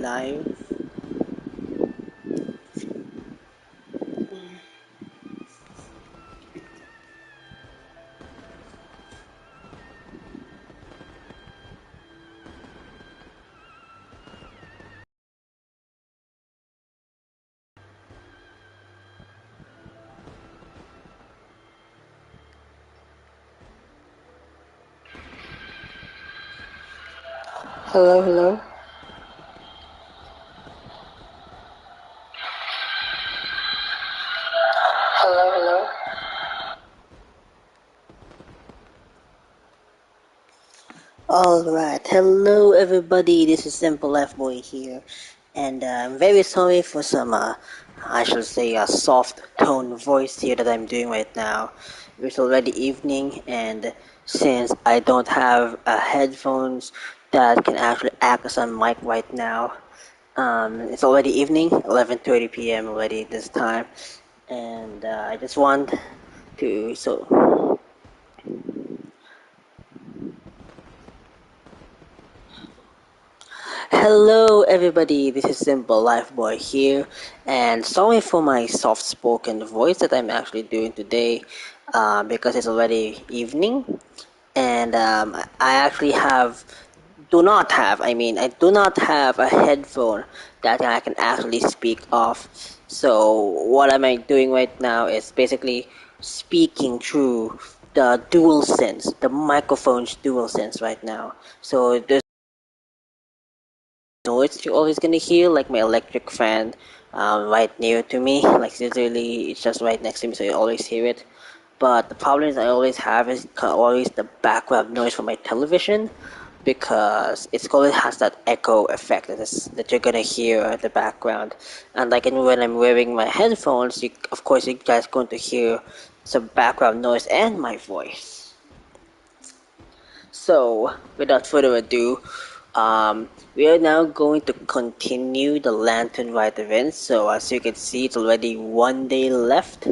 live. Hello, hello. Hello, hello. Alright, hello everybody, this is Simple Life Boy here, and I'm very sorry for some, I should say, a soft tone voice here that I'm doing right now. It's already evening, and since I don't have headphones that can actually act as a mic right now, it's already evening, 11:30 p.m. already this time, and I just want to, Hello everybody, this is Simple Life Boy here, and sorry for my soft-spoken voice that I'm actually doing today, because it's already evening, and I actually I do not have a headphone that I can actually speak off. So what am I doing right now is basically speaking through the dual sense, the microphone's dual sense right now. So there's noise you're always gonna hear, like my electric fan right near to me, like literally it's just right next to me, so you always hear it. But the problem is I always have is always the background noise from my television, because it has that echo effect that you're gonna hear at the background. And like when I'm wearing my headphones, of course you guys going to hear some background noise and my voice. So, without further ado, we are now going to continue the Lantern Rite event. So, as you can see, it's already 1 day left,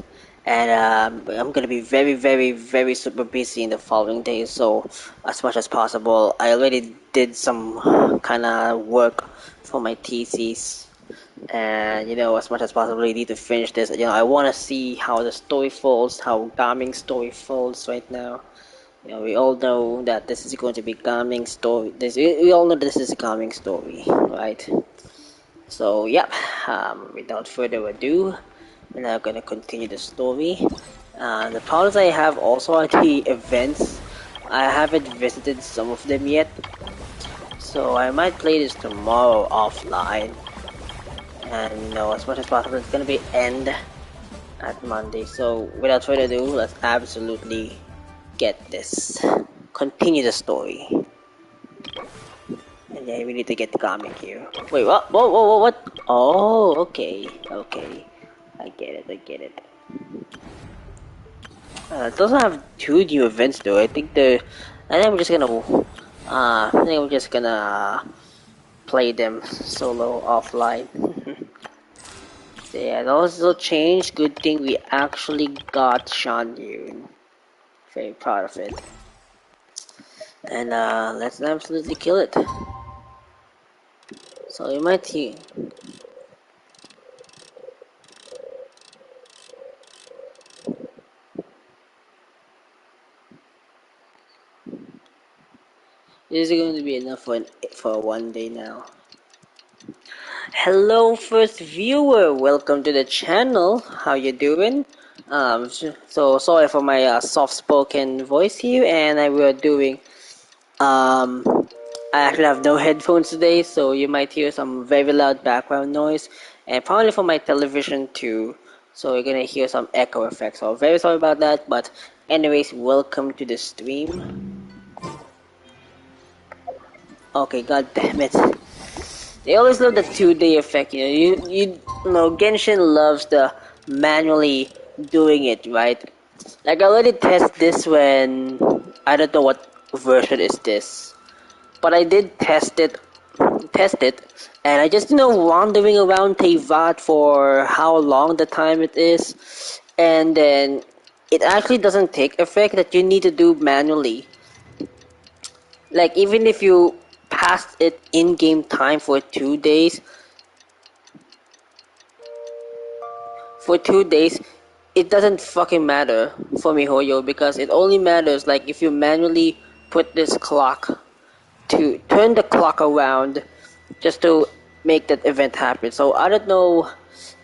and I'm gonna be very, very, very super busy in the following days. So, as much as possible, I already did some kind of work for my thesis, and as much as possible, I need to finish this. I want to see how the story folds, how Gaming's story folds right now. We all know that this is going to be coming story. We all know this is a coming story, right? So, yep. Without further ado, we're now gonna continue the story. The problems I have also are the events. I haven't visited some of them yet, so I might play this tomorrow offline. And as much as possible, it's gonna be end at Monday. So, without further ado, let's absolutely get this. Continue the story. And yeah, we need to get the comic here. Wait, what? Whoa, whoa, whoa, what? Oh, okay, okay. I get it. It doesn't have two new events though. I think we're just gonna play them solo offline. So yeah, those will change. Good thing we actually got Shandyun. Very proud of it. And let's absolutely kill it. So you might see. This is going to be enough for 1 day now. Hello, first viewer. Welcome to the channel. How you doing? So sorry for my soft-spoken voice here, and I will doing. Um, I actually have no headphones today, so you might hear some very loud background noise, and probably from my television too. So you're gonna hear some echo effects. So very sorry about that. But anyways, welcome to the stream. Okay, god damn it. They always love the 2 day effect, you know, Genshin loves the manually doing it, right? Like I already test this when I don't know what version is this. But I did test it, and I just wandering around Tevat for how long the time it is, and then it actually doesn't take effect that you need to do manually. Like even if you past it in-game time for 2 days, it doesn't fucking matter for MiHoYo because it only matters like if you manually put this clock to turn the clock around just to make that event happen. So I don't know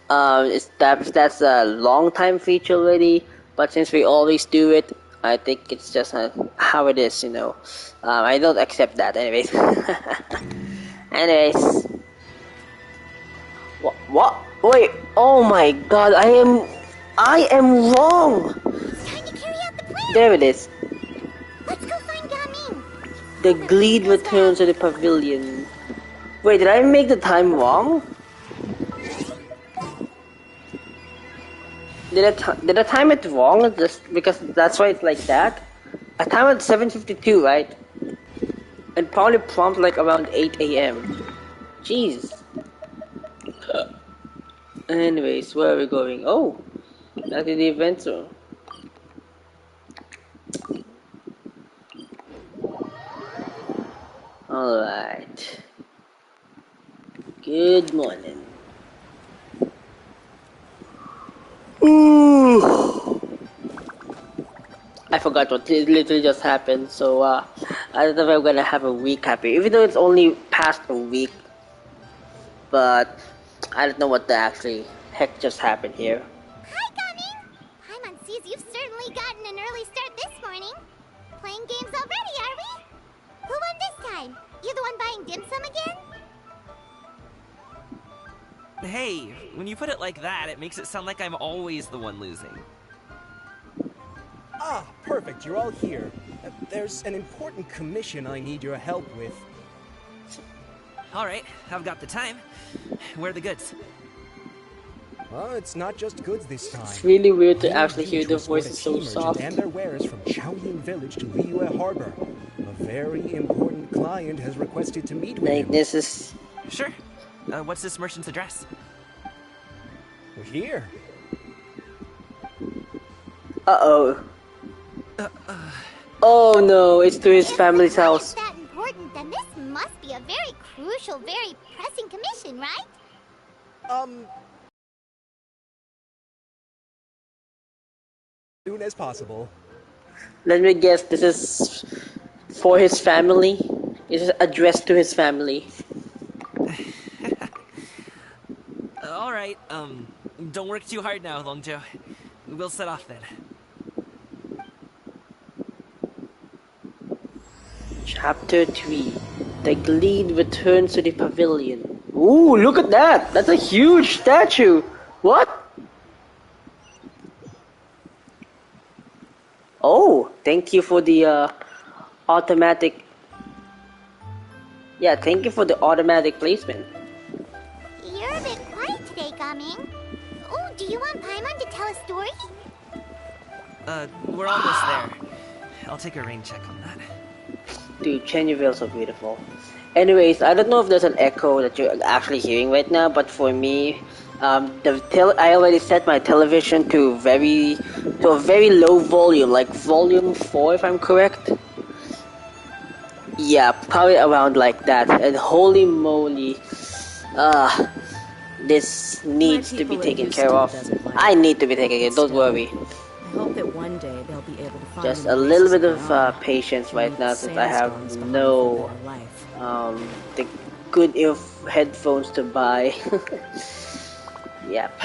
if that's a long time feature already, but since we always do it, I think it's just how it is, you know. I don't accept that, anyways. Anyways, what? Wait! Oh my God! I am wrong. It's time to carry out the plan. There it is. Let's go find Gaming. The Gleed returns to the pavilion. Wait, did I make the time wrong? Did I time it wrong? Just because that's why it's like that. I timed at 7:52, right? And probably prompt like around 8 a.m. Jeez. Anyways, where are we going? Oh, back to the event zone. Alright. Good morning. Ooh. I forgot what literally just happened, so I don't know if I'm gonna have a recap here, even though it's only past a week. But I don't know what the actually heck just happened here. Hi, Gaming. Paimon sees you've certainly gotten an early start this morning. Playing games already, are we? Who won this time? You the one buying dim sum again? Hey, when you put it like that, it makes it sound like I'm always the one losing. Ah, perfect, you're all here. There's an important commission I need your help with. Alright, I've got the time. Where are the goods? It's not just goods this time. It's really weird to We actually need hear to the escort voices a so tea soft. merchant and their wares from Chaoying Village to Liyue Harbor. A very important client has requested to meet with Like him. this is Sure. What's this merchant's address? Here. oh. Oh no, it's to his If family's the house. client's that important, then this must be a very crucial, very pressing commission, right? Soon as possible. Let me guess, this is for his family? This is addressed to his family. Alright, don't work too hard now, Longjo. We'll set off then. Chapter 3. The Gleed returns to the pavilion. Ooh, look at that! That's a huge statue! What? Oh, thank you for the automatic... Yeah, thank you for the automatic placement. You're a bit quiet today, Gaming. Oh, do you want Paimon to tell a story? We're almost there. I'll take a rain check on that. Dude, Chenyville's so beautiful. Anyways, I don't know if there's an echo that you're actually hearing right now, but for me, I already set my television to a very low volume, like volume 4 if I'm correct. Yeah, probably around like that. And holy moly, this needs to be taken care of. I need to be taken care of, don't worry. I hope that one day they'll be able to find Just an a little oasis bit of their own of patience to right meet now the since I sandstorms have behind no their life. the good headphones to buy. Yep.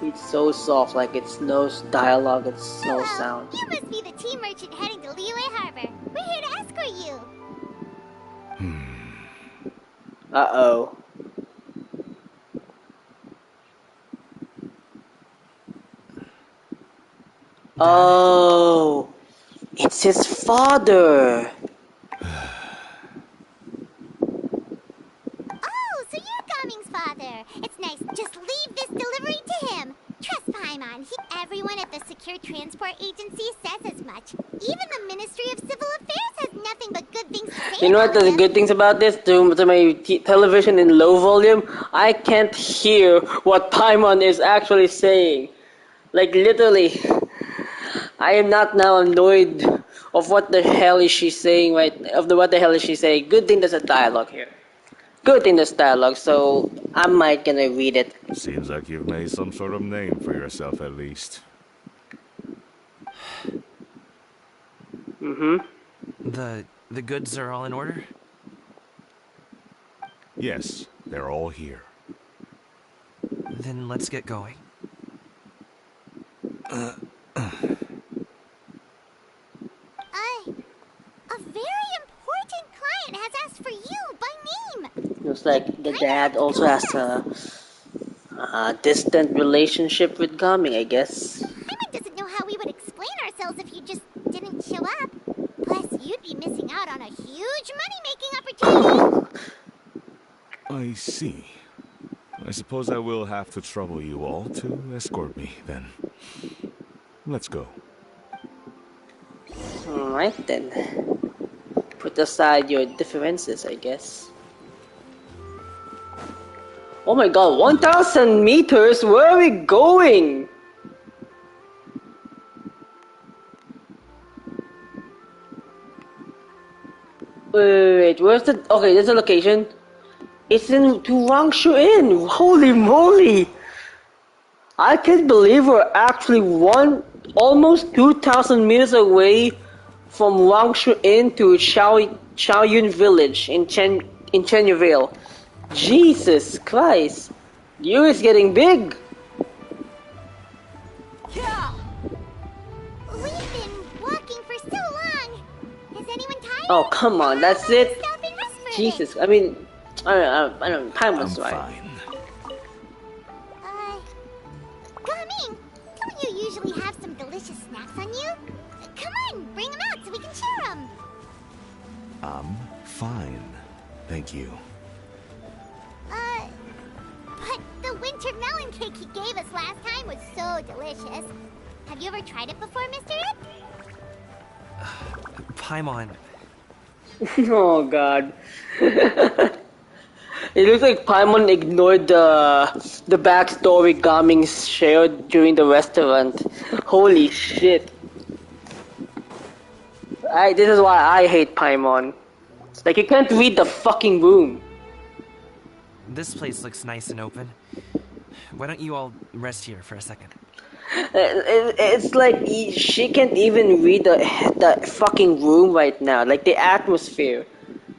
It's so soft, like it's no dialogue, it's no Hello, sound. you must be the tea merchant heading to Liyue Harbor. We're here to escort you. Uh-oh. Oh, it's his father. Oh, so you're Gaming's father. It's nice. Just leave this delivery to him. Trust Paimon. Everyone at the Secure Transport Agency says as much. Even the Ministry of Civil Affairs has nothing but good things to say You know what about the him. good things about this? To my television in low volume, I can't hear what Paimon is actually saying. Like literally. I am not now annoyed of what the hell is she saying what the hell is she saying. Good thing there's a dialogue here. Good thing there's dialogue, so I might gonna read it. Seems like you've made some sort of name for yourself at least. Mm-hmm. The goods are all in order? Yes, they're all here. Then let's get going. A very important client has asked for you by name. Looks like the dad also has a distant relationship with Gaming, I guess. Paimon doesn't know how we would explain ourselves if you just didn't show up. Plus, you'd be missing out on a huge money-making opportunity. I see. I suppose I will have to trouble you all to escort me, then. Let's go. Alright then. Put aside your differences, I guess. Oh my god, 1,000 meters? Where are we going? Wait, where's the... Okay, there's a location. It's in Wangshu Inn. Holy moly! I can't believe we're actually almost 2,000 meters away from Wangshu Inn to Shaoyun Village in Chenyavale. Jesus Christ! You is getting big! Yeah. We've been walking for so long. Is anyone tired? Oh, come on, that's it? Stop and rest for a Jesus, bit. I mean... I don't... Paimon's I'm right. fine. Gaming, don't you usually have some delicious snacks on you? Come on, bring them out so we can share them. I'm fine. Thank you. But the winter melon cake he gave us last time was so delicious. Have you ever tried it before, Mr. It? Paimon. Oh god. It looks like Paimon ignored the backstory Gaming shared during the restaurant. Holy shit. This is why I hate Paimon. It's like you can't read the fucking room. This place looks nice and open. Why don't you all rest here for a second? It's like she can't even read the fucking room right now. Like the atmosphere.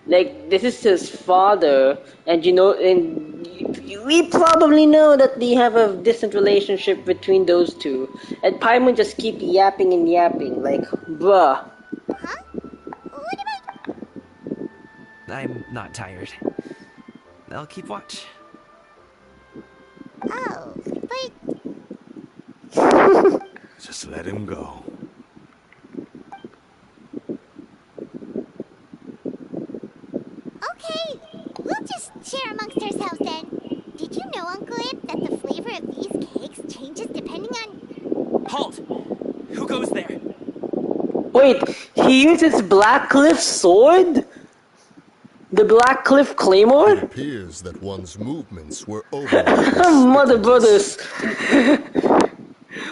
Like this is his father, and we probably know that they have a distant relationship between those two. And Paimon just keep yapping and yapping, like, bruh. Huh? What about... I'm not tired. I'll keep watch. Oh, but... Just let him go. Okay, we'll just share amongst ourselves then. Did you know, Uncle Ip, that the flavor of these cakes changes depending on... Halt! Who goes there? Wait, he uses Blackcliff's sword? The Blackcliff Claymore? It appears that one's movements were over. Mother brothers!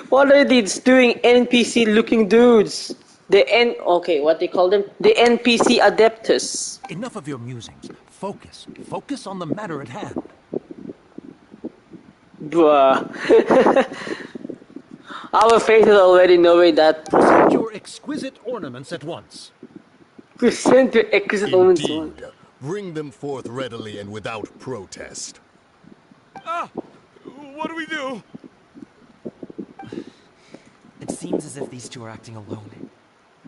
What are these doing NPC looking dudes? Okay, what they call them? The NPC Adeptus. Enough of your musings. Focus. Focus on the matter at hand. Bruh. Our faces already knowing that. Present your exquisite ornaments at once. Present your exit on Indeed. Bring them forth readily and without protest. What do we do? It seems as if these two are acting alone.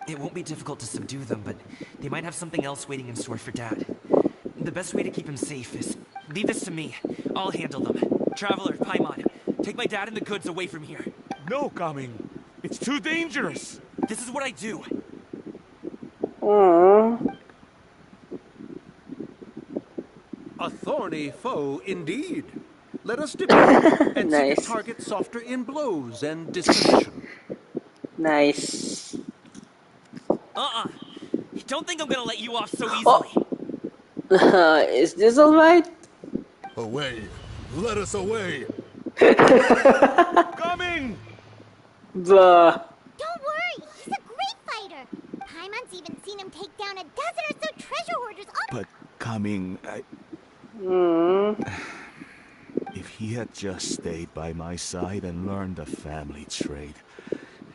It won't be difficult to subdue them, but they might have something else waiting in store for Dad. The best way to keep him safe is leave this to me. I'll handle them. Traveler, Paimon, take my dad and the goods away from here. No, Gaming. It's too dangerous. This is what I do. Aww. A thorny foe indeed. Let us depart and seek Nice. a target softer in blows and disposition. Nice. Don't think I'm gonna let you off so easily. Is this alright? Away! Let us away! Gaming! Bruh. Don't worry, down a dozen or so treasure hoarders all— But coming, Hmm. if he had just stayed by my side and learned the family trade,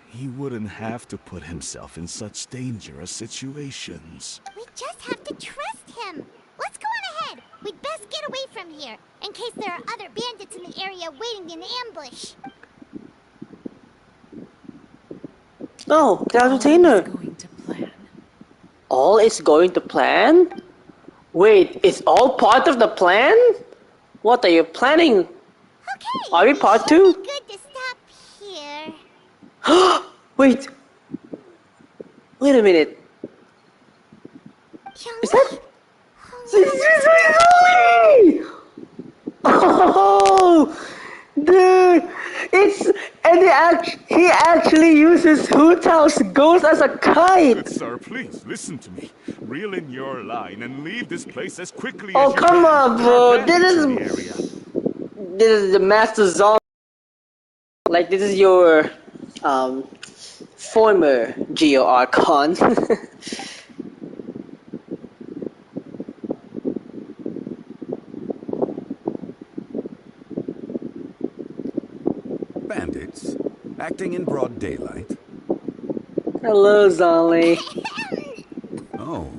he wouldn't have to put himself in such dangerous situations. We just have to trust him. Let's go on ahead. We'd best get away from here, in case there are other bandits in the area waiting in ambush. Oh, the All is entertainer. going to plan. All is going to plan? Wait, it's all part of the plan? What are you planning? Okay, Are we it part should two? be good to stop here. Wait, wait a minute. Is that? Young Oh, dude, it's and he actually uses Hoothouse Ghost as a kite. Good sir, please listen to me. Reel in your line and leave this place as quickly Oh as you come can. on, There are bro! bandits in the area. This is the master zombie. Like this is your former Geo Archon. Bandits? Acting in broad daylight? Hello, Zolly. Oh.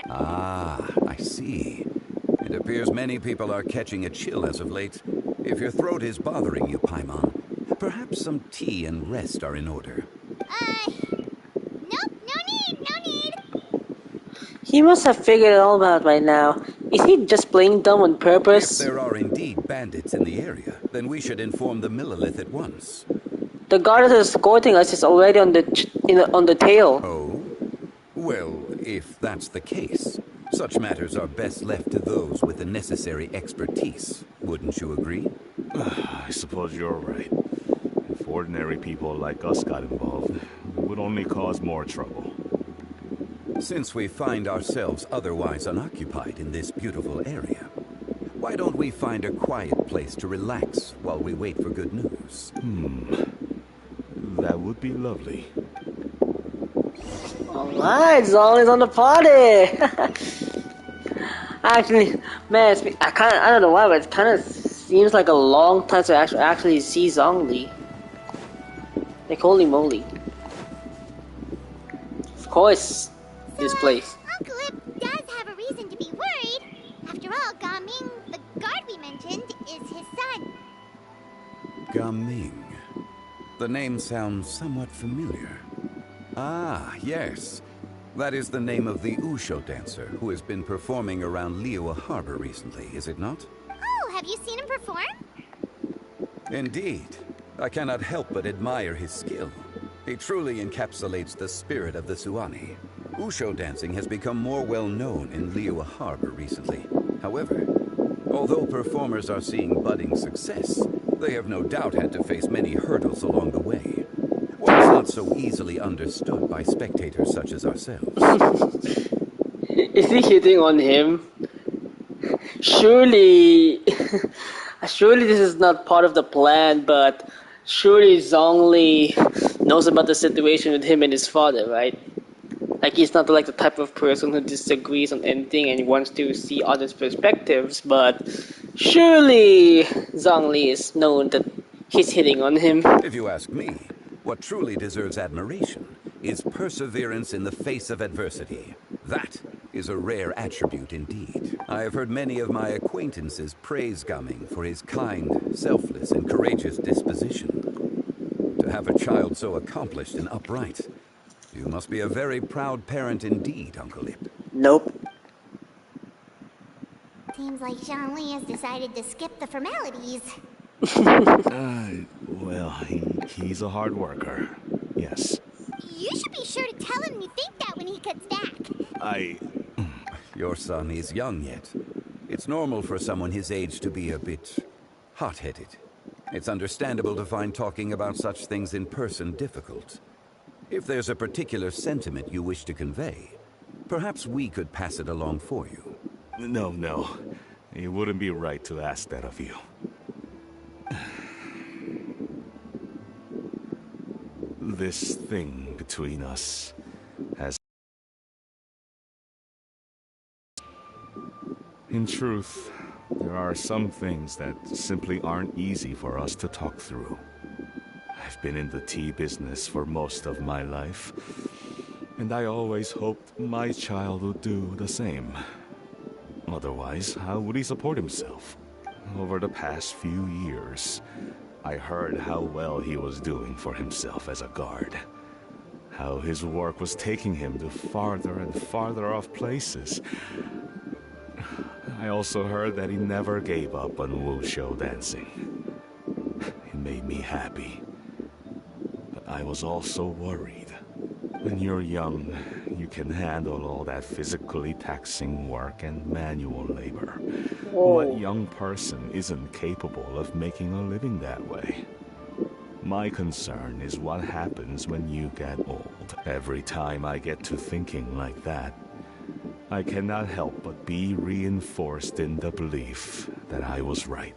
Ah, I see. It appears many people are catching a chill as of late. If your throat is bothering you, Paimon, perhaps some tea and rest are in order. Nope, no need. He must have figured it all out by now. Is he just playing dumb on If purpose? there are indeed bandits in the area, then we should inform the Millilith at once. The guard that is escorting us is already on the tail. Oh? Well, if that's the case, such matters are best left to those with the necessary expertise. Wouldn't you agree? I suppose you're right. If ordinary people like us got involved, it would only cause more trouble. Since we find ourselves otherwise unoccupied in this beautiful area, why don't we find a quiet place to relax while we wait for good news? That would be lovely. Alright, Zolly's on the party! Actually, man, I don't know why, but it kind of seems like a long time to actually see Zhongli. Like, holy moly. Of course, this place. Uncle Ip does have a reason to be worried. After all, Gaming, the guard we mentioned, is his son. Gaming. The name sounds somewhat familiar. Ah, yes. That is the name of the Usho dancer who has been performing around Liyue Harbor recently, is it not? Oh, have you seen him perform? Indeed. I cannot help but admire his skill. He truly encapsulates the spirit of the Suani. Usho dancing has become more well known in Liyue Harbor recently. However, although performers are seeing budding success, they have no doubt had to face many hurdles along the way. What is not so easily understood by spectators such as ourselves. Is he hitting on him? Surely... surely this is not part of the plan, but surely Zhongli knows about the situation with him and his father, right? Like, he's not like the type of person who disagrees on anything and wants to see others' perspectives, but surely Zhongli is known that he's hitting on him. If you ask me, what truly deserves admiration is perseverance in the face of adversity. That is a rare attribute indeed. I have heard many of my acquaintances praise Gaming for his kind, selfless, and courageous disposition. To have a child so accomplished and upright, you must be a very proud parent indeed, Uncle Ip. Nope. Seems like Zhongli has decided to skip the formalities. Well, he's a hard worker. Yes. You should be sure to tell him you think that when he gets back. Your son is young yet. It's normal for someone his age to be a bit hot-headed. It's understandable to find talking about such things in person difficult. If there's a particular sentiment you wish to convey, perhaps we could pass it along for you. No. It wouldn't be right to ask that of you. This thing between us has... In truth, there are some things that simply aren't easy for us to talk through. I've been in the tea business for most of my life, and I always hoped my child would do the same. Otherwise, how would he support himself? Over the past few years, I heard how well he was doing for himself as a guard. How his work was taking him to farther and farther off places. I also heard that he never gave up on wushou dancing. It made me happy. But I was also worried. When you're young, you can handle all that physically taxing work and manual labor. What young person isn't capable of making a living that way? My concern is what happens when you get old. Every time I get to thinking like that, I cannot help but be reinforced in the belief that I was right.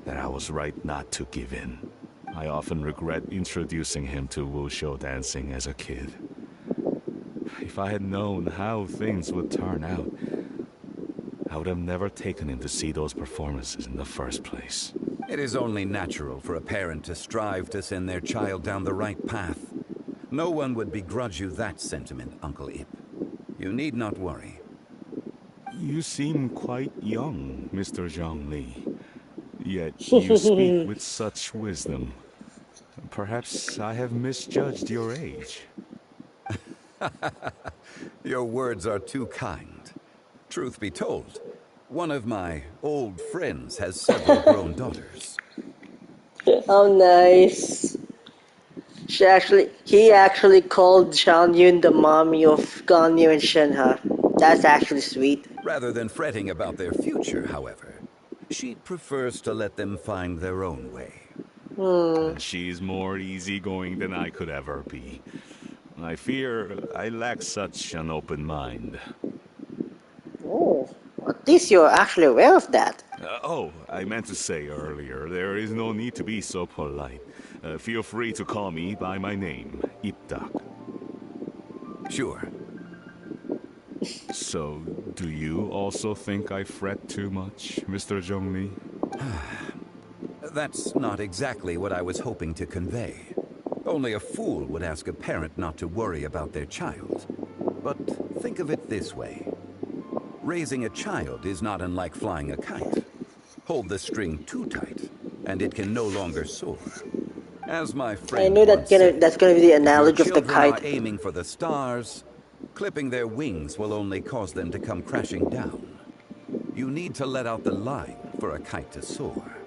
That I was right not to give in. I often regret introducing him to wushou dancing as a kid. If I had known how things would turn out, I would have never taken him to see those performances in the first place. It is only natural for a parent to strive to send their child down the right path. No one would begrudge you that sentiment, Uncle Ip. You need not worry. You seem quite young, Mr. Zhongli. Yet you speak with such wisdom. Perhaps I have misjudged your age. Your words are too kind. Truth be told, one of my old friends has several grown daughters. How nice. He actually called Zhang Yun the mommy of Ganyu and Shenhe. That's actually sweet. Rather than fretting about their future, however, she prefers to let them find their own way. She's more easygoing than I could ever be. I fear I lack such an open mind. Oh, at least you're actually aware of that. I meant to say earlier, there is no need to be so polite. Feel free to call me by my name, Ipdak. Sure. So, do you also think I fret too much, Mr. Zhongli? That's not exactly what I was hoping to convey. Only a fool would ask a parent not to worry about their child. But think of it this way. Raising a child is not unlike flying a kite. Hold the string too tight, and it can no longer soar. As my friend I knew that's gonna be the analogy of the if your children kite. are aiming for the stars, clipping their wings will only cause them to come crashing down. You need to let out the line for a kite to soar.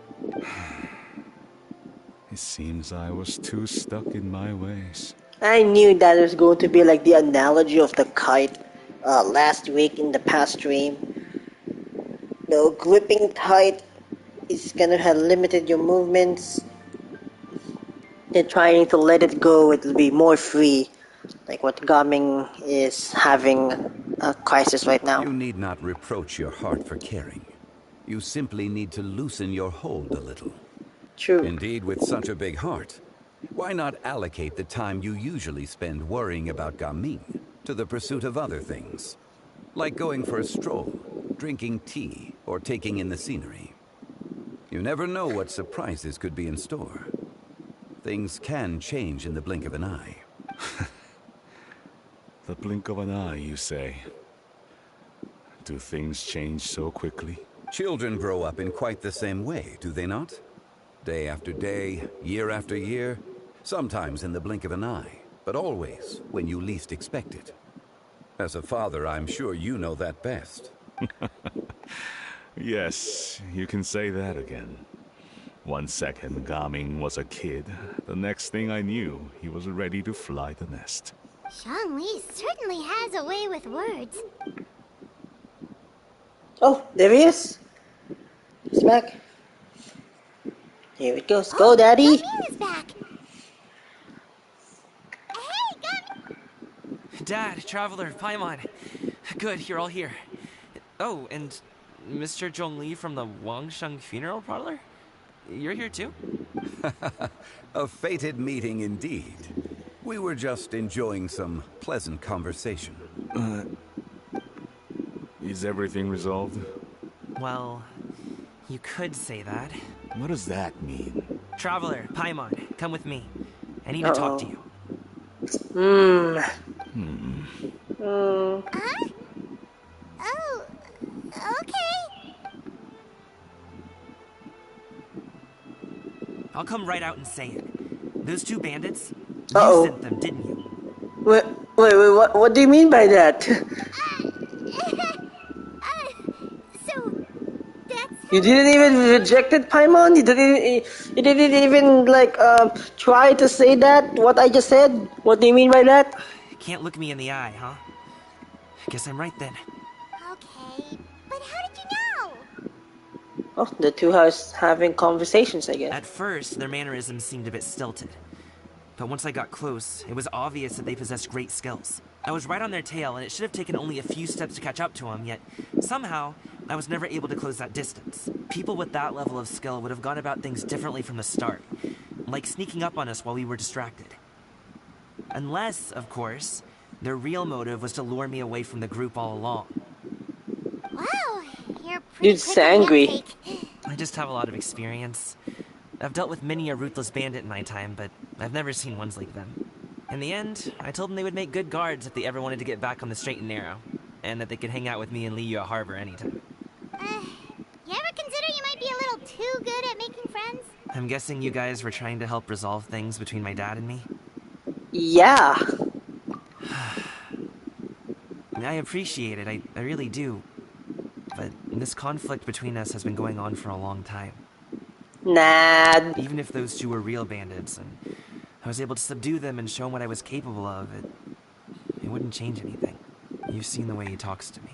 It seems I was too stuck in my ways. I knew that was going to be like the analogy of the kite last week in the past stream. No, gripping tight is gonna have limited your movements. Then trying to let it go, it'll be more free. Like what Gaming is having a crisis right now. You need not reproach your heart for caring. You simply need to loosen your hold a little. True. Indeed, with such a big heart, why not allocate the time you usually spend worrying about Gaming to the pursuit of other things? Like going for a stroll, drinking tea, or taking in the scenery. You never know what surprises could be in store. Things can change in the blink of an eye. The blink of an eye, you say? Do things change so quickly? Children grow up in quite the same way, do they not? Day after day, year after year, sometimes in the blink of an eye, but always when you least expect it. As a father, I'm sure you know that best. Yes, you can say that again. 1 second, Gaming was a kid. The next thing I knew, he was ready to fly the nest. Zhongli certainly has a way with words. Oh, there he is. He's back. Here it goes. Go, Daddy. Gaming is back. Hey, Gaming! Dad, Traveler, Paimon. Good, you're all here. Oh, and Mr. Zhongli from the Wangsheng Funeral Parlor? You're here too? A fated meeting indeed. We were just enjoying some pleasant conversation. Is everything resolved? Well, you could say that. What does that mean? Traveler, Paimon, come with me. I need to talk to Uh-oh. you. Huh? Oh, okay. I'll come right out and say it. Those two bandits, you Uh-oh. sent them, didn't you? Wait, what do you mean by that? So, that's You didn't even reject it, Paimon? You didn't even, like, try to say that, what I just said? What do you mean by that? Can't look me in the eye, huh? Guess I'm right then. okay. But how did you know? Oh, the two are having conversations, I guess. At first, their mannerisms seemed a bit stilted. But once I got close, it was obvious that they possessed great skills. I was right on their tail, and it should have taken only a few steps to catch up to them, yet somehow, I was never able to close that distance. People with that level of skill would have gone about things differently from the start, like sneaking up on us while we were distracted. Unless, of course, their real motive was to lure me away from the group all along. Wow, you're pretty Dude's quick on the angry. uptake. I just have a lot of experience. I've dealt with many a ruthless bandit in my time, but I've never seen ones like them. In the end, I told them they would make good guards if they ever wanted to get back on the straight and narrow, and that they could hang out with me in Liyue Harbor anytime. You ever consider you might be a little too good at making friends? I'm guessing you guys were trying to help resolve things between my dad and me? Yeah. I appreciate it, I really do. But this conflict between us has been going on for a long time. Nah. Even if those two were real bandits, and I was able to subdue them and show them what I was capable of, it wouldn't change anything. You've seen the way he talks to me.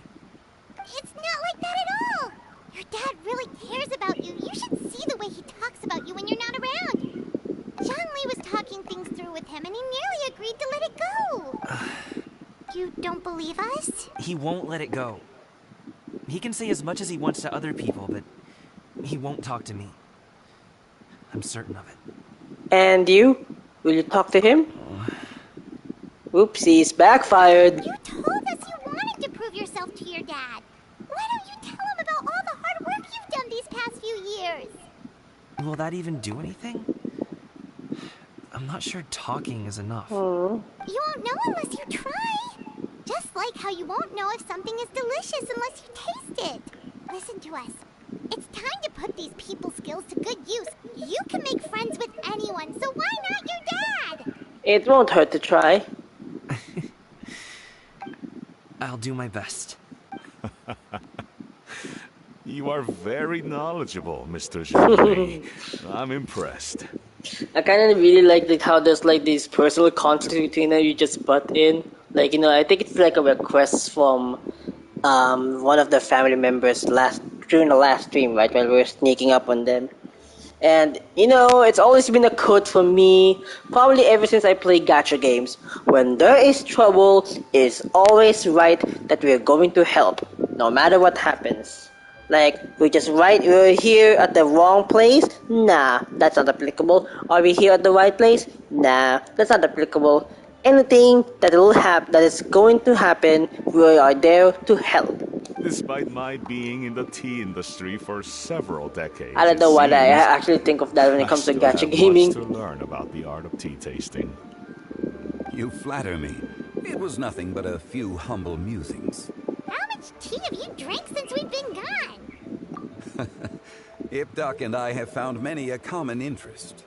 It's not like that at all. Your dad really cares about you. You should see the way he talks about you when you're not around. Zhongli was talking things through with him, and he nearly agreed to let it go. You don't believe us? He won't let it go. He can say as much as he wants to other people, but he won't talk to me. I'm certain of it. And you? Will you talk to him? Oopsies, backfired. You told us you wanted to prove yourself to your dad. Why don't you tell him about all the hard work you've done these past few years? Will that even do anything? I'm not sure talking is enough. You won't know unless you try. Just like how you won't know if something is delicious unless you taste it. Listen to us. It's time to put these people skills to good use. You can make friends with anyone, so why not your dad? It won't hurt to try. I'll do my best. You are very knowledgeable, Mr. Zhongli. I'm impressed. I kind of really like how there's like these personal conflicts between them. You just butt in. Like, you know, I think it's like a request from one of the family members during the last stream, right, when we were sneaking up on them. And, you know, it's always been a quote for me, probably ever since I played gacha games. When there is trouble, it's always right that we're going to help, no matter what happens. Like, we're here at the wrong place? Nah, that's not applicable. Are we here at the right place? Nah, that's not applicable. Anything that is going to happen, we are there to help. Despite my being in the tea industry for several decades, I don't know what I seems actually think of that when it I comes to still gacha have gaming. much to learn about the art of tea tasting. You flatter me. It was nothing but a few humble musings. How much tea have you drank since we've been gone? Ipdak and I have found many a common interest.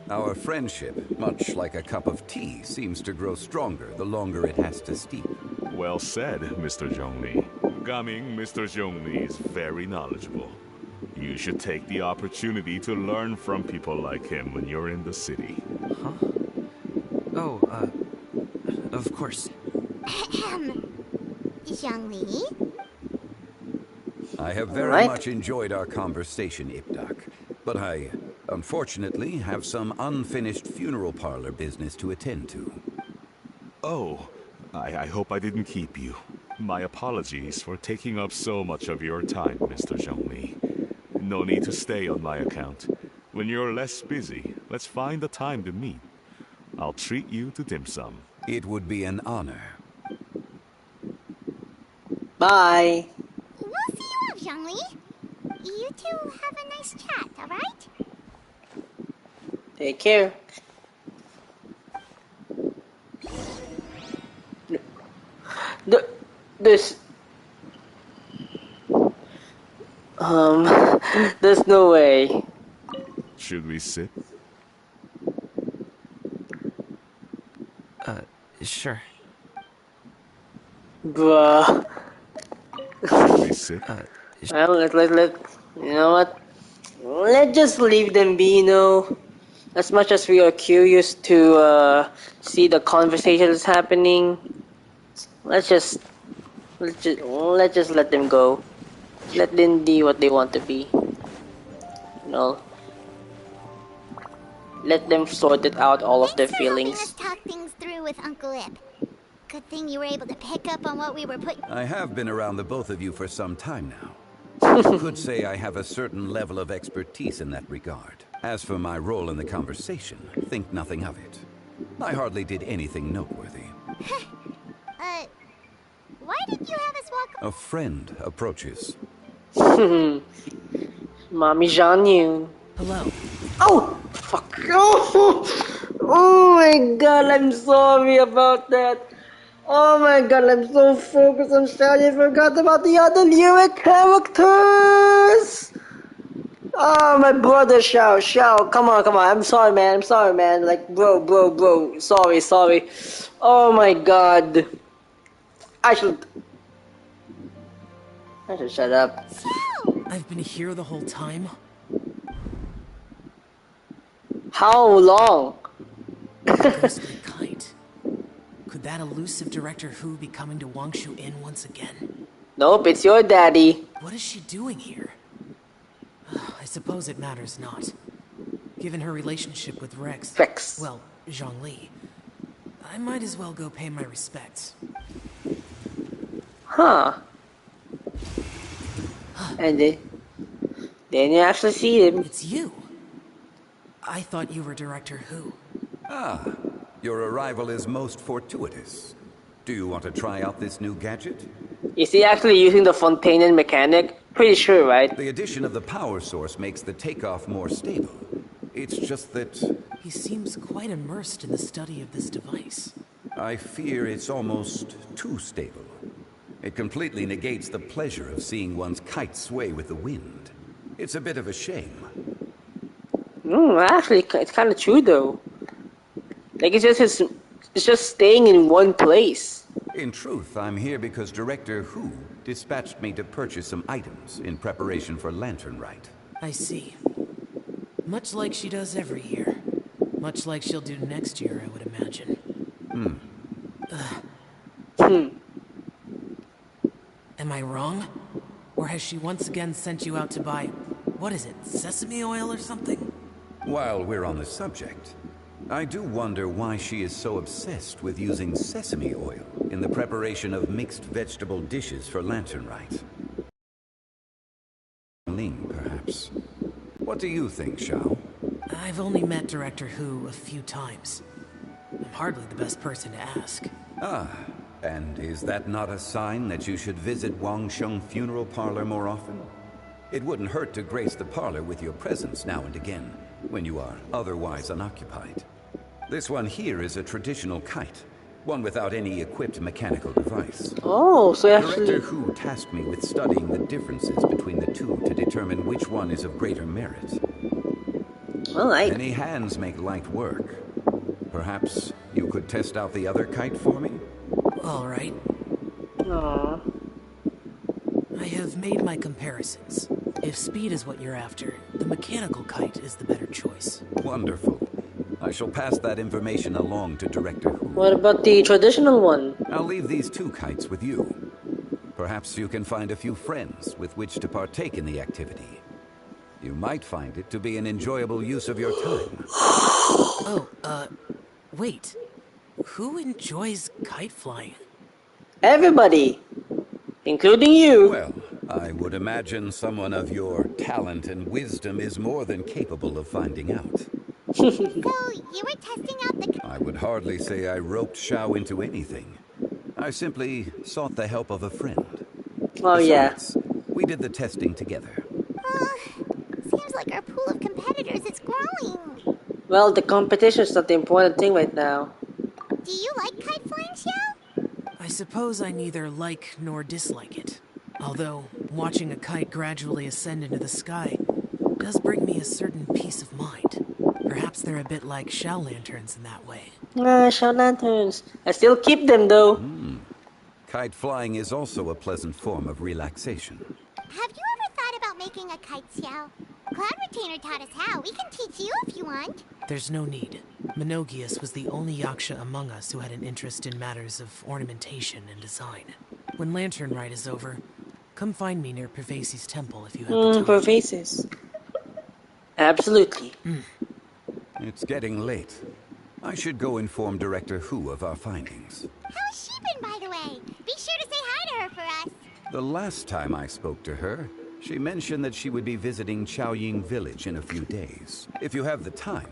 Our friendship, much like a cup of tea, seems to grow stronger the longer it has to steep. Well said, Mr. Zhongli. Gaming, Mr. Zhongli is very knowledgeable. You should take the opportunity to learn from people like him when you're in the city. Huh? Oh, of course. Zhongli? I have very Right. much enjoyed our conversation, Ipdak, but I, unfortunately, have some unfinished funeral parlor business to attend to. Oh, I hope I didn't keep you. My apologies for taking up so much of your time, Mr. Zhongli. No need to stay on my account. When you're less busy, let's find a time to meet. I'll treat you to dim sum. It would be an honor. Bye. We'll see you off, Zhongli. You two have a nice chat, alright? Take care. This there's no way. Should we sit? Sure. Bruh. Should we sit? Well, let you know what? Let's just leave them be, you know. As much as we are curious to see the conversations happening, let's just let them go. Let them be what they want to be. You know. Let them sort it out all of their Thanks for helping feelings. us talk things through with Uncle Ip. Good thing you were able to pick up on what we were putting. I have been around the both of you for some time now. You could say I have a certain level of expertise in that regard. As for my role in the conversation, think nothing of it. I hardly did anything noteworthy. Why did you have us walk? A friend approaches. Mommy Jean Yoon. Hello. Oh! Fuck. Oh my god, I'm sorry about that. Oh my god, I'm so focused on Shao, I forgot about the other Lyric characters! Oh, my brother Shao, come on, I'm sorry man, like, bro, sorry. Oh my god. I should shut up. I've been here the whole time. How long? Ghostly kite. Could that elusive Director Who be coming to Wangshu Inn once again? Nope, it's your daddy. What is she doing here? I suppose it matters not. Given her relationship with Rex. Well, Zhongli. I might as well go pay my respects. Huh. And then you actually see him. It's you. I thought you were Director Who. Ah, your arrival is most fortuitous. Do you want to try out this new gadget? Is he actually using the Fontaine mechanic? Pretty sure, right? The addition of the power source makes the takeoff more stable. It's just that... He seems quite immersed in the study of this device. I fear it's almost too stable. It completely negates the pleasure of seeing one's kite sway with the wind. It's a bit of a shame. Actually, it's kind of true though. Like it's just staying in one place. In truth, I'm here because Director Who dispatched me to purchase some items in preparation for Lantern Rite. I see. Much like she does every year. Much like she'll do next year, I would imagine. Am I wrong? Or has she once again sent you out to buy, what is it, sesame oil or something? While we're on the subject, I do wonder why she is so obsessed with using sesame oil in the preparation of mixed vegetable dishes for Lantern Rite. Ling, perhaps. What do you think, Shao? I've only met Director Who a few times. I'm hardly the best person to ask. Ah, and is that not a sign that you should visit Wangsheng Funeral Parlor more often? It wouldn't hurt to grace the parlor with your presence now and again, when you are otherwise unoccupied. This one here is a traditional kite, one without any equipped mechanical device. Oh, so actually... Director Who tasked me with studying the differences between the two to determine which one is of greater merit. Well, Many hands make light work. Perhaps you could test out the other kite for me? All right. Aww. I have made my comparisons. If speed is what you're after, the mechanical kite is the better choice. Wonderful. I shall pass that information along to Director Who. What about the traditional one? I'll leave these two kites with you. Perhaps you can find a few friends with which to partake in the activity. You might find it to be an enjoyable use of your time. Wait. Who enjoys kite flying? Everybody, including you. Well, I would imagine someone of your talent and wisdom is more than capable of finding out. So, you were testing out the... I would hardly say I roped Xiao into anything. I simply sought the help of a friend. Oh yeah. Besides, we did the testing together. Seems like our pool of competitors is growing. Well, the competition is not the important thing right now. Do you like kite flying, Xiao? I suppose I neither like nor dislike it. Although, watching a kite gradually ascend into the sky does bring me a certain peace of mind. Perhaps they're a bit like shell lanterns in that way. Shell lanterns. I still keep them though. Kite flying is also a pleasant form of relaxation. Have you ever thought about making a kite, Xiao? Cloud Retainer taught us how. We can teach you if you want. There's no need. Menogius was the only Yaksha among us who had an interest in matters of ornamentation and design. When Lantern Rite is over, come find me near Pervasi's temple if you have the time. Pervasives. Absolutely. It's getting late. I should go inform Director Hu of our findings. How's she been, by the way? Be sure to say hi to her for us. The last time I spoke to her, she mentioned that she would be visiting Chaoying Village in a few days. If you have the time,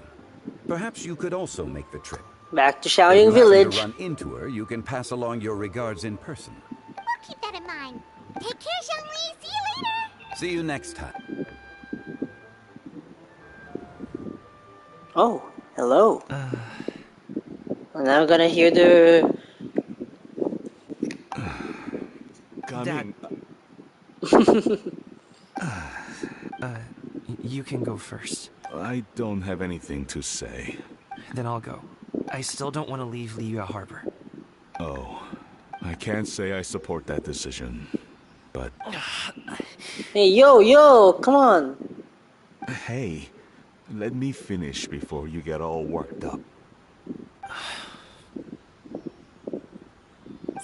perhaps you could also make the trip. Back to If Shaoying you Village. happen to run into her, you can pass along your regards in person. We'll keep that in mind. Take care, Xiangli. See you later. See you next time. Oh, hello. Now I'm gonna hear the... Coming. You can go first. I don't have anything to say. Then I'll go. I still don't want to leave Liyue Harbor. Oh, I can't say I support that decision, but... Hey, yo, come on. Hey, let me finish before you get all worked up.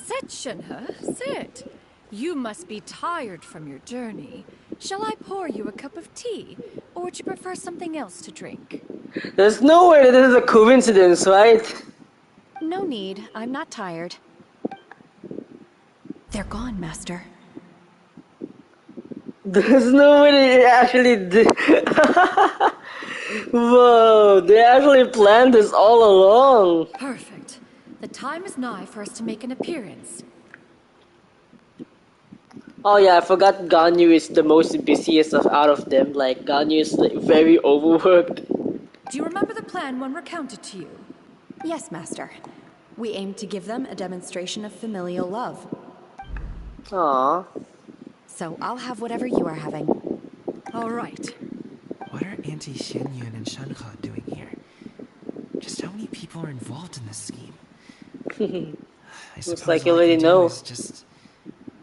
Sit, Shenhe, sit. You must be tired from your journey. Shall I pour you a cup of tea, or would you prefer something else to drink? There's no way that this is a coincidence, right? No need. I'm not tired. They're gone, Master. There's no way they actually did. Whoa, they actually planned this all along. Perfect. The time is nigh for us to make an appearance. Oh yeah, I forgot Ganyu is the most busiest out of them. Like, Ganyu is like, very overworked. Do you remember the plan when recounted to you? Yes, Master. We aim to give them a demonstration of familial love. Aww. So I'll have whatever you are having. All right. What are Auntie Xianyun and Shenhe doing here? Just how many people are involved in this scheme? I Looks suppose like you all I already can do know. is just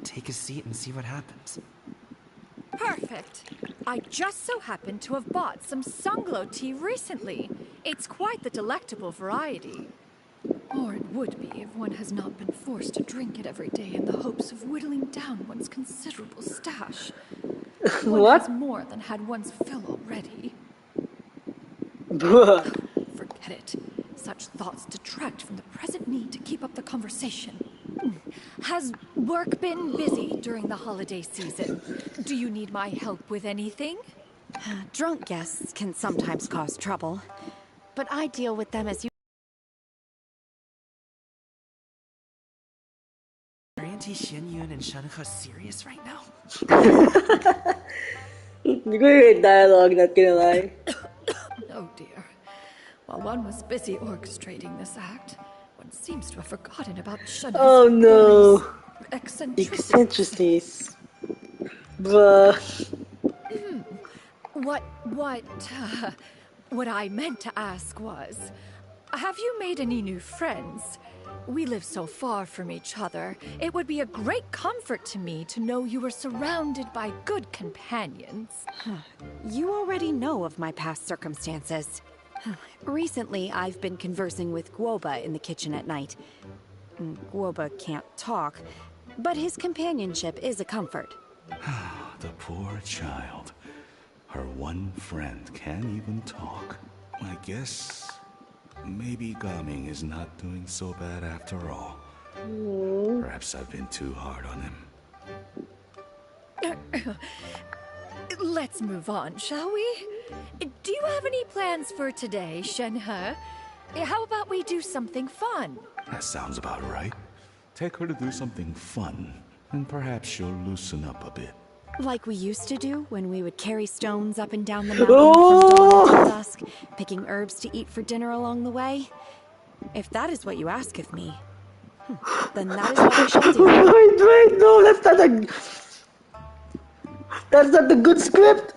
take a seat and see what happens. Perfect. I just so happen to have bought some Sunglow tea recently. It's quite the delectable variety. Or it would be if one has not been forced to drink it every day in the hopes of whittling down one's considerable stash. One What? has more than had one's fill already. Bruh. Forget it. Such thoughts detract from the present need to keep up the conversation. Has work been busy during the holiday season? Do you need my help with anything? Drunk guests can sometimes cause trouble, but I deal with them as you. Are Auntie Xianyun and Shenhe serious right now? Great dialogue, not gonna lie. Oh dear. While one was busy orchestrating this act, one seems to have forgotten about Shenhe's Oh no. eccentricities. Eccentricities. Bruh. What I meant to ask was, have you made any new friends? We live so far from each other. It would be a great comfort to me to know you were surrounded by good companions. You already know of my past circumstances. Recently, I've been conversing with Guoba in the kitchen at night. Guoba can't talk, but his companionship is a comfort. The poor child. Her one friend can't even talk. I guess maybe Gaming is not doing so bad after all. Perhaps I've been too hard on him. Let's move on, shall we? Do you have any plans for today, Shenhe? How about we do something fun? That sounds about right. Take her to do something fun, and perhaps she'll loosen up a bit. Like we used to do when we would carry stones up and down the mountain from dawn until dusk, picking herbs to eat for dinner along the way. If that is what you ask of me, then that is what I shall do. Wait, no, that's not the good script.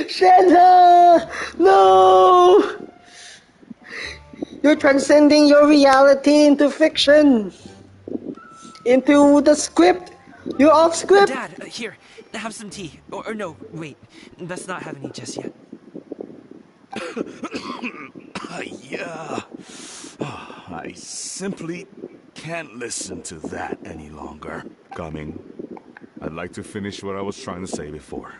Shenhe, no! You're transcending your reality into fiction, into the script. You're off script. Dad, here, have some tea. Or no, wait, let's not have any just yet. Yeah. I simply can't listen to that any longer. Coming. I'd like to finish what I was trying to say before.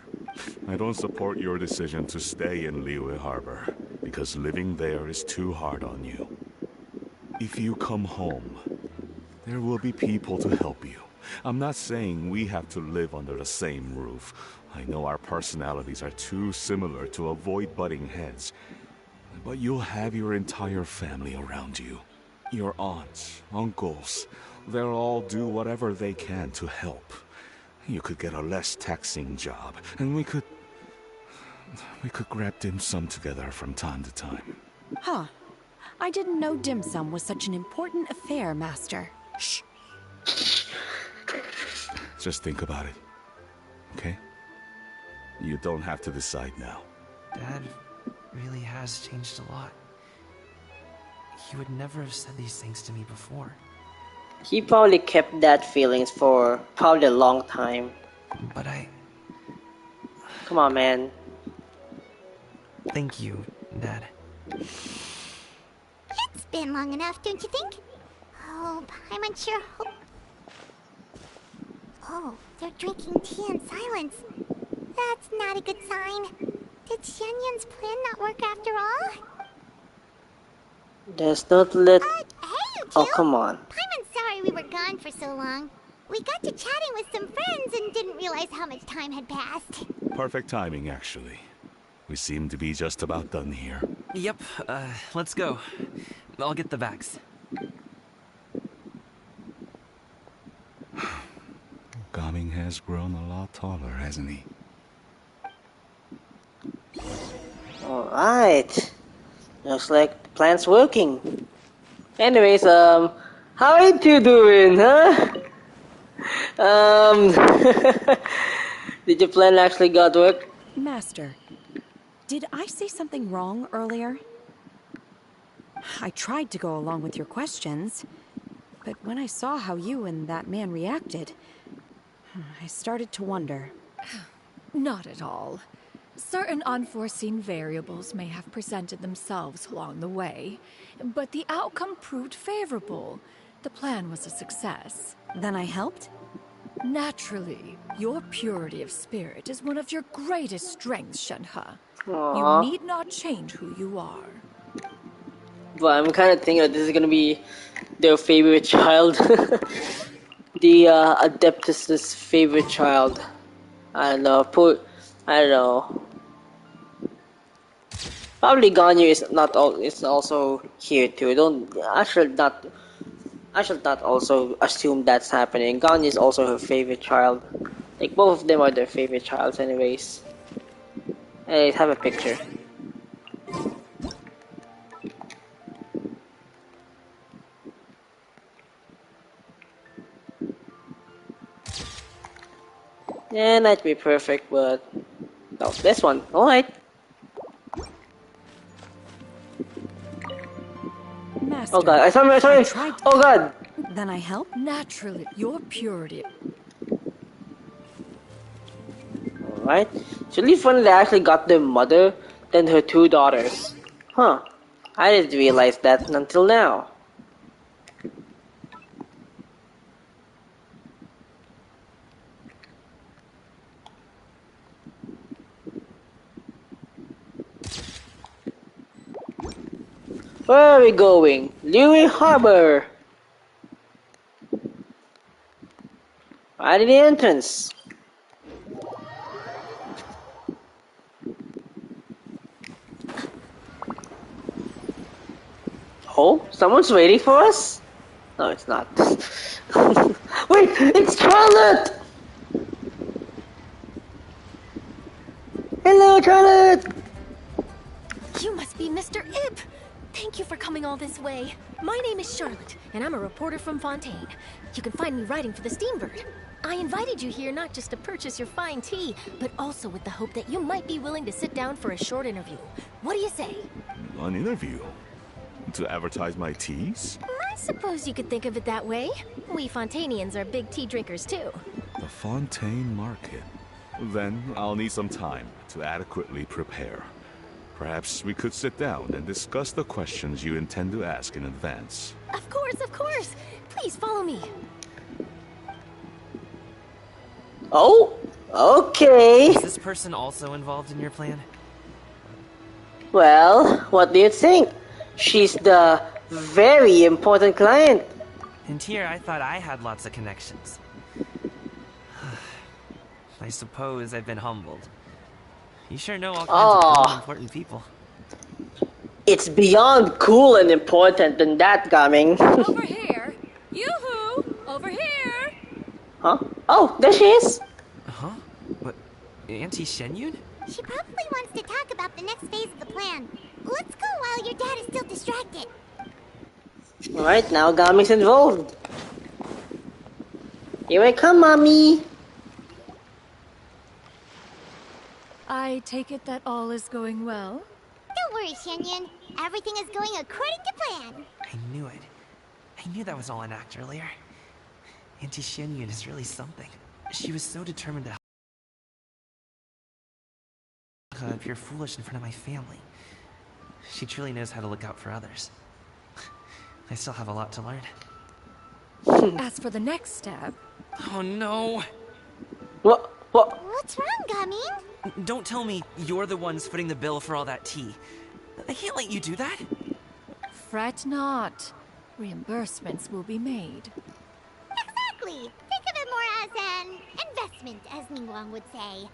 I don't support your decision to stay in Liyue Harbor, because living there is too hard on you. If you come home, there will be people to help you. I'm not saying we have to live under the same roof. I know our personalities are too similar to avoid butting heads. But you'll have your entire family around you. Your aunts, uncles, they'll all do whatever they can to help. You could get a less taxing job, and we could grab dim sum together from time to time. Huh. I didn't know dim sum was such an important affair, Master. Shh. Just think about it, okay? You don't have to decide now. Dad really has changed a lot. He would never have said these things to me before. He probably kept that feelings for probably a long time. But Come on, man. Thank you, Dad. It's been long enough, don't you think? Oh, Paimon sure hope... Oh, they're drinking tea in silence. That's not a good sign. Did Xianyun's plan not work after all? There's not let... Hey, you two! Oh, come on. Paimon's sorry we were gone for so long. We got to chatting with some friends and didn't realize how much time had passed. Perfect timing, actually. We seem to be just about done here. Yep, let's go. I'll get the bags. Gaming has grown a lot taller, hasn't he? Alright. Looks like the plan's working. Anyways, how are you two doing, huh? Did your plan actually got work? Master, did I say something wrong earlier? I tried to go along with your questions, but when I saw how you and that man reacted, I started to wonder. Not at all. Certain unforeseen variables may have presented themselves along the way, but the outcome proved favorable. The plan was a success. Then I helped? Naturally, your purity of spirit is one of your greatest strengths, Shenhe. Aww. You need not change who you are. But I'm kind of thinking that this is gonna be their favorite child. The Adeptus' favorite child. I don't know. I don't know. Probably Ganyu is not all. Is also here too. I should not also assume that's happening. Ganyu is also her favorite child. Like both of them are their favorite childs, anyways. Hey, have a picture. Yeah, not be perfect, but no, this one. All right. Master, Oh god, I sorry. tried to... Oh god. Then I helped? Naturally, your purity. Alright. It's really funny they actually got their mother, then her two daughters. Huh. I didn't realize that until now. Where are we going? Liyue Harbor! Right in the entrance. Oh, someone's waiting for us? No, it's not. Wait, it's Charlotte! Hello, Charlotte! You must be Mr. Ip! Thank you for coming all this way. My name is Charlotte, and I'm a reporter from Fontaine. You can find me writing for the Steambird. I invited you here not just to purchase your fine tea, but also with the hope that you might be willing to sit down for a short interview. What do you say? An interview? To advertise my teas? I suppose you could think of it that way. We Fontainians are big tea drinkers too. The Fontaine Market. Then I'll need some time to adequately prepare. Perhaps we could sit down and discuss the questions you intend to ask in advance. Of course, of course. Please follow me. Oh, okay. Is this person also involved in your plan? Well, what do you think? She's the very important client. And here I thought I had lots of connections. I suppose I've been humbled. You sure know all kinds of cool and important people. It's beyond cool and important than that, Gaming. Over here! Yoo-hoo! Over here! Huh? Oh, there she is! Huh? What? Auntie Shenyun? She probably wants to talk about the next phase of the plan. Let's go while your dad is still distracted. Alright, now Gaming's involved. Here I come, Mommy! I take it that all is going well? Don't worry, Shenyun. Everything is going according to plan. I knew it. I knew that was all an act earlier. Auntie Shenyun is really something. She was so determined to appear foolish in front of my family. She truly knows how to look out for others. I still have a lot to learn. As for the next step... Oh no! What? What's wrong, Gaming? Don't tell me you're the ones footing the bill for all that tea. I can't let you do that. Fret not. Reimbursements will be made. Exactly. Think of it more as an investment, as Ningguang would say.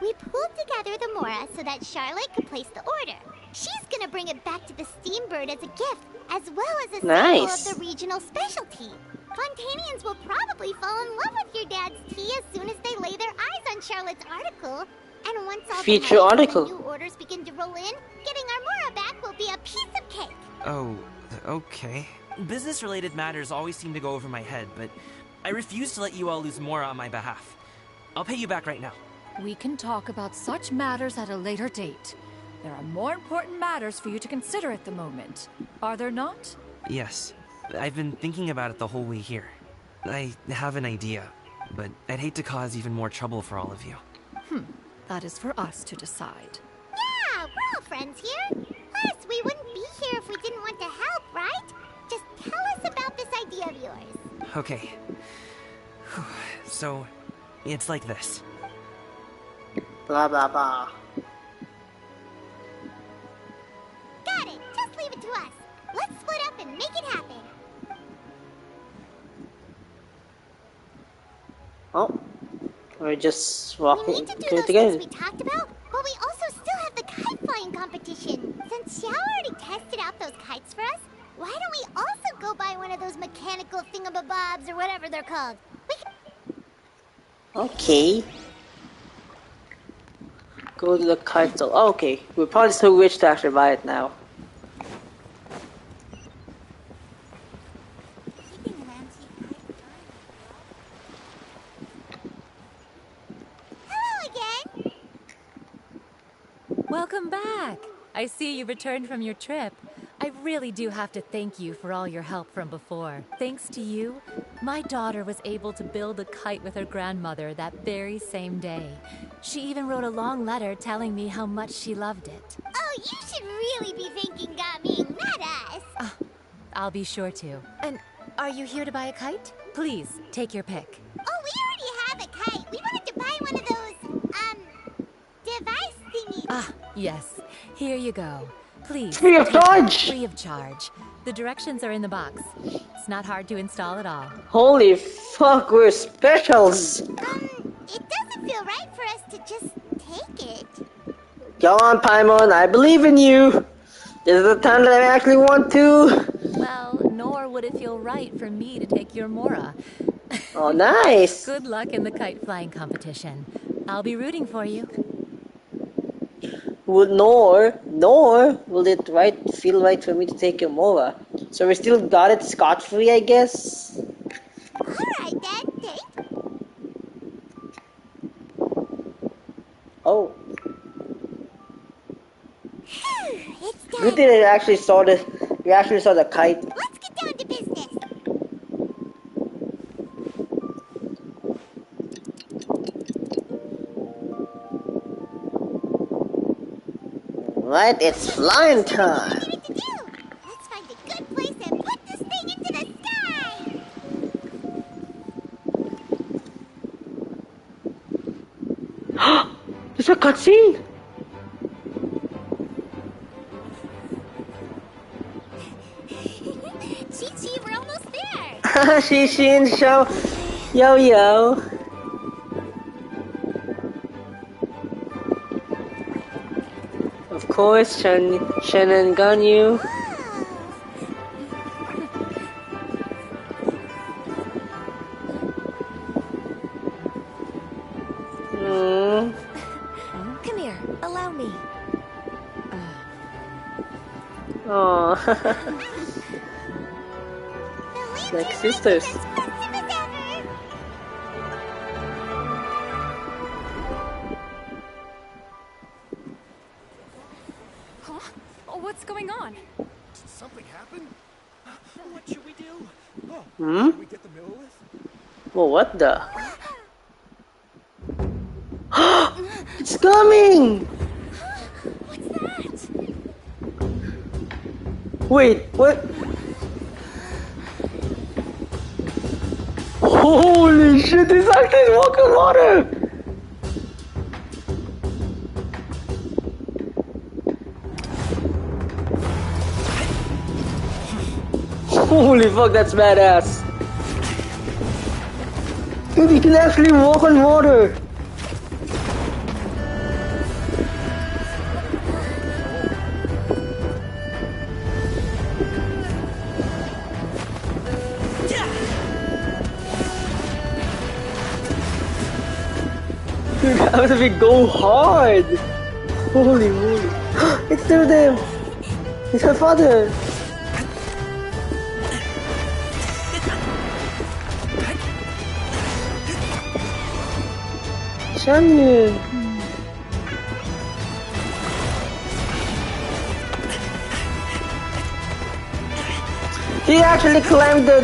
We pulled together the Mora so that Charlotte could place the order. She's gonna bring it back to the Steambird as a gift, as well as a symbol of the regional specialty. Fontainians will probably fall in love with your dad's tea as soon as they lay their eyes on Charlotte's article. And once all the new orders begin to roll in, getting our Mora back will be a piece of cake. Oh, okay. Business-related matters always seem to go over my head, but I refuse to let you all lose Mora on my behalf. I'll pay you back right now. We can talk about such matters at a later date. There are more important matters for you to consider at the moment, are there not? Yes. I've been thinking about it the whole way here. I have an idea, but I'd hate to cause even more trouble for all of you. That is for us to decide. Yeah, we're all friends here. Plus, we wouldn't be here if we didn't want to help, right? Just tell us about this idea of yours. Okay. So, it's like this. Blah, blah, blah. Got it. Just leave it to us. Let's split up and make it happen. Oh. We're just walking We need to do those things we talked about, but we also still have the kite flying competition. Since Xiao already tested out those kites for us, why don't we also go buy one of those mechanical thingamabobs or whatever they're called? Okay. Go to the kite stall. Oh, okay. We're probably so rich to actually buy it now. Welcome back! I see you returned from your trip. I really do have to thank you for all your help from before. Thanks to you, my daughter was able to build a kite with her grandmother that very same day. She even wrote a long letter telling me how much she loved it. Oh, you should really be thanking Gaming, not us! I'll be sure to. And are you here to buy a kite? Please, take your pick. Oh, we already have a kite. We wanted to buy one of those, device thingies. Yes. Here you go. Please. Free of charge! Free of charge. The directions are in the box. It's not hard to install at all. Holy fuck, we're specials! It doesn't feel right for us to just take it. Go on, Paimon, I believe in you! This is the time that I actually want to. Well, nor would it feel right for me to take your Mora. Oh, nice. Good luck in the kite flying competition. I'll be rooting for you. Nor will it feel right for me to take your Mora. So we still got it scot-free, I guess. Alright then, thank Oh. It's Good done. thing I actually saw the kite. Let's get down to business. Right, it's flying time. What to do? Let's find a good place and put this thing into the sky. There's a cutscene. Chi-Chi, we're almost there. Shishi and Show. Yo yo. Of course, Shannon Ganyu. Come here, allow me. Oh. Like sisters. Huh? Oh, what's going on? Did something happen? What should we do? Oh, Hmm? should we get the Millilith? Well, what the? It's coming! What's that? Wait, what? Holy shit, this actually is walking water! Holy fuck, that's badass. Dude, you can actually walk on water. Dude, how does it go hard? Holy moly. It's still them. It's her father. Shannon. He actually climbed the...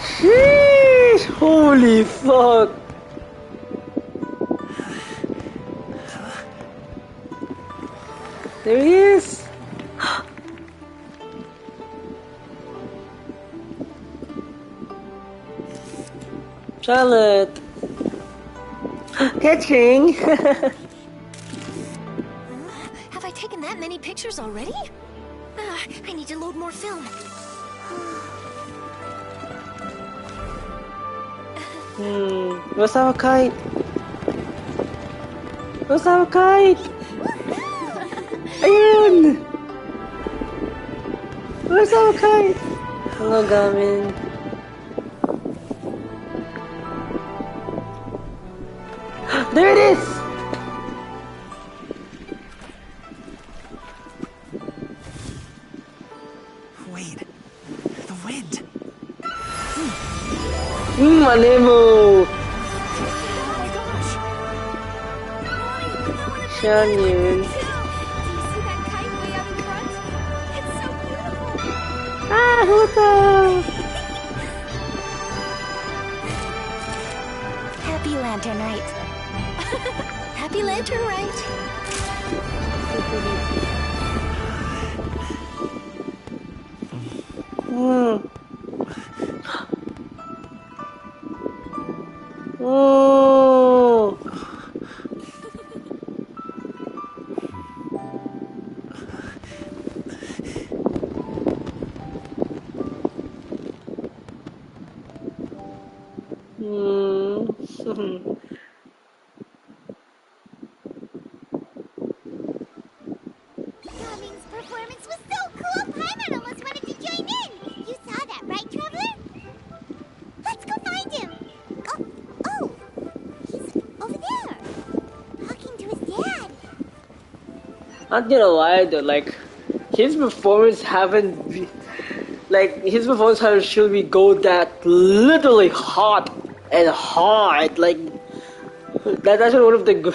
Sheesh! Holy fuck! There he is! Charlotte! Catching! Have I taken that many pictures already? I need to load more film. Where's our kite? Where's our kite? Ayun! Where's our kite? Hello, Gamin. There it is! Wait, the wind. Manemo! Oh my gosh! Shannon. Do you see that kite way out in front? It's so beautiful! Ah, Huta! Happy Lantern Rite. Happy Lantern Rite. Oh! Hmm. Gaming's performance was so cool, Paimon almost wanted to join in. You saw that, right, Traveler? Let's go find him. Oh, he's over there, talking to his dad. Not gonna lie though, like his performance haven't be, like his performance has should be go that literally hot and hard. Like that's actually one of the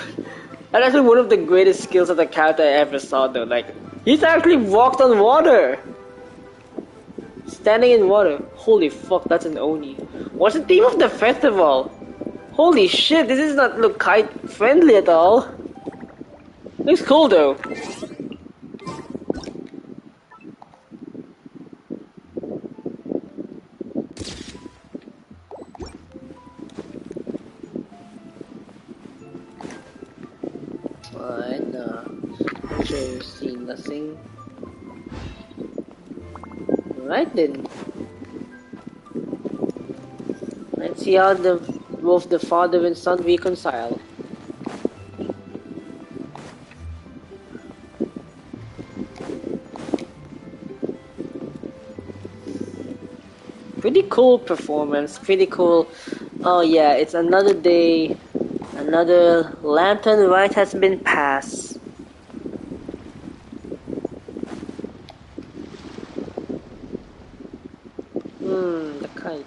that's actually one of the greatest skills of the character I ever saw though. Like he's actually walked on water. Standing in water. Holy fuck, that's an Oni. What's the theme of the festival? Holy shit, this is not look kite friendly at all. Looks cool though. Alright, I'm sure you see nothing. Alright then. Let's see how both the father and son reconcile. Pretty cool performance, pretty cool. Oh yeah, it's another day. Another lantern rite has been passed. The kite.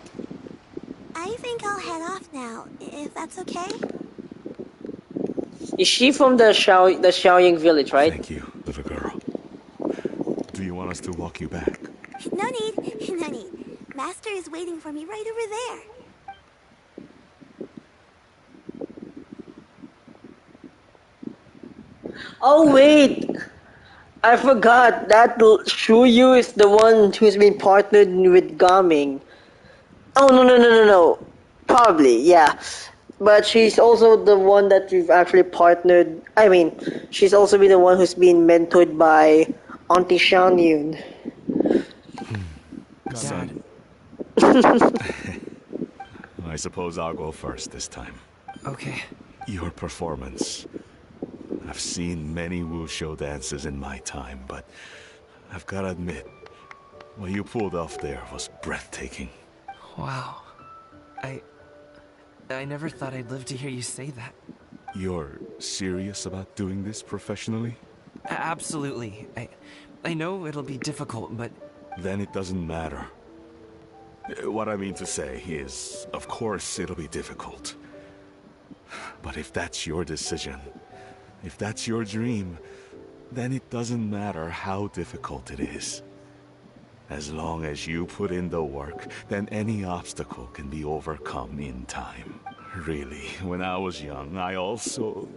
I think I'll head off now, if that's okay. Is she from the Xiaoying village, right? Thank you, little girl. Do you want us to walk you back? No need, no need. Master is waiting for me right over there. Oh wait! I forgot that Shuyu is the one who's been partnered with Gaming. Oh no. Probably, yeah. But she's also the one that we've actually partnered. I mean, she's also been the one who's been mentored by Auntie Shan Yun. Son. I suppose I'll go first this time. Okay. Your performance. I've seen many wushou dances in my time, but I've gotta admit, what you pulled off there was breathtaking. Wow. I never thought I'd live to hear you say that. You're serious about doing this professionally? Absolutely. I know it'll be difficult, but... Then it doesn't matter. What I mean to say is, of course it'll be difficult. But if that's your decision, if that's your dream, then it doesn't matter how difficult it is. As long as you put in the work, then any obstacle can be overcome in time. Really, when I was young, I also...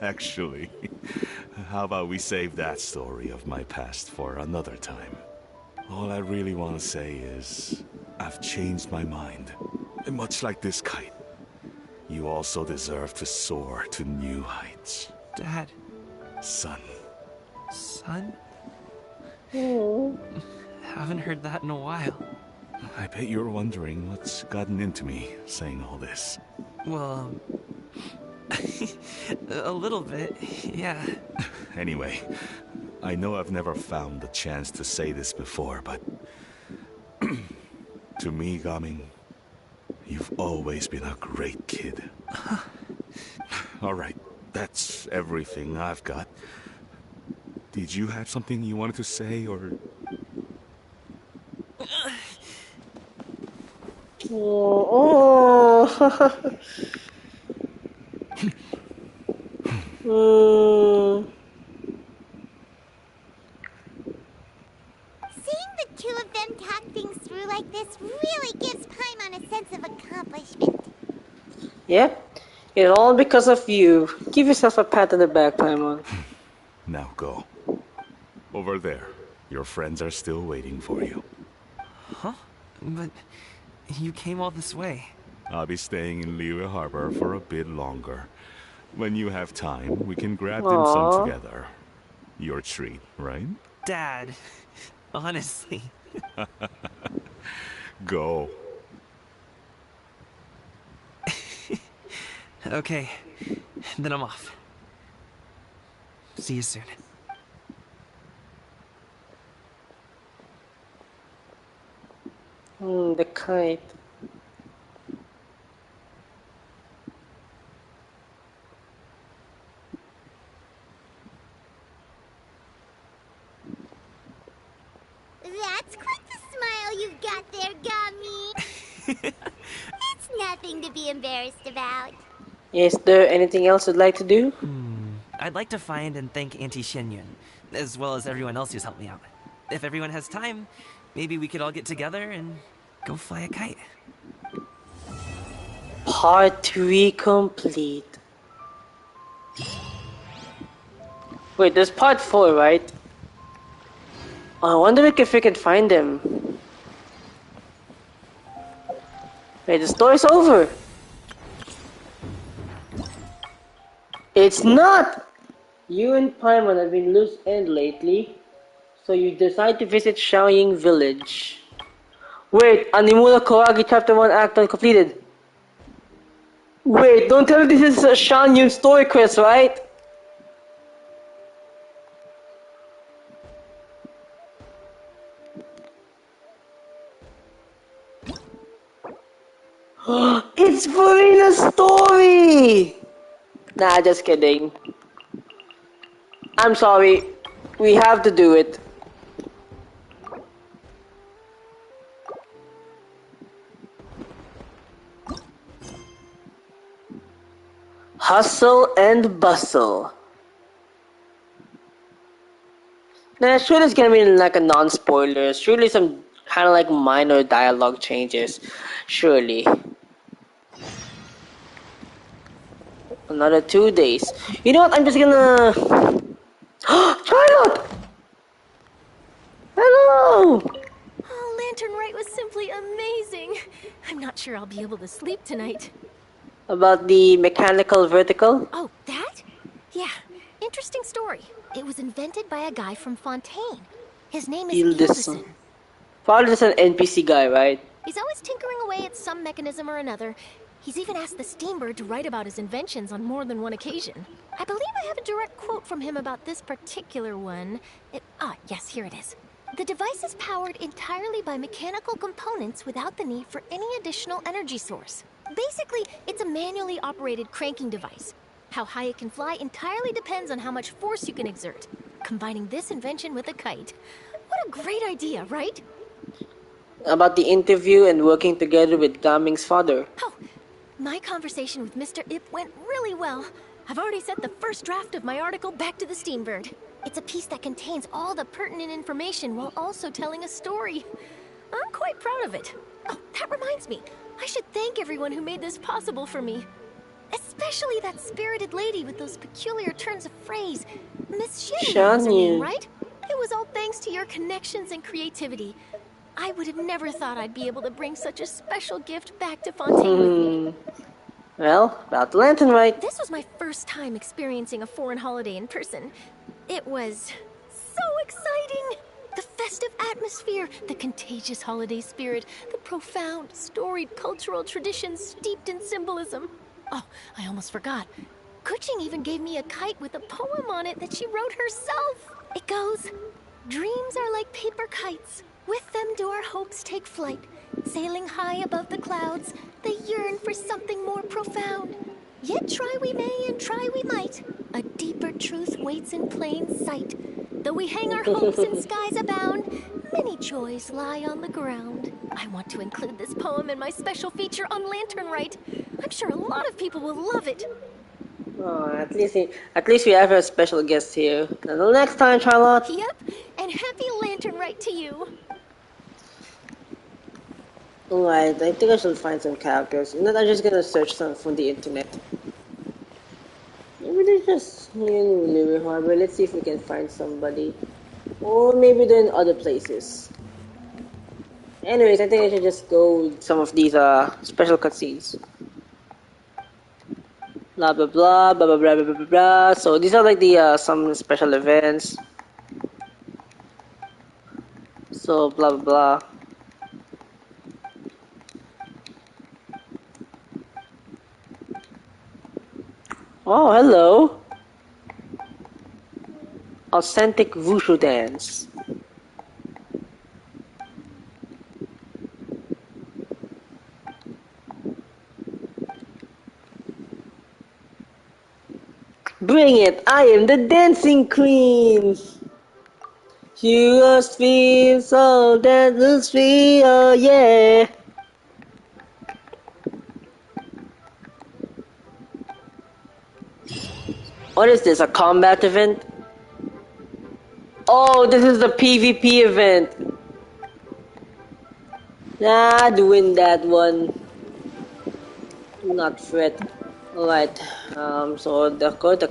Actually, how about we save that story of my past for another time? All I really want to say is, I've changed my mind. And much like this kite, you also deserve to soar to new heights. Dad. Son. Son? Oh. Haven't heard that in a while. I bet you're wondering what's gotten into me saying all this. Well, a little bit, yeah. Anyway, I know I've never found the chance to say this before, but... to me, Gaming, you've always been a great kid. Alright, that's everything I've got. Did you have something you wanted to say, or... Oh. Seeing the two of them talk things through like this really gives Paimon a sense of accomplishment. Yep, it's all because of you. Give yourself a pat on the back, Paimon. Now go. Over there. Your friends are still waiting for you. Huh? But you came all this way. I'll be staying in Liyue Harbor for a bit longer. When you have time, we can grab dim Aww. sum together. Your treat, right? Dad, honestly. Go. Okay, then I'm off. See you soon. The kite. That's quite the smile you've got there, Gummy. It's nothing to be embarrassed about. Is there anything else you'd like to do? I'd like to find and thank Auntie Shenyun, as well as everyone else who's helped me out. If everyone has time, maybe we could all get together and go fly a kite. Part 3 complete. Wait, there's part 4, right? I wonder if we can find them. Wait, the story's over. It's not! You and Paimon have been loose end lately, so you decide to visit Xiaoying village. Wait, Animula Kawagi chapter 1 act 1 completed. Wait, don't tell me this is a Shan Yun story quest, right? It's Farina's story! Nah, just kidding. I'm sorry. We have to do it. Hustle and bustle. Nah, sure it's gonna be like a non-spoiler. Surely some kind of like minor dialogue changes. Surely. Another 2 days. You know what? I'm just gonna... Charlotte! Hello! Oh, Lantern Rite was simply amazing. I'm not sure I'll be able to sleep tonight. About the mechanical vertical? Oh, that? Yeah, interesting story. It was invented by a guy from Fontaine. His name is Ildison. Ildison. Probably just an NPC guy, right? He's always tinkering away at some mechanism or another. He's even asked the Steambird to write about his inventions on more than one occasion. I believe I have a direct quote from him about this particular one. Yes, here it is. The device is powered entirely by mechanical components without the need for any additional energy source. Basically, it's a manually operated cranking device. How high it can fly entirely depends on how much force you can exert. Combining this invention with a kite. What a great idea, right? About the interview and working together with Gaming's father. Oh, my conversation with Mr. Ip went really well. I've already sent the first draft of my article back to the Steambird. It's a piece that contains all the pertinent information while also telling a story. I'm quite proud of it. Oh, that reminds me. I should thank everyone who made this possible for me. Especially that spirited lady with those peculiar turns of phrase. Miss Shenyun was her name, right? It was all thanks to your connections and creativity. I would have never thought I'd be able to bring such a special gift back to Fontaine with me. Well, about the Lantern Rite. This was my first time experiencing a foreign holiday in person. It was so exciting! The festive atmosphere, the contagious holiday spirit, the profound, storied cultural traditions steeped in symbolism. Oh, I almost forgot. Kuching even gave me a kite with a poem on it that she wrote herself. It goes, "Dreams are like paper kites. With them do our hopes take flight. Sailing high above the clouds, they yearn for something more profound. Yet try we may and try we might. A deeper truth waits in plain sight. Though we hang our hopes in skies abound, many joys lie on the ground." I want to include this poem in my special feature on Lantern Rite. I'm sure a lot of people will love it. Oh, at least we have a special guest here. Until next time, Charlotte. Yep, and happy Lantern Rite to you. Alright, I think I should find some characters. And then I'm just gonna search some from the internet. Maybe they're just here in Liyue Harbor. Let's see if we can find somebody. Or maybe they're in other places. Anyways, I think I should just go with some of these special cutscenes. Blah blah blah blah blah blah blah blah blah. So these are like the some special events. So blah blah blah. Oh, hello. Authentic Wushu dance. Bring it! I am the dancing queen! You must feel so dance free, oh yeah! What is this, a combat event? Oh, this is the PvP event! Nah, I'd win that one. Do not fret. Alright, so the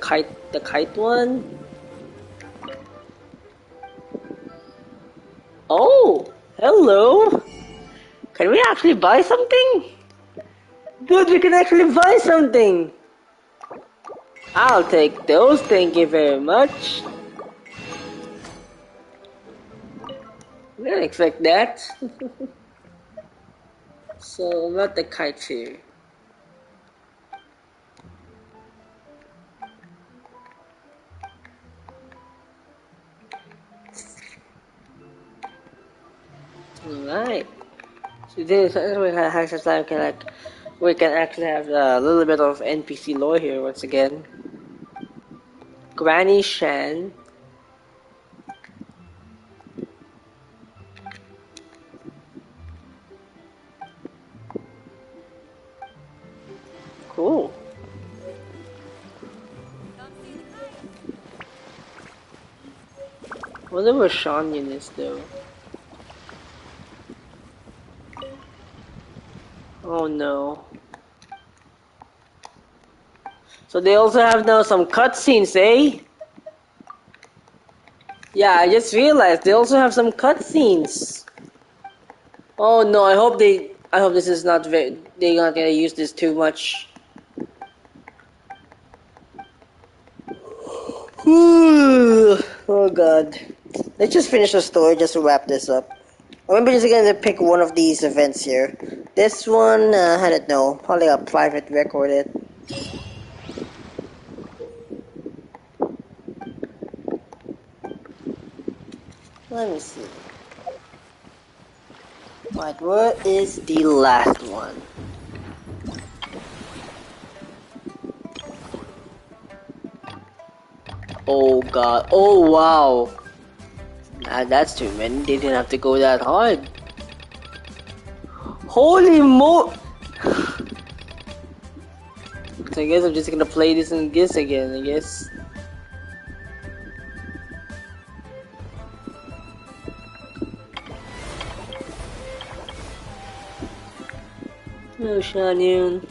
kite one. Oh, hello! Can we actually buy something? Dude, we can actually buy something! I'll take those, thank you very much. I didn't expect that. So, what the kite here? Alright. So this we can we can actually have a little bit of NPC lore here once again. Granny Shan. Cool. I wonder where Shanyan is though. Oh no. So they also have now some cutscenes, eh? Yeah, I just realized they also have some cutscenes. Oh no, I hope this is not they're not gonna use this too much. Oh god. Let's just finish the story just to wrap this up. Or maybe just gonna pick one of these events here. This one, I don't know. Probably a private recorded. Let me see. Right, what is the last one? Oh god. Oh wow. Nah, that's too many. They didn't have to go that hard. Holy mo! So I guess I'm just gonna play this and this again, I guess. Oh, Shanyon.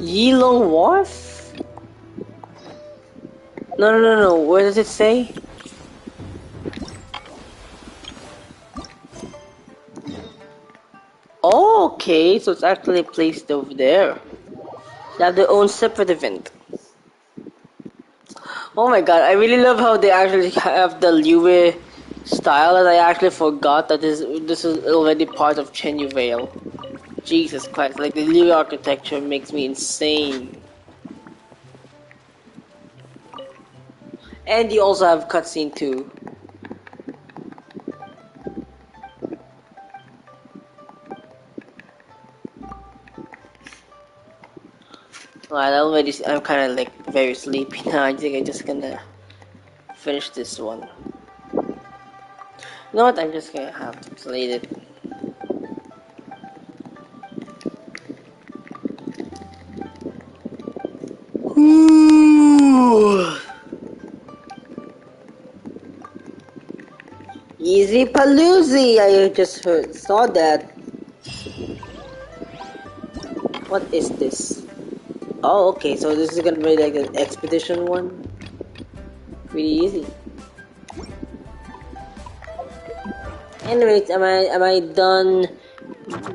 Yilong Wharf? No. Where does it say? Oh, okay, so it's actually placed over there. They have their own separate event. Oh my god, I really love how they actually have the Liyue style, and I actually forgot that this is already part of Chenyu Vale. Jesus Christ, like the Liyue architecture makes me insane. And you also have cutscene too. Alright, I'm kind of like very sleepy now. I think I'm just gonna finish this one. You know what? I'm just gonna have to play it. Ooh. Easy Paloozy! I just saw that. What is this? Oh, okay, so this is gonna be like an expedition one. Pretty easy. Anyways, am I done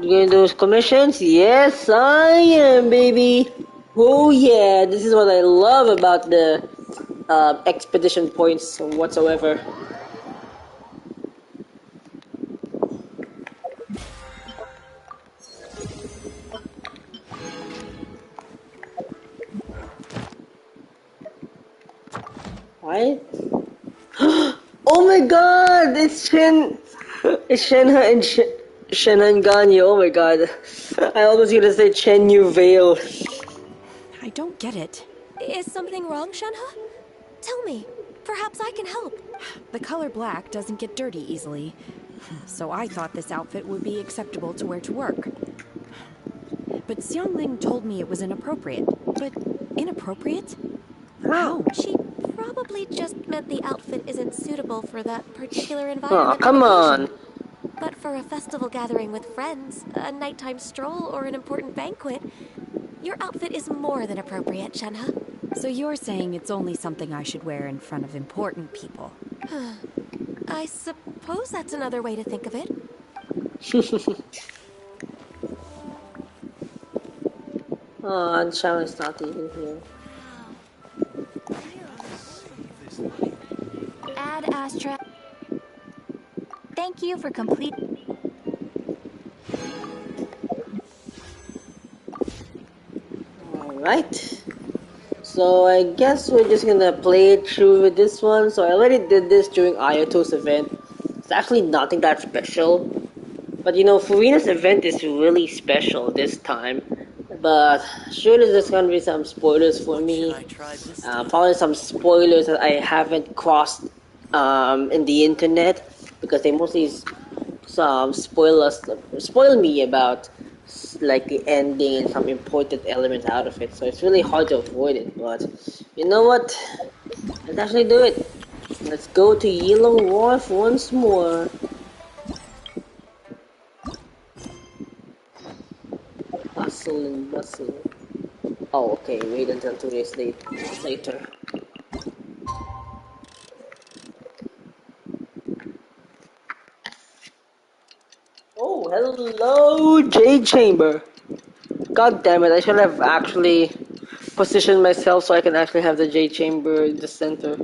doing those commissions? Yes, I am, baby. Oh yeah, this is what I love about the expedition points whatsoever. Right? Oh my god! It's Shenhe and Shenhe and Ganyu. Oh my god. I almost gonna say Chenyu Vale. I don't get it. Is something wrong, Shenhe? Tell me. Perhaps I can help. The color black doesn't get dirty easily, so I thought this outfit would be acceptable to wear to work. But Xiangling told me it was inappropriate. But inappropriate? How? She probably just meant the outfit isn't suitable for that particular Aw, environment. come on. But for a festival gathering with friends, a nighttime stroll, or an important banquet, your outfit is more than appropriate, Shenhe. So you're saying it's only something I should wear in front of important people? I suppose that's another way to think of it. Oh, and Shaman's not even here. Add Astra. Thank you for complete. Alright. So I guess we're just gonna play it through with this one. So I already did this during Ayato's event. It's actually nothing that special. But you know, Furina's event is really special this time. But surely there's gonna be some spoilers for me. Probably some spoilers that I haven't crossed in the internet, because they mostly spoil me about like the ending and some important elements out of it. So it's really hard to avoid it. But you know what? Let's actually do it. Let's go to Yellow Wharf once more. Hustle and bustle. Oh, okay. Wait until 2 days later. Oh, hello, Jade Chamber. God damn it! I should have actually positioned myself so I can actually have the Jade Chamber in the center.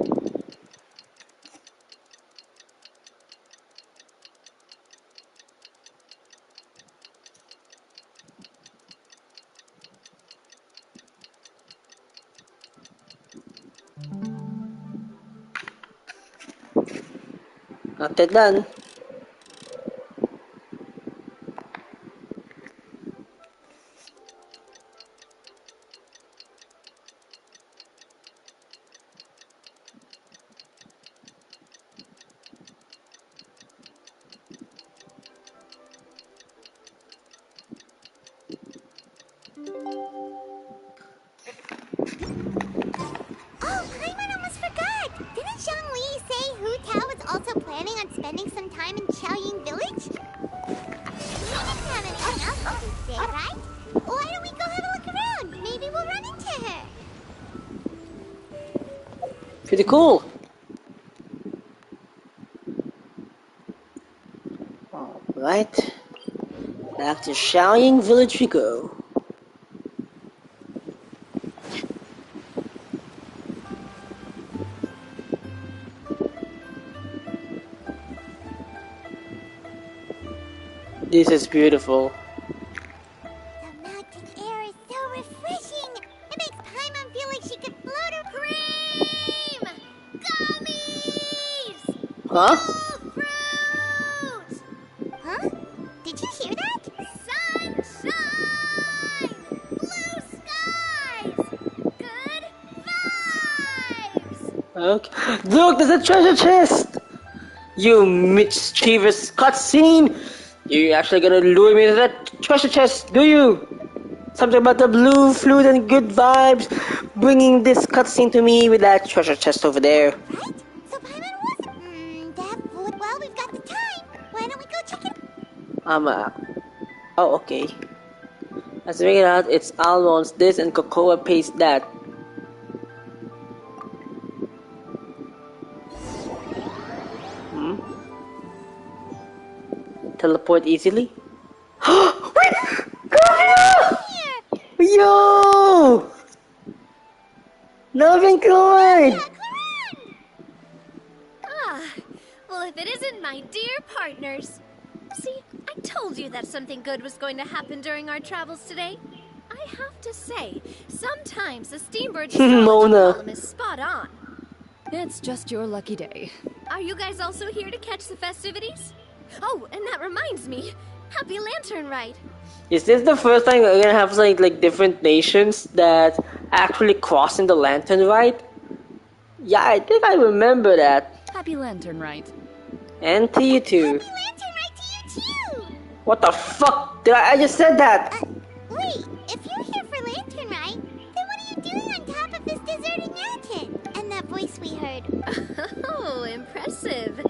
Not yet done. Oh, Paimon almost forgot! Didn't Zhongli say Hu Tao was also planning on spending some time in Xiaoying Village? We didn't have anything else to do today, right? Why don't we go have a look around? Maybe we'll run into her. Pretty cool. Alright. Back to Xiaoying Village we go. This is beautiful. The mountain air is so refreshing. It makes Paimon feel like she could float her cream. Gummies! Huh? Fruits! Huh? Did you hear that? Sunshine! Blue skies! Good vibes! Okay. Look, there's a treasure chest! You mischievous cutscene! You're actually gonna lure me to that treasure chest, do you? Something about the blue flute and good vibes, bringing this cutscene to me with that treasure chest over there. Right? So Paimon was... that would... Well, we've got the time. Why don't we go check it... Oh, okay. Let's figure it out. It's almonds this and cocoa paste that. Teleport easily? Wait! Yo! Love and Clyde! Yeah, trouble if it isn't my dear partners. See, I told you that something good was going to happen during our travels today. I have to say, sometimes the Steambird's astrology column is spot on. It's just your lucky day. Are you guys also here to catch the festivities? Oh, and that reminds me. Happy Lantern Rite. Is this the first time we're gonna have like different nations that actually crossing the lantern, right? Yeah, I think I remember that. Happy Lantern Rite. And to you too. Happy Lantern Rite to you too! What the fuck? I just said that! Wait, if you're here for Lantern Rite, then what are you doing on top of this deserted mountain? And that voice we heard. Oh, impressive.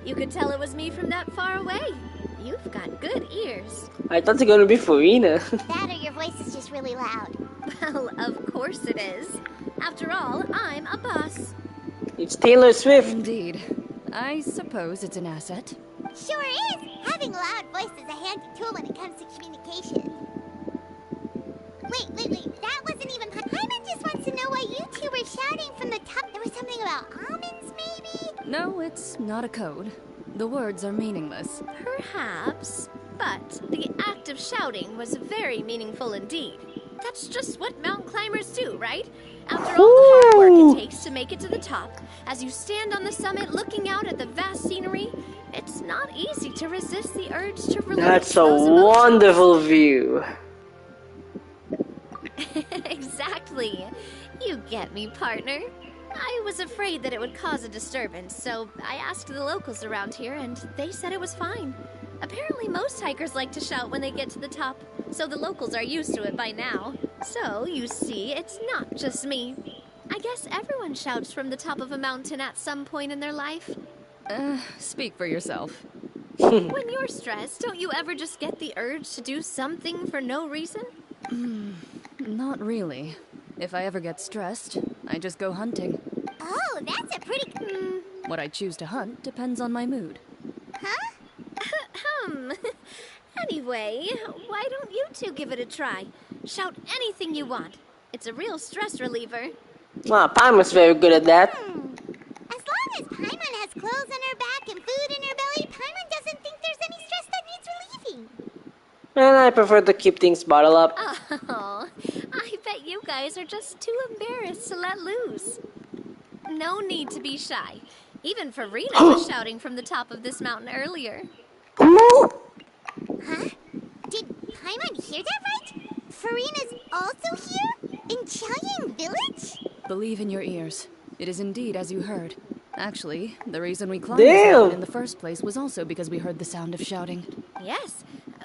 You could tell it was me from that far away. You've got good ears. I thought it was gonna be Farina. That or your voice is just really loud. Well, of course it is. After all, I'm a boss. It's Taylor Swift. Indeed. I suppose it's an asset. Sure is. Having a loud voice is a handy tool when it comes to communication. Wait. That wasn't even... Hyman just wants to know why you two were shouting from the top. There was something about almonds, maybe? No, it's not a code. The words are meaningless. Perhaps, but the act of shouting was very meaningful indeed. That's just what mountain climbers do, right? After all the hard work it takes to make it to the top, as you stand on the summit looking out at the vast scenery, it's not easy to resist the urge to release That's a those emotions. wonderful view. Exactly. You get me, partner. I was afraid that it would cause a disturbance, so I asked the locals around here, and they said it was fine. Apparently most hikers like to shout when they get to the top, so the locals are used to it by now. So, you see, it's not just me. I guess everyone shouts from the top of a mountain at some point in their life. Speak for yourself. When you're stressed, don't you ever just get the urge to do something for no reason? Not really. If I ever get stressed, I just go hunting. Oh, that's a pretty... What I choose to hunt depends on my mood. Huh? Anyway, why don't you two give it a try? Shout anything you want. It's a real stress reliever. Wow, Paimon's very good at that. As long as Paimon has clothes on her back and food in her belly, Paimon doesn't think there's any stress that needs relieving. And I prefer to keep things bottled up. Oh, I bet you guys are just too embarrassed to let loose. No need to be shy. Even Farina was shouting from the top of this mountain earlier. Huh? Did Paimon hear that right? Farina's also here? In Chaoyang Village? Believe in your ears. It is indeed as you heard. Actually, the reason we climbed this mountain in the first place was also because we heard the sound of shouting. Yes,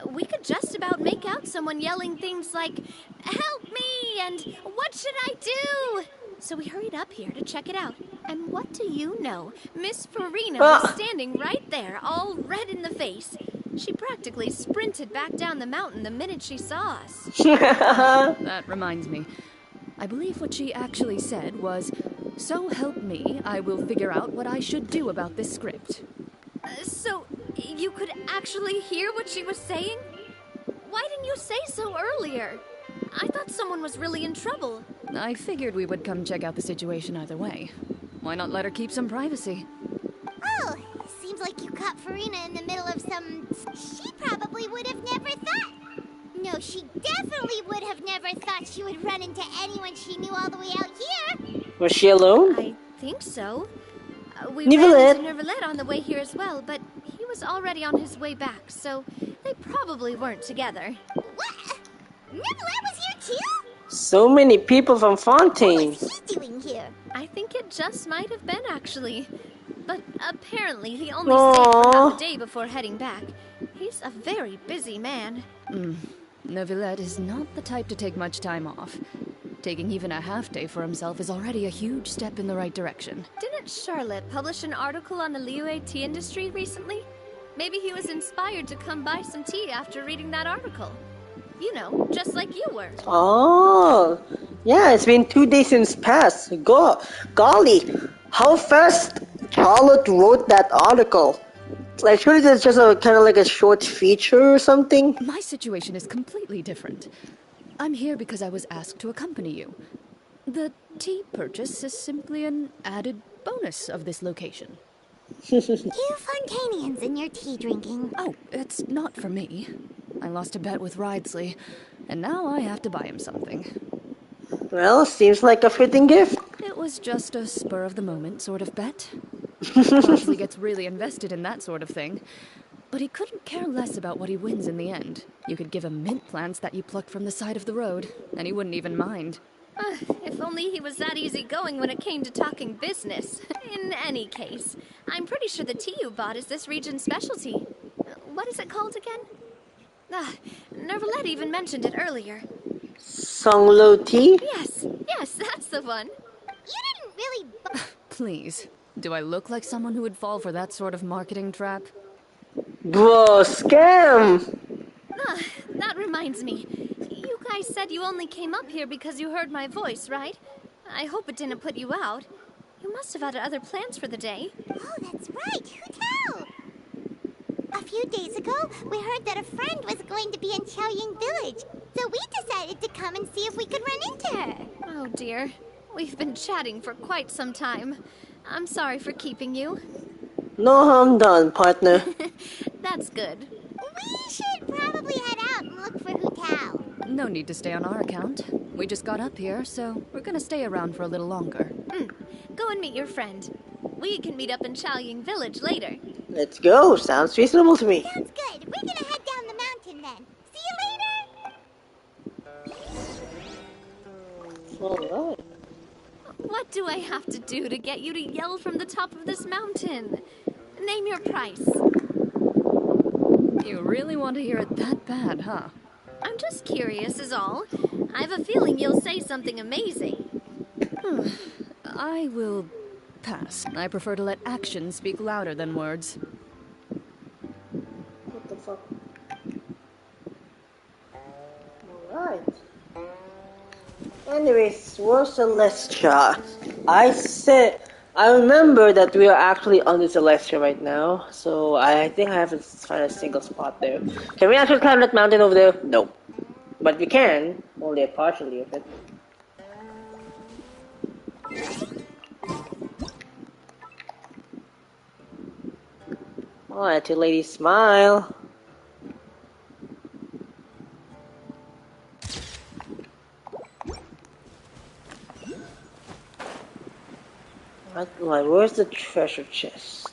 we could just about make out someone yelling things like, "Help me!" and "What should I do?" So we hurried up here to check it out. And what do you know? Miss Farina was standing right there, all red in the face. She practically sprinted back down the mountain the minute she saw us. That reminds me. I believe what she actually said was, "So help me, I will figure out what I should do about this script." So, you could actually hear what she was saying? Why didn't you say so earlier? I thought someone was really in trouble. I figured we would come check out the situation either way. Why not let her keep some privacy? Oh, seems like you caught Farina in the middle of some... She probably would have never thought... No, she definitely would have never thought she would run into anyone she knew all the way out here. Was she alone? I think so. We Neverlet. ran into Neverlet on the way here as well, but he was already on his way back, so they probably weren't together. What? Neverlet was here too? So many people from Fontaine. What was he doing here? I think it just might have been, actually. But apparently he only stayed for half a day before heading back. He's a very busy man. Neuvillette is not the type to take much time off. Taking even a half day for himself is already a huge step in the right direction. Didn't Charlotte publish an article on the Liyue tea industry recently? Maybe he was inspired to come buy some tea after reading that article. You know, just like you were. Oh, yeah, it's been 2 days since past. Golly, how fast Charlotte wrote that article. Like, surely that's just a kind of like a short feature or something? My situation is completely different. I'm here because I was asked to accompany you. The tea purchase is simply an added bonus of this location. You Fontainians and your tea drinking. Oh, it's not for me. I lost a bet with Ridesley, and now I have to buy him something. Well, seems like a fitting gift. It was just a spur-of-the-moment sort of bet. Ridesley gets really invested in that sort of thing. But he couldn't care less about what he wins in the end. You could give him mint plants that you plucked from the side of the road, and he wouldn't even mind. If only he was that easygoing when it came to talking business. In any case, I'm pretty sure the tea you bought is this region's specialty. What is it called again? Nervalette even mentioned it earlier. Songlo tea? Yes, that's the one. You didn't really Please, do I look like someone who would fall for that sort of marketing trap? Bro, scam! That reminds me. You guys said you only came up here because you heard my voice, right? I hope it didn't put you out. You must have had other plans for the day. Oh, that's right. Who tell? A few days ago, we heard that a friend was going to be in Qiaoying Village. So we decided to come and see if we could run into her. Oh dear. We've been chatting for quite some time. I'm sorry for keeping you. No harm done, partner. That's good. We should probably head out and look for Hu Tao. No need to stay on our account. We just got up here, so we're gonna stay around for a little longer. Go and meet your friend. We can meet up in Qiaoying Village later. Let's go. Sounds reasonable to me. Sounds good. We're gonna head down the mountain then. See you later. Alright. What do I have to do to get you to yell from the top of this mountain? Name your price. You really want to hear it that bad, huh? I'm just curious is all. I have a feeling you'll say something amazing. I will pass. I prefer to let actions speak louder than words. What the fuck? Alright. Anyways, where's Celestia? I remember that we are actually on the Celestia right now, so I think I haven't found a single spot there. Can we actually climb that mountain over there? No. But we can, only partially of it. Alright, you lady, smile. Like, where's the treasure chest?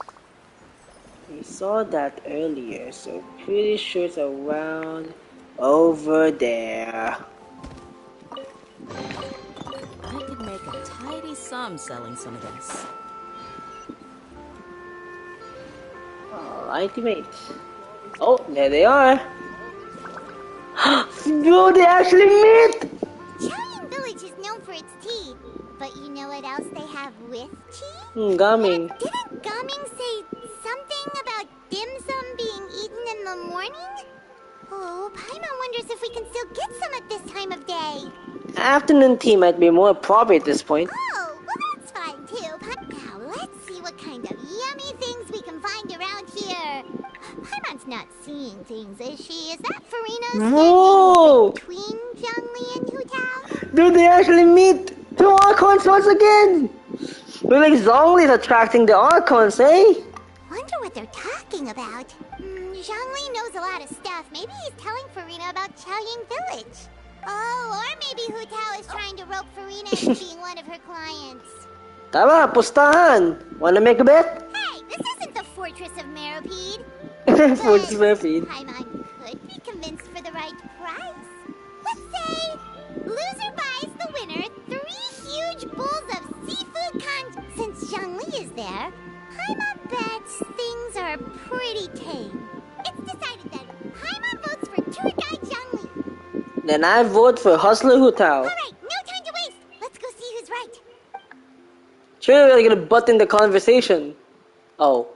We saw that earlier, so pretty sure it's around over there. I could make a tidy sum selling some of this. Alrighty, mate. Oh, there they are. Bro, they actually meet! Qiaoying Village is known for its tea. But you know what else they have with tea? Gaming. Didn't Gaming say something about dim sum being eaten in the morning? Oh, Paimon wonders if we can still get some at this time of day. Afternoon tea might be more appropriate at this point. Oh, well that's fine too. Now let's see what kind of yummy things we can find around here. Paimon's not seeing things, is she? Is that Farina Whoa! between Zhongli and Hu Tao? Dude, they actually meet! Two Archons once again! We're like Zhongli's attracting the Archons, eh? Wonder what they're talking about. Zhongli knows a lot of stuff. Maybe he's telling Farina about Qiaoying Village. Oh, or maybe Hu Tao is trying to rope Farina into being one of her clients. Tama, pustahan! Wanna make a bet? Hey, this isn't the Fortress of Meropide. Fortress of Meropide. Paimon could be convinced for the right price. Let's say loser buys the winner 3 huge bowls of seafood Since Zhongli is there, Paimon bets things are pretty tame. It's decided then. Paimon votes for tour guide Zhongli. Then I vote for Hustler Hu Tao. Alright, no time to waste. Let's go see who's right. Sure, we're gonna butt in the conversation. Oh.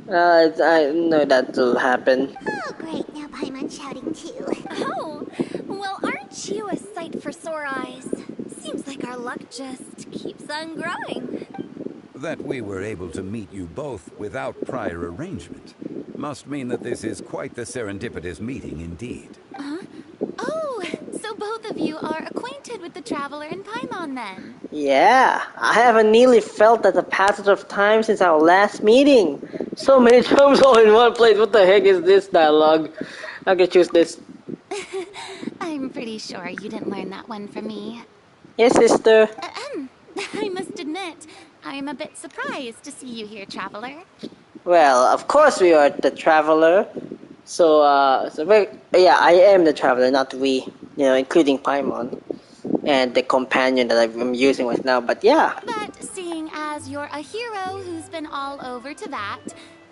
I know that'll happen. Oh, great. Now Paimon's shouting too. Oh, well, aren't you a sight for sore eyes? Seems like our luck just keeps on growing. That we were able to meet you both without prior arrangement must mean that this is quite the serendipitous meeting indeed. Oh, so both of of you are acquainted with the Traveler and Paimon then. Yeah, I haven't nearly felt that the passage of time since our last meeting. So many terms all in one place. What the heck is this dialogue? I can choose this. I'm pretty sure you didn't learn that one from me. Yes, sister. I must admit, I'm a bit surprised to see you here, Traveler. Well, of course we are the traveler. So, yeah, I am the traveler, not we. You know, including Paimon and the companion that I'm using right now. But yeah. But seeing as you're a hero who's been all over to that,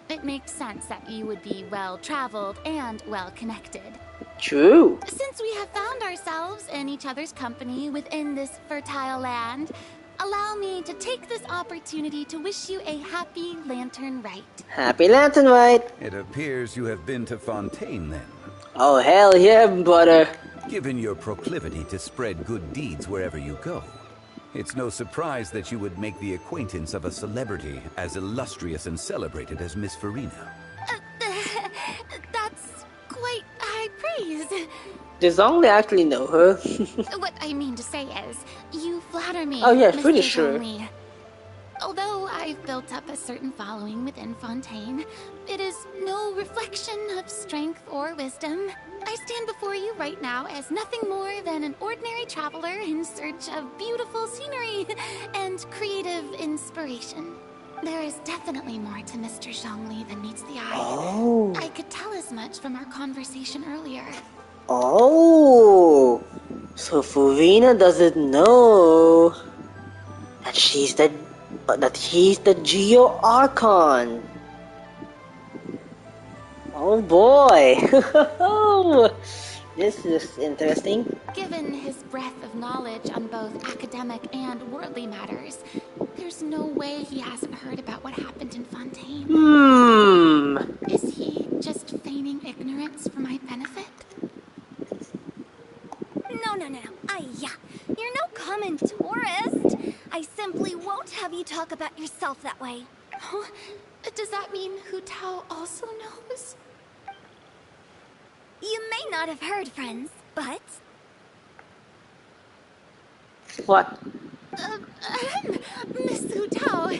it makes sense that you would be well-traveled and well-connected. True. Since we have found ourselves in each other's company within this fertile land, allow me to take this opportunity to wish you a happy Lantern Rite. Happy Lantern Rite. It appears you have been to Fontaine then. Oh, hell yeah, brother. Given your proclivity to spread good deeds wherever you go, it's no surprise that you would make the acquaintance of a celebrity as illustrious and celebrated as Miss Farina. That's quite high praise. Does Zhongli actually know her? What I mean to say is, you flatter me, Oh yeah, Mr. pretty sure. Zhongli. Although I've built up a certain following within Fontaine, it is no reflection of strength or wisdom. I stand before you right now as nothing more than an ordinary traveler in search of beautiful scenery and creative inspiration. There is definitely more to Mr. Zhongli than meets the eye. Oh. I could tell as much from our conversation earlier. Oh. So Farina doesn't know that he's the Geo Archon. Oh boy. This is interesting. Given his breadth of knowledge on both academic and worldly matters, there's no way he hasn't heard about what happened in Fontaine. Is he just feigning ignorance for my benefit? No. You're no common tourist. I simply won't have you talk about yourself that way. Oh, does that mean Hu Tao also knows? You may not have heard, friends, but... What? Miss Hu Tao.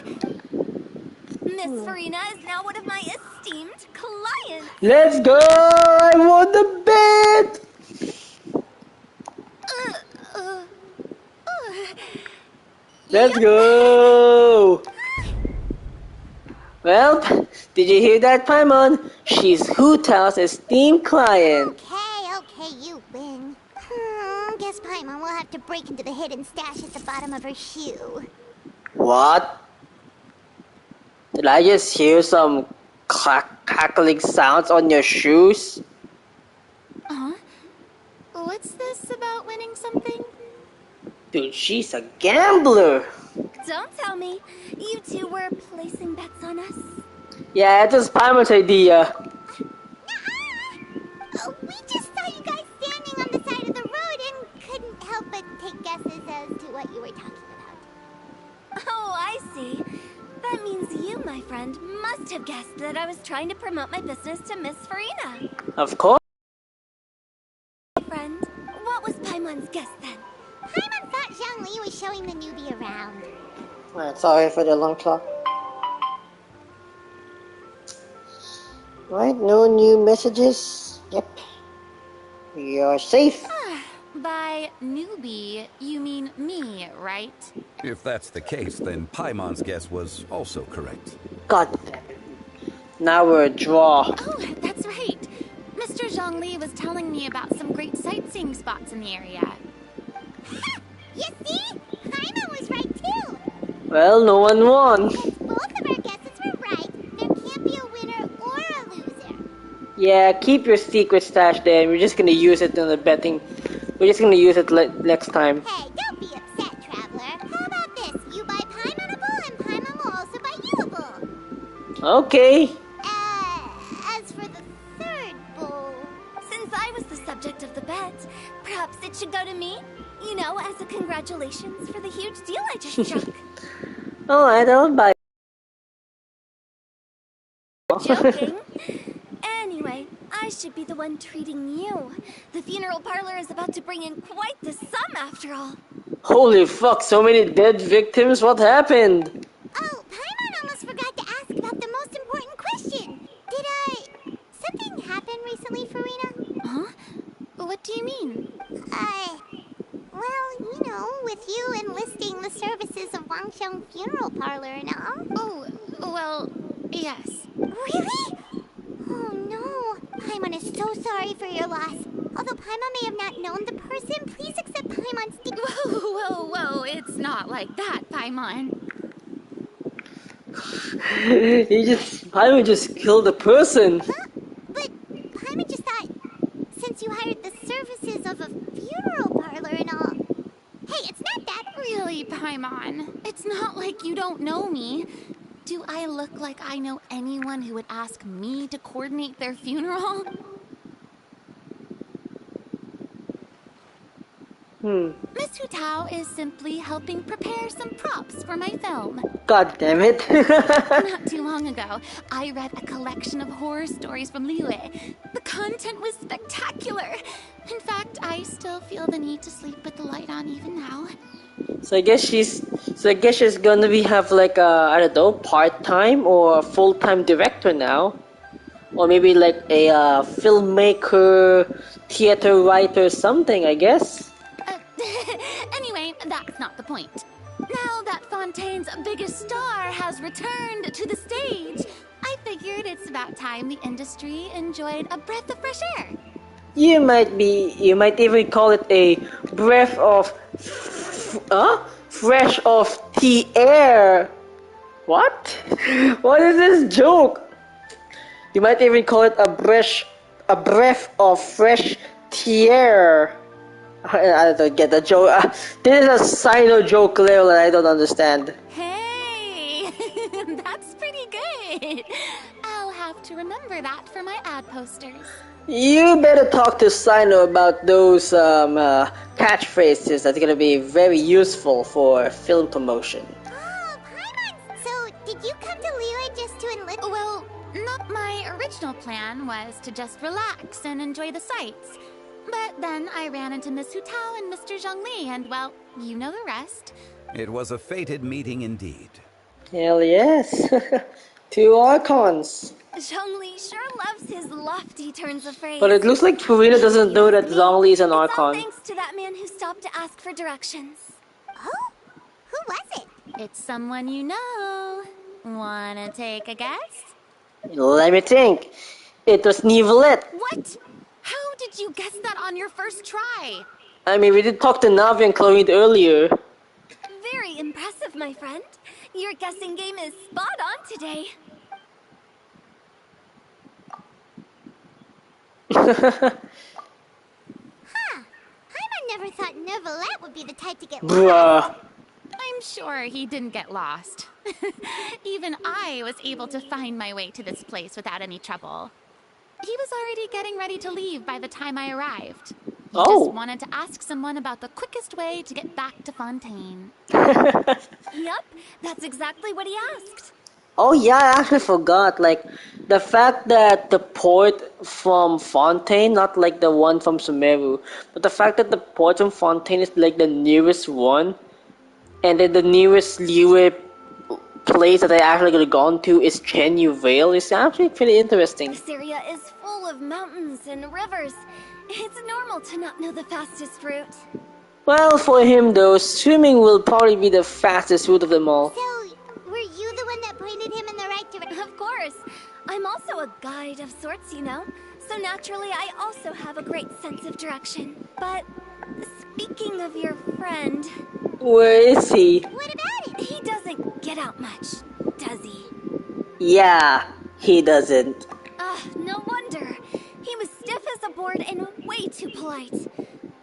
Miss Farina is now one of my esteemed clients. Let's go! I won the bet! Let's go! Well, did you hear that, Paimon? She's Hu Tao's esteemed client. Okay, you win. Guess Paimon will have to break into the hidden stash at the bottom of her shoe. What? Did I just hear some crackling sounds on your shoes? What's this about winning something? Dude, she's a gambler. Don't tell me. You two were placing bets on us? Yeah, it was Paimon's idea. We just saw you guys standing on the side of the road and couldn't help but take guesses as to what you were talking about. Oh, I see. That means you, my friend, must have guessed that I was trying to promote my business to Miss Farina. Of course. Friend, what was Paimon's guess then? Paimon thought Zhongli was showing the newbie around. Right, sorry for the alarm clock. Right, no new messages. Yep. You're safe. By newbie, you mean me, right? If that's the case, then Paimon's guess was also correct. God damn it. Now we're a draw. Oh, that's right. Mr. Zhongli was telling me about some great sightseeing spots in the area. You see? Paimon was right too. Well, no one won. If both of our guesses were right, there can't be a winner or a loser. Yeah, keep your secret stash there. And we're just gonna use it in the betting. We're just gonna use it next time. Hey, don't be upset, Traveler. How about this? You buy Paimonable and Paimon will also buy youable. Okay. As for the third bowl... Since I was the subject of the bet, perhaps it should go to me? You know, as a congratulations for the huge deal I just struck. Alright, I'll buy. Joking. Anyway, I I should be the one treating you. The funeral parlor is about to bring in quite the sum after all. Holy fuck, so many dead victims? What happened? Oh, Paimon almost forgot to ask about the most important question. Did, something happen recently, Farina? Huh? What do you mean? Well, you know, with you enlisting the services of Wangxiang Funeral Parlor and all. Oh, well, yes. Really? Oh no. Paimon is so sorry for your loss. Although Paimon may have not known the person, please accept Paimon's Whoa, it's not like that, Paimon. Paimon just killed a person. Huh? But Paimon just thought, since you hired the services of a funeral parlor and all. Hey, it's not that. Really, Paimon? It's not like you don't know me. Do I look like I know anyone who would ask me to coordinate their funeral? Miss Hu Tao is simply helping prepare some props for my film. God damn it. Not too long ago, I read a collection of horror stories from Liyue. The content was spectacular. In fact, I still feel the need to sleep with the light on even now. So I guess she's gonna have like a, I don't know, part-time or full-time director now. Or maybe like a filmmaker, theater writer, something, I guess. Anyway, that's not the point. Now that Fontaine's biggest star has returned to the stage, I figured it's about time the industry enjoyed a breath of fresh air. You might even call it a breath of, fresh of the air. What? What is this joke? You might even call it a breath of fresh air. I don't get the joke. This is a Sino joke level and I don't understand. Hey, that's pretty good. I'll have to remember that for my ad posters. You better talk to Sino about those catchphrases that's gonna be very useful for film promotion. Oh, Paimon! So, did you come to Liyue just to enlist? Well, not my original plan was to just relax and enjoy the sights. But then I ran into Miss Hu Tao and Mr. Zhongli, and well, you know the rest. It was a fated meeting indeed. Hell yes. Two Archons. Zhongli sure loves his lofty turns of phrase. But it looks like Farina doesn't know that Zhongli is an It's all Archon. thanks to that man who stopped to ask for directions. Oh? Who was it? It's someone you know. Wanna take a guess? Let me think. It was Nivelet. What? How did you guess that on your first try? I mean, we did talk to Navi and Chloe earlier. Very impressive, my friend. Your guessing game is spot on today. Huh. Paimon never thought Neuvillette would be the type to get lost. Bruh. I'm sure he didn't get lost. Even I was able to find my way to this place without any trouble. He was already getting ready to leave by the time I arrived. He just wanted to ask someone about the quickest way to get back to Fontaine. Yep, that's exactly what he asked. Oh yeah, I actually forgot. Like, the fact that the port from Fontaine, not like the one from Sumeru, but the fact that the port from Fontaine is like the nearest one, and then the nearest Liyue place that I actually could have gone to is Chenyu Vale is actually pretty interesting. This area is full of mountains and rivers. It's normal to not know the fastest route. Well, for him though, swimming will probably be the fastest route of them all. So, were you the one that pointed him in the right direction? Of course. I'm also a guide of sorts, you know. So naturally, I also have a great sense of direction. But speaking of your friend... Where is he? What about it? He doesn't get out much, does he? Yeah, he doesn't. No wonder. He was stiff as a board and way too polite.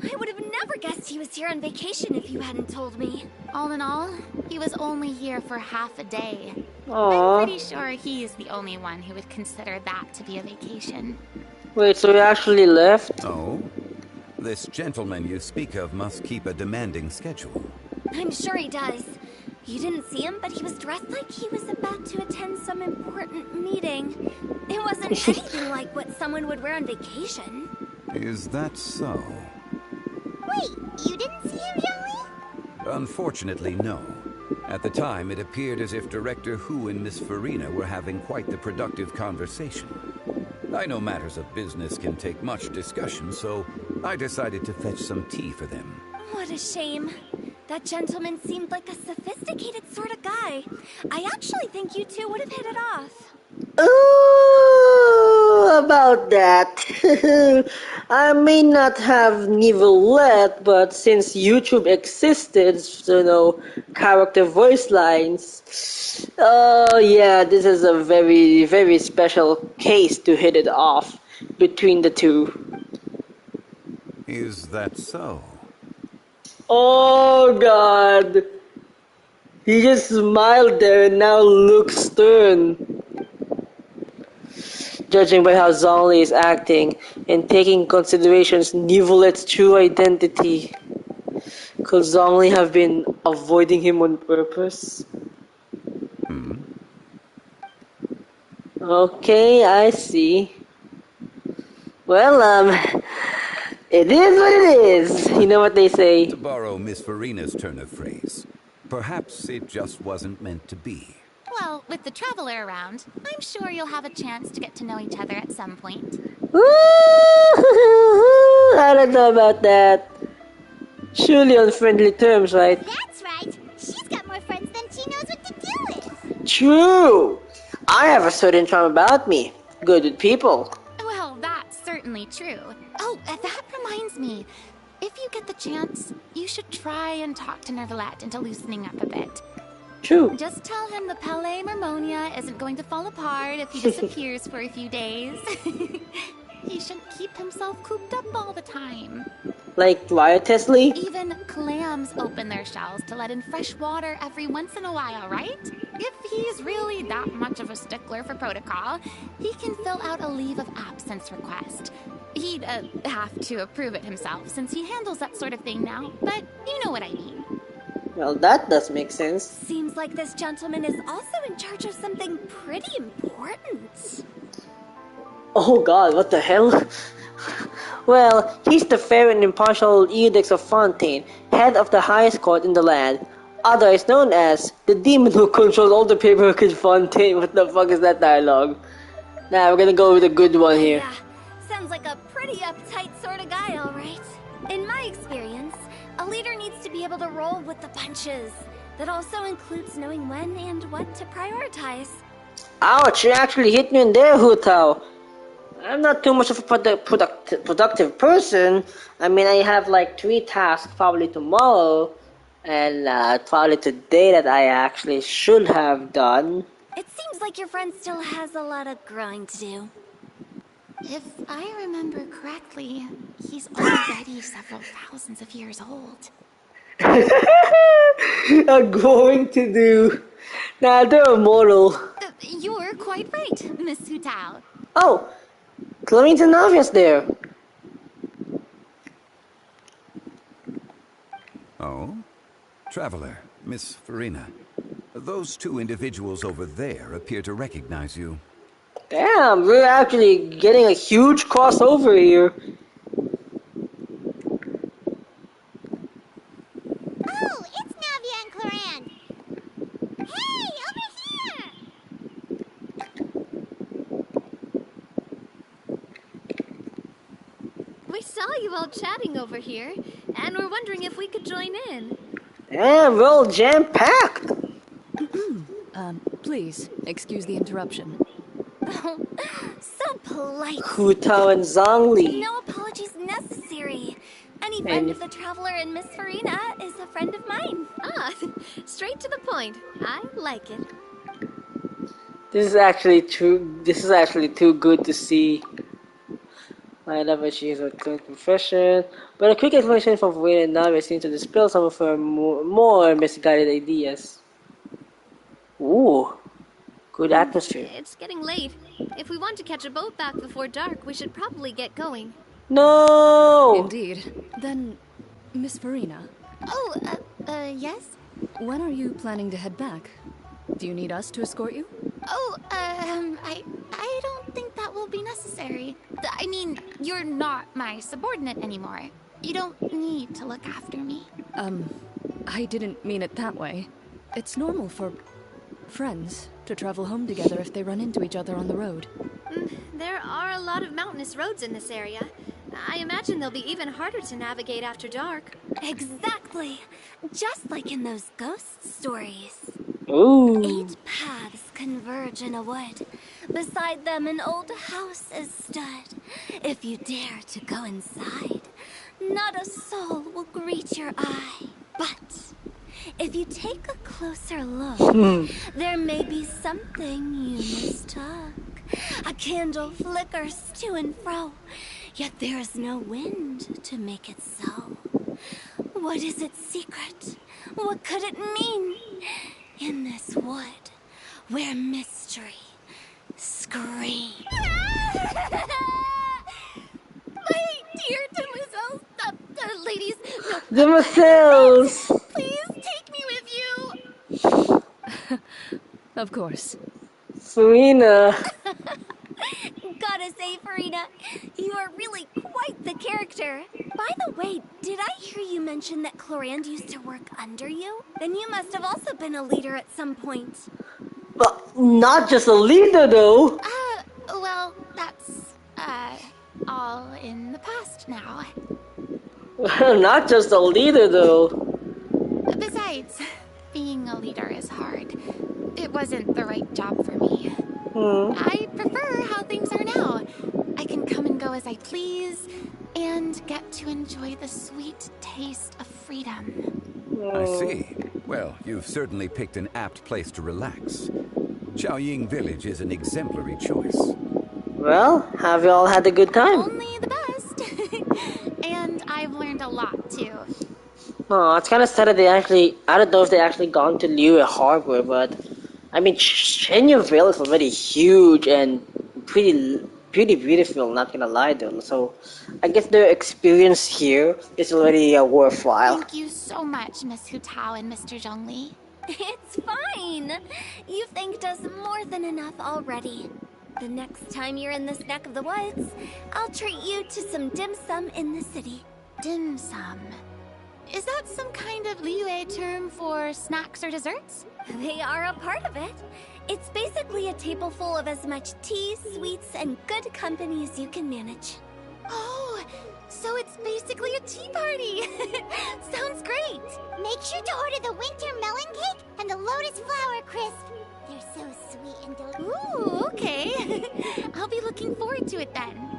I would have never guessed he was here on vacation if you hadn't told me. All in all, he was only here for half a day. Aww. I'm pretty sure he's the only one who would consider that to be a vacation. Wait, so he actually left? Oh? This gentleman you speak of must keep a demanding schedule. I'm sure he does. You didn't see him, but he was dressed like he was about to attend some important meeting. It wasn't anything like what someone would wear on vacation. Is that so? Wait, you didn't see him, Zhongli? Unfortunately, no. At the time, it appeared as if Director Hu and Miss Farina were having quite the productive conversation. I know matters of business can take much discussion, so I decided to fetch some tea for them. What a shame. That gentleman seemed like a sophisticated sort of guy. I actually think you two would have hit it off. Oh, about that. I may not have Nivelette, but since YouTube existed, character voice lines. Oh yeah, this is a very, very special case to hit it off between the two. Is that so? Oh god. He just smiled there and now looks stern. Judging by how Zhongli is acting and taking considerations Nivelette's true identity, could Zhongli have been avoiding him on purpose? Okay, I see. Well, it is what it is. You know what they say. To borrow Miss Farina's turn of phrase, perhaps it just wasn't meant to be. Well, with the Traveler around, I'm sure you'll have a chance to get to know each other at some point. Woo! I don't know about that. Surely on friendly terms, right? That's right. She's got more friends than she knows what to do with. True! I have a certain charm about me. Good with people. Well, that's certainly true. Oh, that reminds me. If you get the chance, you should try and talk to Nervalette into loosening up a bit. True. Just tell him the Palais Mermonia isn't going to fall apart if he disappears for a few days. He shouldn't keep himself cooped up all the time. Like riotously? Even clams open their shells to let in fresh water every once in a while, right? If he's really that much of a stickler for protocol, he can fill out a leave of absence request. He'd have to approve it himself since he handles that sort of thing now, but you know what I mean. Well, that does make sense. Seems like this gentleman is also in charge of something pretty important. Oh god, what the hell? Well, he's the fair and impartial Edicts of Fontaine, head of the highest court in the land, otherwise known as the demon who controls all the paperwork in Fontaine. What the fuck is that dialogue? Nah, we're gonna go with a good one here. Yeah, sounds like a pretty uptight sort of guy, alright. In my experience, a leader needs to be able to roll with the punches. That also includes knowing when and what to prioritize. Ouch, you actually hit me in there, Hu Tao. I'm not too much of a productive person. I mean, I have like 3 tasks probably tomorrow, and probably today that I actually should have done. It seems like your friend still has a lot of growing to do. If I remember correctly, he's already several thousands of years old. I'm going to do. Nah, they're immortal. You're quite right, Miss Hu Tao. Oh, Chlorine's an obvious there. Oh? Traveler, Miss Farina. Those 2 individuals over there appear to recognize you. Damn, we're actually getting a huge crossover here. Oh, it's Navia and Cloran. Hey, over here! We saw you all chatting over here, and we're wondering if we could join in. Damn, we're all jam-packed. Please, excuse the interruption. Oh, so polite. Hu Tao and Zhongli. No apologies necessary. Any friend of the Traveler and Miss Farina is a friend of mine. Ah, straight to the point. I like it. This is actually too good to see. I love that she is a good profession, but a quick explanation from Wayne and Navi seems to dispel some of her more misguided ideas. Ooh, good atmosphere. It's getting late. If we want to catch a boat back before dark, we should probably get going. No! Indeed. Then, Miss Farina. Oh, yes? When are you planning to head back? Do you need us to escort you? Oh, I don't think that will be necessary. I mean, you're not my subordinate anymore. You don't need to look after me. I didn't mean it that way. It's normal for friends to travel home together if they run into each other on the road. There are a lot of mountainous roads in this area. I imagine they'll be even harder to navigate after dark. Exactly. Just like in those ghost stories. Ooh. 8 paths converge in a wood. Beside them an old house is stood. If you dare to go inside, not a soul will greet your eye. But if you take a closer look, there may be something you mistook. A candle flickers to and fro, yet there is no wind to make it so. What is its secret? What could it mean? In this wood, where mystery screams. My dear demoiselles, ladies, no, Demoiselles! please take me with you. Of course. Serena. Gotta say, Farina, you are really quite the character. By the way, did I hear you mention that Clorand used to work under you? Then you must have also been a leader at some point. But not just a leader, though. Well, that's, all in the past now. Not just a leader, though. Besides, being a leader is hard. It wasn't the right job for me. I prefer how things are now. I can come and go as I please, and get to enjoy the sweet taste of freedom. I see. Well, you've certainly picked an apt place to relax. Xiaoying Village is an exemplary choice. Well, have you all had a good time? Only the best. And I've learned a lot, too. Oh, it's kind of sad that I don't know if they actually gone to Liyue Harbor, but I mean, Shenyaville is already huge and pretty beautiful, not gonna lie though. So, I guess their experience here is already worthwhile. Thank you so much, Miss Hu Tao and Mr. Zhongli. It's fine. You've thanked us more than enough already. The next time you're in this neck of the woods, I'll treat you to some dim sum in the city. Dim sum? Is that some kind of Liyue term for snacks or desserts? They are a part of it. It's basically a table full of as much tea, sweets, and good company as you can manage. Oh, so it's basically a tea party. Sounds great. Make sure to order the winter melon cake and the lotus flower crisp. They're so sweet and delicious. Ooh, okay. I'll be looking forward to it then.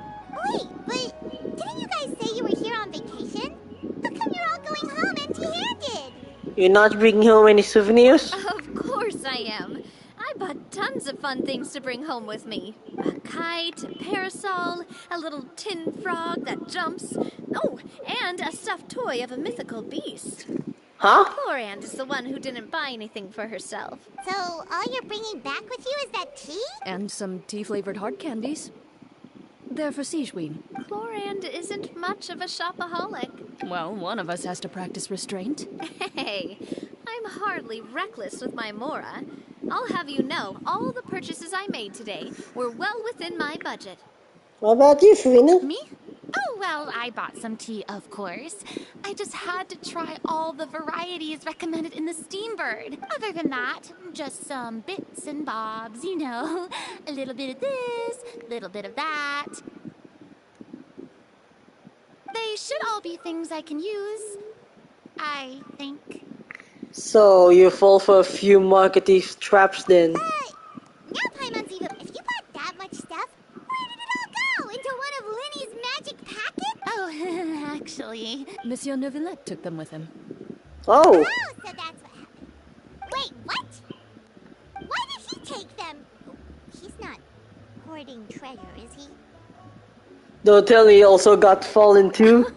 Wait, but didn't you guys say you were here on vacation? How come you're all going home empty-handed? You're not bringing home any souvenirs? Of course I am. I bought tons of fun things to bring home with me. A kite, a parasol, a little tin frog that jumps. Oh, and a stuffed toy of a mythical beast. Huh? Clorand is the one who didn't buy anything for herself. So all you're bringing back with you is that tea? And some tea-flavored hard candies. They're for Sijwin. Clorand isn't much of a shopaholic. Well, one of us has to practice restraint. Hey, I'm hardly reckless with my Mora. I'll have you know, all the purchases I made today were well within my budget. What about you, Farina? Me? Oh, well, I bought some tea, of course. I just had to try all the varieties recommended in the Steambird. Other than that, just some bits and bobs, you know. A little bit of this, a little bit of that. They should all be things I can use, I think. So, you fall for a few marketing traps then? Now Paimon's even... If you bought that much stuff, where did it all go? Into one of Linny's magic packets? Oh, actually... Monsieur Neuvillette took them with him. Oh! Oh, so that's what happened. Wait, what? Why did he take them? He's not hoarding treasure, is he? Don't tell me you also got fallen too?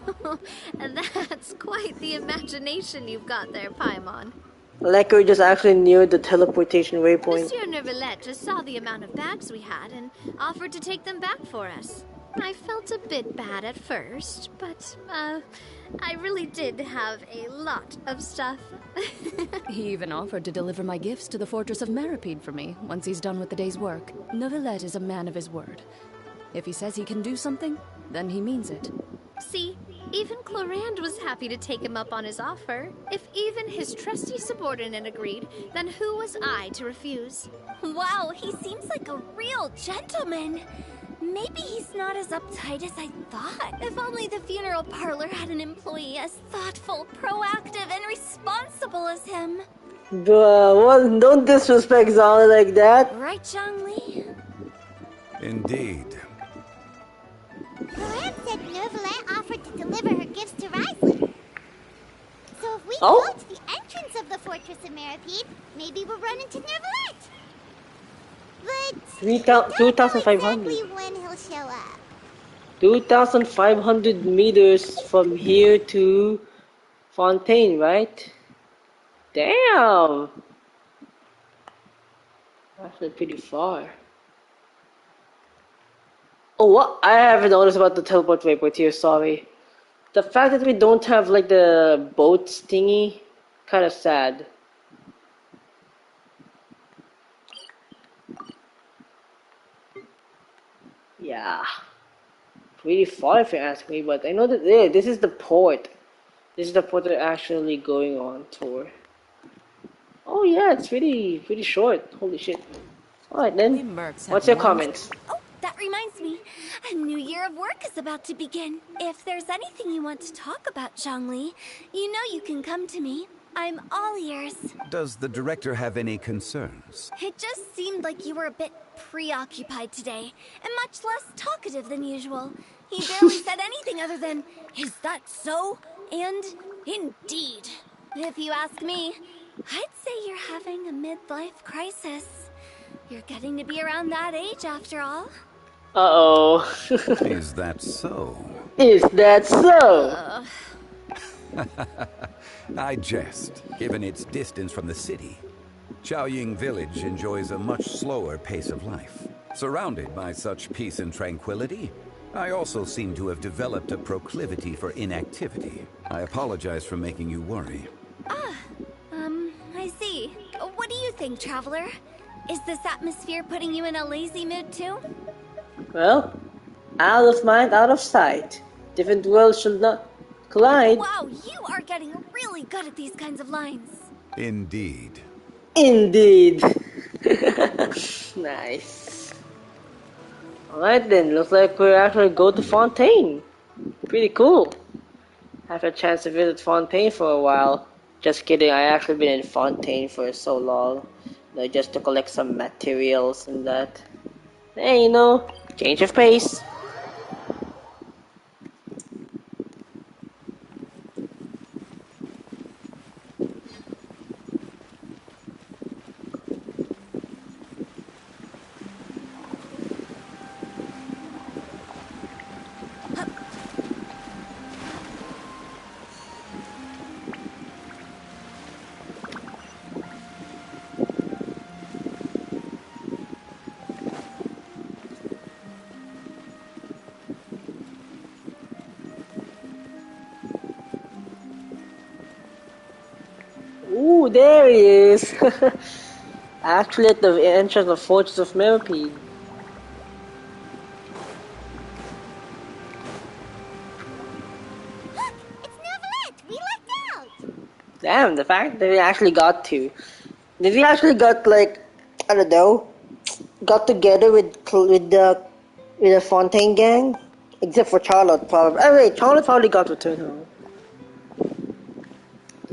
That's quite the imagination you've got there, Paimon. Like we're just actually near the teleportation waypoint. Monsieur Neuvillette just saw the amount of bags we had and offered to take them back for us. I felt a bit bad at first, but, I really did have a lot of stuff. He even offered to deliver my gifts to the Fortress of Maripede for me once he's done with the day's work. Neuvillette is a man of his word. If he says he can do something, then he means it. See, even Clorand was happy to take him up on his offer. If even his trusty subordinate agreed, then who was I to refuse? Wow, he seems like a real gentleman. Maybe he's not as uptight as I thought. If only the funeral parlor had an employee as thoughtful, proactive, and responsible as him. Well, don't disrespect Zhang like that. Right, Zhongli? Indeed. Clorand said Neuvillette offered to deliver her gifts to Risley. So if we Oh? go to the entrance of the Fortress of Maripede, maybe we'll run into Neuvillette. But we don't know 2,500. exactly when he'll show up. 2,500 meters from here to Fontaine, right? Damn! Actually pretty far. Oh, what? I haven't noticed about the teleport waypoint here, sorry. The fact that we don't have like the boat thingy, kind of sad. Yeah. Pretty far if you ask me, but I know that this is the port. This is the port they're actually going on tour. Oh yeah, it's pretty short. Holy shit. Alright then. What's your comments? Oh, that reminds me. A new year of work is about to begin. If there's anything you want to talk about, Zhongli, you know you can come to me. I'm all ears. Does the director have any concerns? It just seemed like you were a bit preoccupied today, and much less talkative than usual. He barely said anything other than, "Is that so?" and "Indeed." If you ask me, I'd say you're having a midlife crisis. You're getting to be around that age after all. Uh-oh. Is that so? Is that so? I jest, given its distance from the city. Xiaoying Village enjoys a much slower pace of life. Surrounded by such peace and tranquility, I also seem to have developed a proclivity for inactivity. I apologize for making you worry. I see. What do you think, Traveler? Is this atmosphere putting you in a lazy mood too? Well, out of mind, out of sight. Different worlds should not collide. Wow, you are getting really good at these kinds of lines. Indeed. Indeed. Nice. Alright then, looks like we're actually go to Fontaine. Pretty cool. I've had a chance to visit Fontaine for a while. Just kidding, I actually been in Fontaine for so long. Just to collect some materials and that. Hey, you know, change of pace. Ooh, there he is! Actually at the entrance of Fortress of Maripede. Look, it's Neuvillette! We lucked out! Damn, the fact that we actually got to. Did we actually got like, I don't know, got together with the Fontaine gang? Except for Charlotte, probably. Oh wait, Charlotte probably got returned home.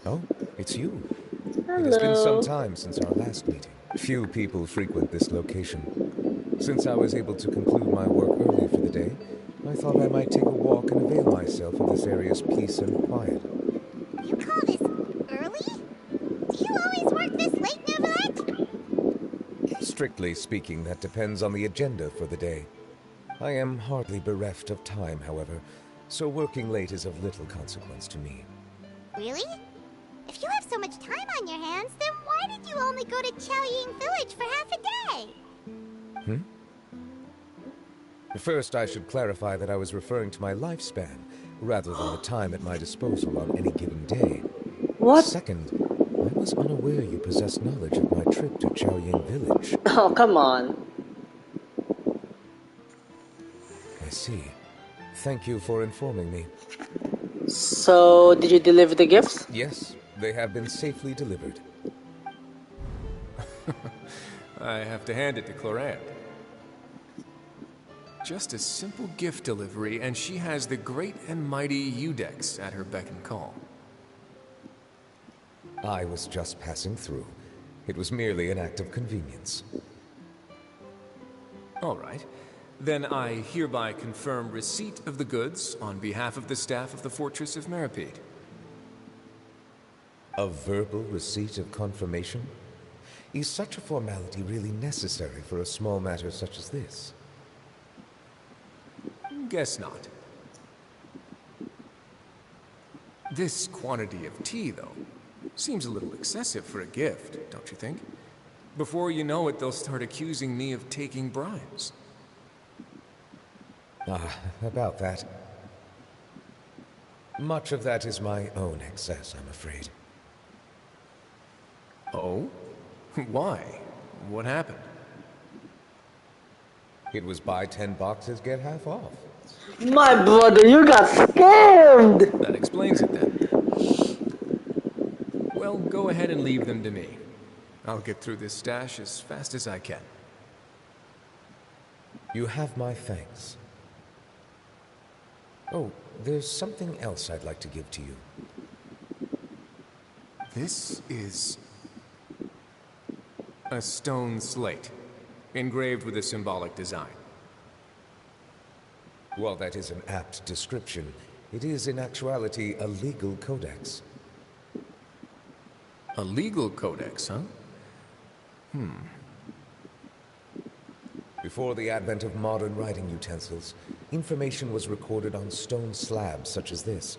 Oh, it's you. Hello. It has been some time since our last meeting. Few people frequent this location. Since I was able to conclude my work early for the day, I thought I might take a walk and avail myself of this area's peace and quiet. You call this early? Do you always work this late, Neuvillette? Strictly speaking, that depends on the agenda for the day. I am hardly bereft of time, however, so working late is of little consequence to me. Really? If you have so much time on your hands, then why did you only go to Qiaoying Village for half a day? First, I should clarify that I was referring to my lifespan, rather than the time at my disposal on any given day. What? Second, I was unaware you possessed knowledge of my trip to Chaoying Village. Oh, come on. I see. Thank you for informing me. So, did you deliver the gifts? Yes, they have been safely delivered. I have to hand it to Clorant. Just a simple gift delivery, and she has the great and mighty Udex at her beck and call. I was just passing through. It was merely an act of convenience. All right. Then I hereby confirm receipt of the goods on behalf of the staff of the Fortress of Meripede. A verbal receipt of confirmation? Is such a formality really necessary for a small matter such as this? Guess not. This quantity of tea, though, seems a little excessive for a gift, don't you think? Before you know it, they'll start accusing me of taking bribes. About that. Much of that is my own excess, I'm afraid. Oh? Why? What happened? It was buy 10 boxes, get half off. My brother, you got scammed! That explains it then. Well, go ahead and leave them to me. I'll get through this stash as fast as I can. You have my thanks. Oh, there's something else I'd like to give to you. This is a stone slate, engraved with a symbolic design. While that is an apt description, it is in actuality a legal codex. A legal codex, huh? Before the advent of modern writing utensils, information was recorded on stone slabs such as this.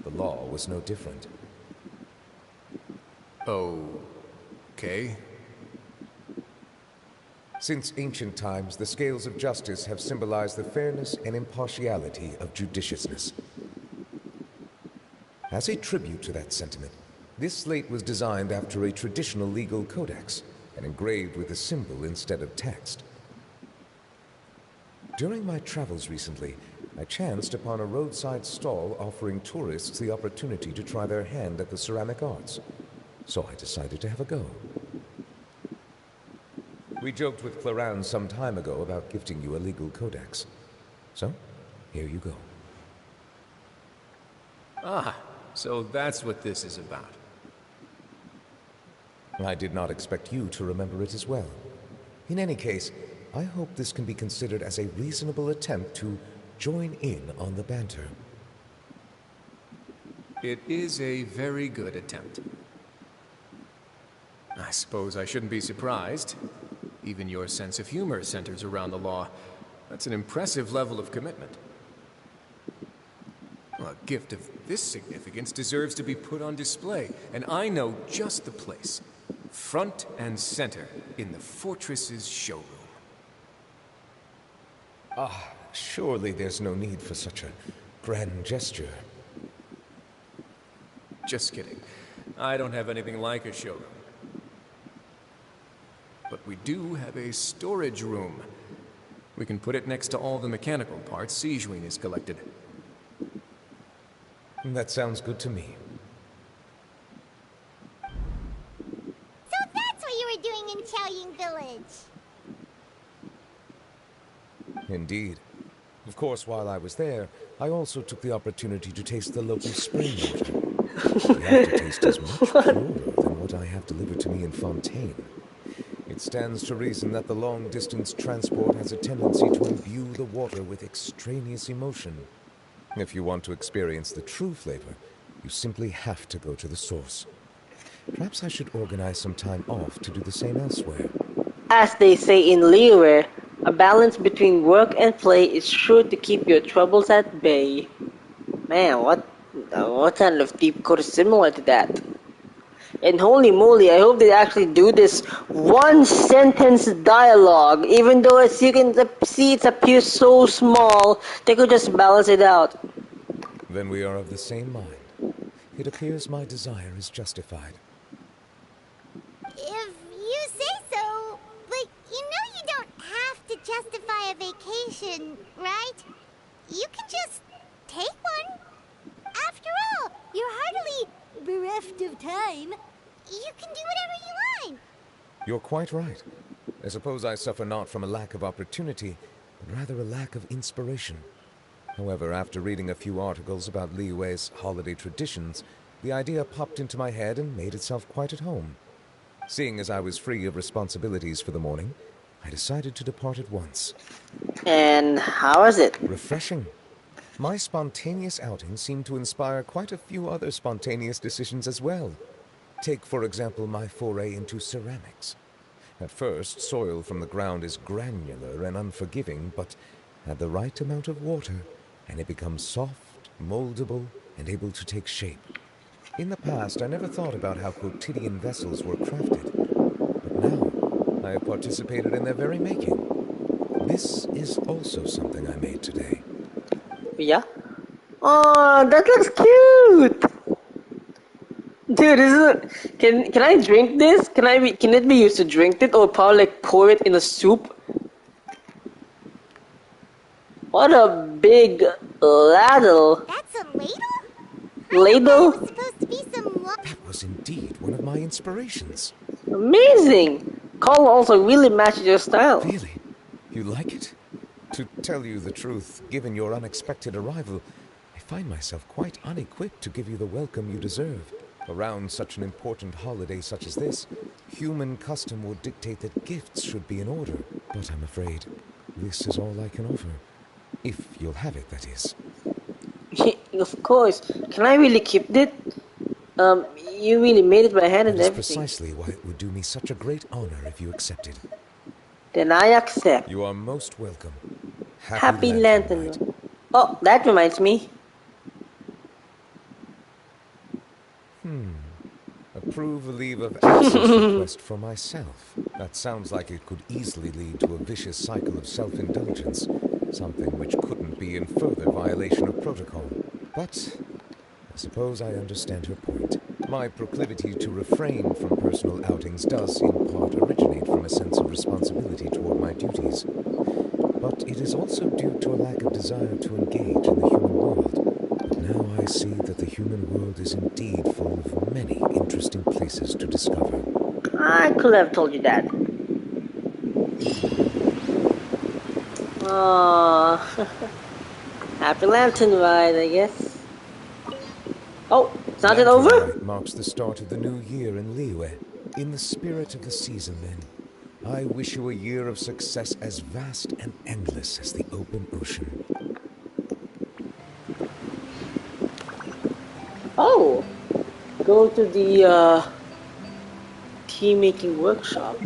The law was no different. Okay. Since ancient times, the scales of justice have symbolized the fairness and impartiality of judiciousness. As a tribute to that sentiment, this slate was designed after a traditional legal codex and engraved with a symbol instead of text. During my travels recently, I chanced upon a roadside stall offering tourists the opportunity to try their hand at the ceramic arts, so I decided to have a go. We joked with Clorant some time ago about gifting you a legal codex. So, here you go. So that's what this is about. I did not expect you to remember it as well. In any case, I hope this can be considered as a reasonable attempt to join in on the banter. It is a very good attempt. I suppose I shouldn't be surprised. Even your sense of humor centers around the law. That's an impressive level of commitment. A gift of this significance deserves to be put on display, and I know just the place. Front and center in the Fortress's showroom. Surely there's no need for such a grand gesture. Just kidding. I don't have anything like a showroom. But we do have a storage room. We can put it next to all the mechanical parts Sijuin has collected. That sounds good to me. So that's what you were doing in Chaoying Village. Indeed. Of course, while I was there, I also took the opportunity to taste the local spring water. You have to taste as much purer than what I have delivered to me in Fontaine. It stands to reason that the long-distance transport has a tendency to imbue the water with extraneous emotion. If you want to experience the true flavor, you simply have to go to the source. Perhaps I should organize some time off to do the same elsewhere. As they say in Liyue, a balance between work and play is sure to keep your troubles at bay. Man, what kind of deep code is similar to that? And holy moly, I hope they actually do this one sentence dialogue. Even though as you can see it appears so small, they could just balance it out. Then we are of the same mind. It appears my desire is justified. If you say so, but you know you don't have to justify a vacation, right? You can just take one. After all, you're hardly bereft of time. You can do whatever you want. You're quite right. I suppose I suffer not from a lack of opportunity, but rather a lack of inspiration. However, after reading a few articles about Liyue's holiday traditions, the idea popped into my head and made itself quite at home. Seeing as I was free of responsibilities for the morning, I decided to depart at once. And how was it? Refreshing. My spontaneous outing seemed to inspire quite a few other spontaneous decisions as well. Take, for example, my foray into ceramics. At first, soil from the ground is granular and unforgiving, but add the right amount of water, and it becomes soft, moldable, and able to take shape. In the past, I never thought about how quotidian vessels were crafted, but now I have participated in their very making. This is also something I made today. Yeah? Oh, that looks cute! Dude, can I drink this? Can it be used to drink it, or probably like pour it in a soup? What a big ladle! That's a ladle? Ladle? It was supposed to be some. That was indeed one of my inspirations. Amazing! Color also really matches your style. Really? You like it? To tell you the truth, given your unexpected arrival, I find myself quite unequipped to give you the welcome you deserve. Around such an important holiday such as this, human custom would dictate that gifts should be in order. But I'm afraid this is all I can offer. If you'll have it, that is. Of course. Can I really keep it? You really made it by hand and That is everything. precisely why it would do me such a great honor if you accepted. Then I accept. You are most welcome. Happy Lantern. Oh, that reminds me. Approve a leave of absence request for myself. That sounds like it could easily lead to a vicious cycle of self-indulgence, something which couldn't be in further violation of protocol. But I suppose I understand your point. My proclivity to refrain from personal outings does in part originate from a sense of responsibility toward my duties. But it is also due to a lack of desire to engage in the human world. Now I see that the human world is indeed full of many interesting places to discover. I could have told you that. Aww. Happy Lantern ride, I guess. Oh, it's not Lantern over? Rite marks the start of the new year in Liyue. In the spirit of the season, then, I wish you a year of success as vast and endless as the open ocean. Oh, go to the tea making workshop.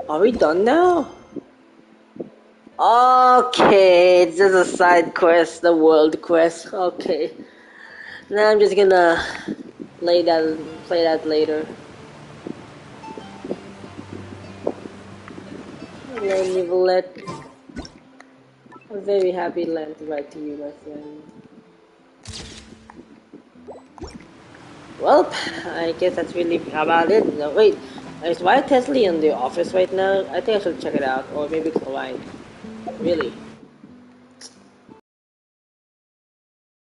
Are we done now? Okay, it's just a side quest, the world quest. Okay, now I'm just gonna play that later. Let me let a very happy land right to you, my friend. Well, I guess that's really about it. No, wait, is Wyatt Tesley in the office right now? I think I should check it out, or maybe it's Wyatt. Really?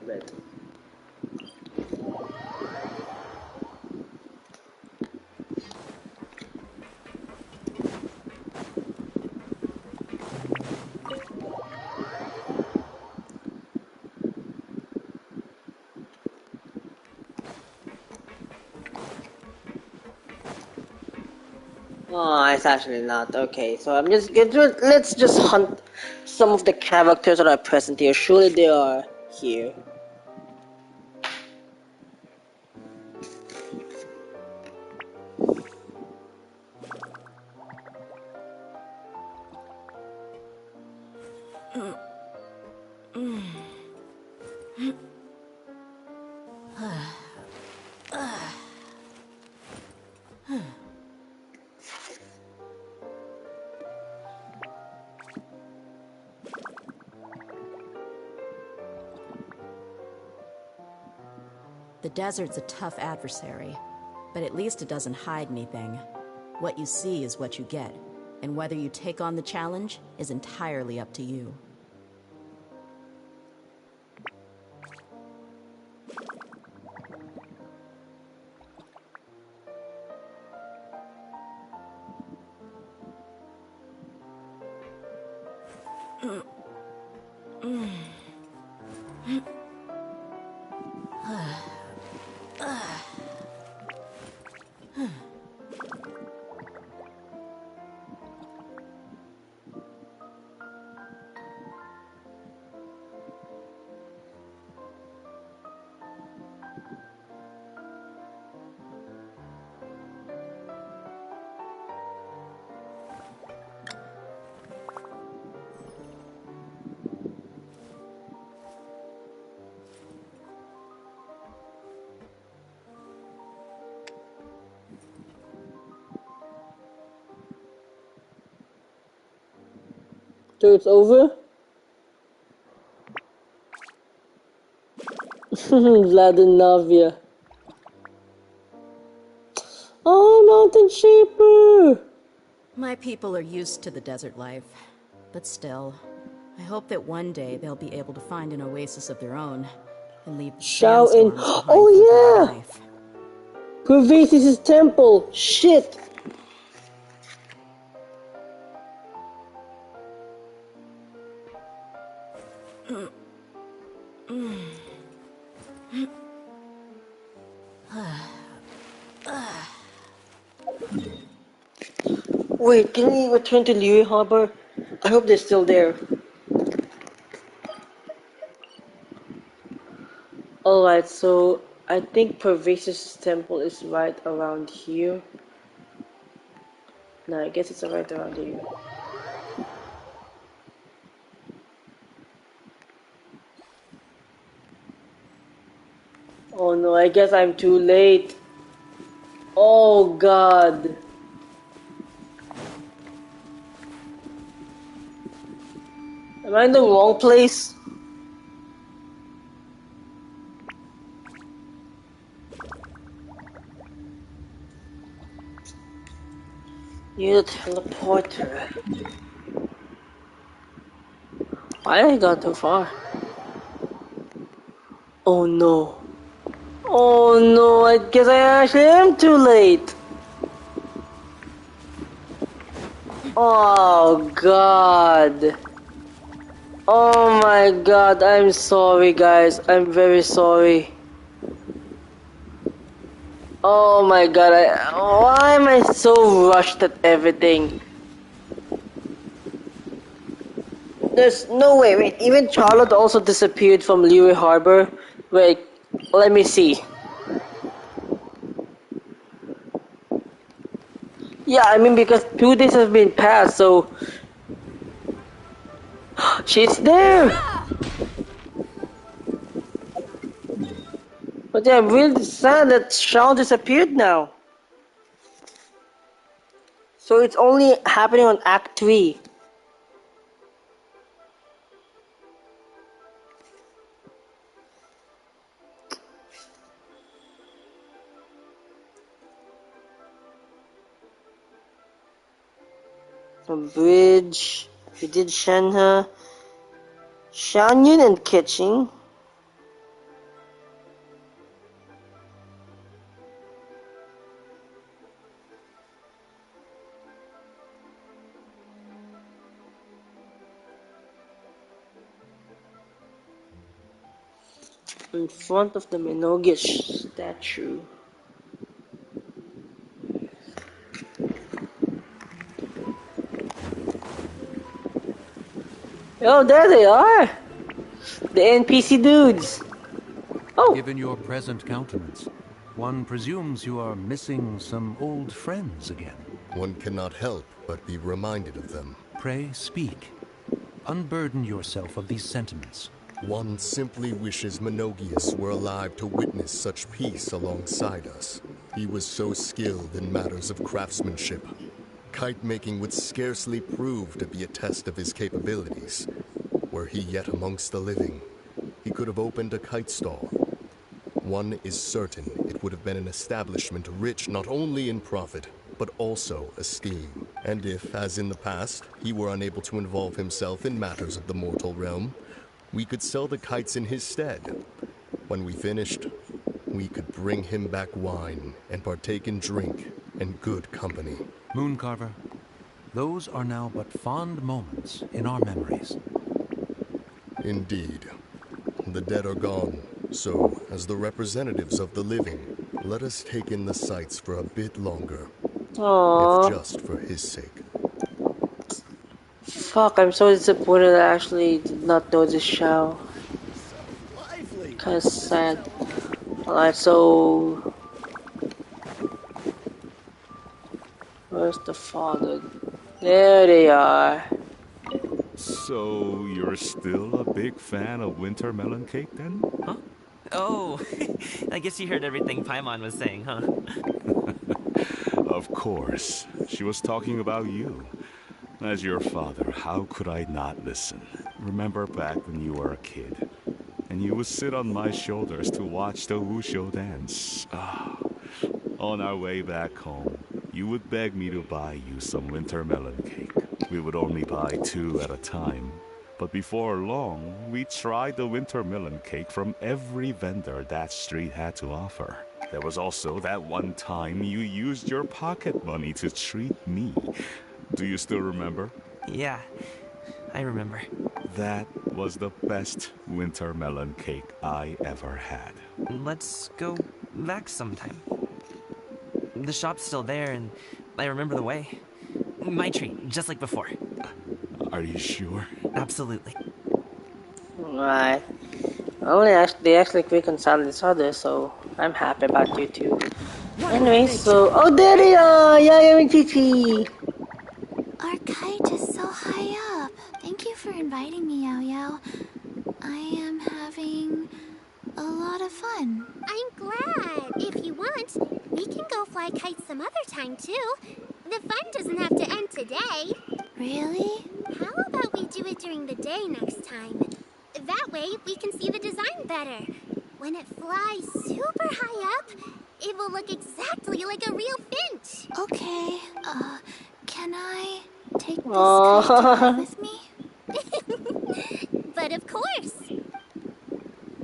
But oh, it's actually not. Okay, so I'm just let's just hunt some of the characters that are present here. Surely they are here. The desert's a tough adversary, but at least it doesn't hide anything. What you see is what you get, and whether you take on the challenge is entirely up to you. So it's over? Vladinavia. Oh, mountain sheeper! My people are used to the desert life, but still, I hope that one day they'll be able to find an oasis of their own and leave the Shouting. sandstorms behind Oh for their yeah! life. Pervasis' temple. Shit! Wait, can we return to Liyue Harbor? I hope they're still there. Alright, so I think Pervasis' temple is right around here. No, I guess it's right around here. Oh no, I guess I'm too late. Oh god. Am I in the wrong place? Need a teleporter. Why did I go too far? Oh no. Oh no, I guess I actually am too late. Oh god. Oh my god, I'm sorry guys. I'm very sorry. Oh my god, why am I so rushed at everything? There's no way, wait, even Charlotte also disappeared from Liyue Harbor? Wait, let me see. Yeah, I mean because 2 days have been passed, so... She's there! But yeah, I'm really sad that Shawn disappeared now. So it's only happening on Act 3. The bridge. We did Shenhe. Shangyun and Kitching. In front of the Minogish statue. Oh, there they are! The NPC dudes! Oh! Given your present countenance, one presumes you are missing some old friends again. One cannot help but be reminded of them. Pray speak. Unburden yourself of these sentiments. One simply wishes Minogius were alive to witness such peace alongside us. He was so skilled in matters of craftsmanship. Kite making would scarcely prove to be a test of his capabilities. Were he yet amongst the living, he could have opened a kite stall. One is certain it would have been an establishment rich not only in profit, but also esteem. And if, as in the past, he were unable to involve himself in matters of the mortal realm, we could sell the kites in his stead. When we finished, we could bring him back wine and partake in drink and good company. Mooncarver, those are now but fond moments in our memories. Indeed. The dead are gone, so, as the representatives of the living, let us take in the sights for a bit longer. Aww. If just for his sake. Fuck, I'm so disappointed I actually did not know this show. Kinda sad. Alright, so... Where's the father? There they are. So, you're still a big fan of winter melon cake then? Huh? Oh, I guess you heard everything Paimon was saying, huh? Of course. She was talking about you. As your father, how could I not listen? Remember back when you were a kid, and you would sit on my shoulders to watch the Wushu dance. Ah. On our way back home, you would beg me to buy you some winter melon cake. We would only buy 2 at a time. But before long, we tried the winter melon cake from every vendor that street had to offer. There was also that one time you used your pocket money to treat me. Do you still remember? Yeah, I remember. That was the best winter melon cake I ever had. Let's go back sometime. The shop's still there, and I remember the way. My treat, just like before. Are you sure? Absolutely. Right. They actually reconciled each other, so I'm happy about you too. Anyway, so oh there they are! Yaya and Chichi! Our kite is so high up. Thank you for inviting me, Yao Yao. I am having a lot of fun. I'm glad. If you want, we can go fly kites some other time too. The fun doesn't have to end today. Really? How about we do it during the day next time? That way we can see the design better. When it flies super high up, it will look exactly like a real finch. Okay. Can I take this kite to fly with me? But of course.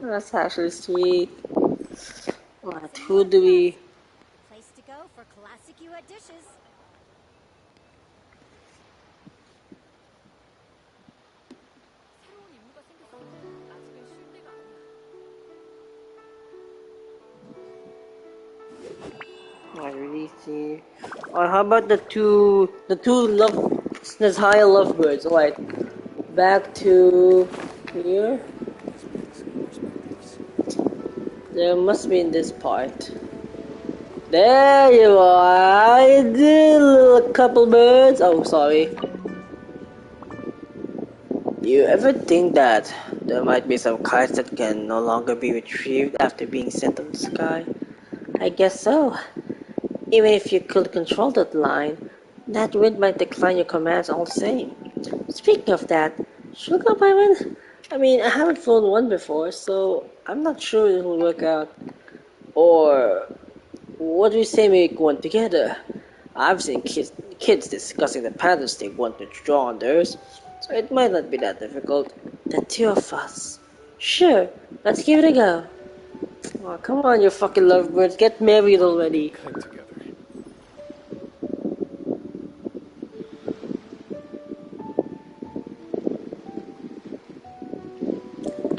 That's actually sweet. What? Who do we... Place to go for classic Yuet dishes. I really see. Or how about the two Snezhaya lovebirds? Alright, back to here. There must be in this part. There you are, I did, little couple birds. Oh, sorry. You ever think that there might be some kites that can no longer be retrieved after being sent to the sky? I guess so. Even if you could control that line, that wind might decline your commands all the same. Speaking of that, should we go buy one? I mean, I haven't flown one before, so I'm not sure it'll work out. Or, what do you say we make one together? I've seen kids discussing the patterns they want to draw on theirs, so it might not be that difficult. The 2 of us. Sure, let's give it a go. Oh, come on, you fucking lovebirds, get married already.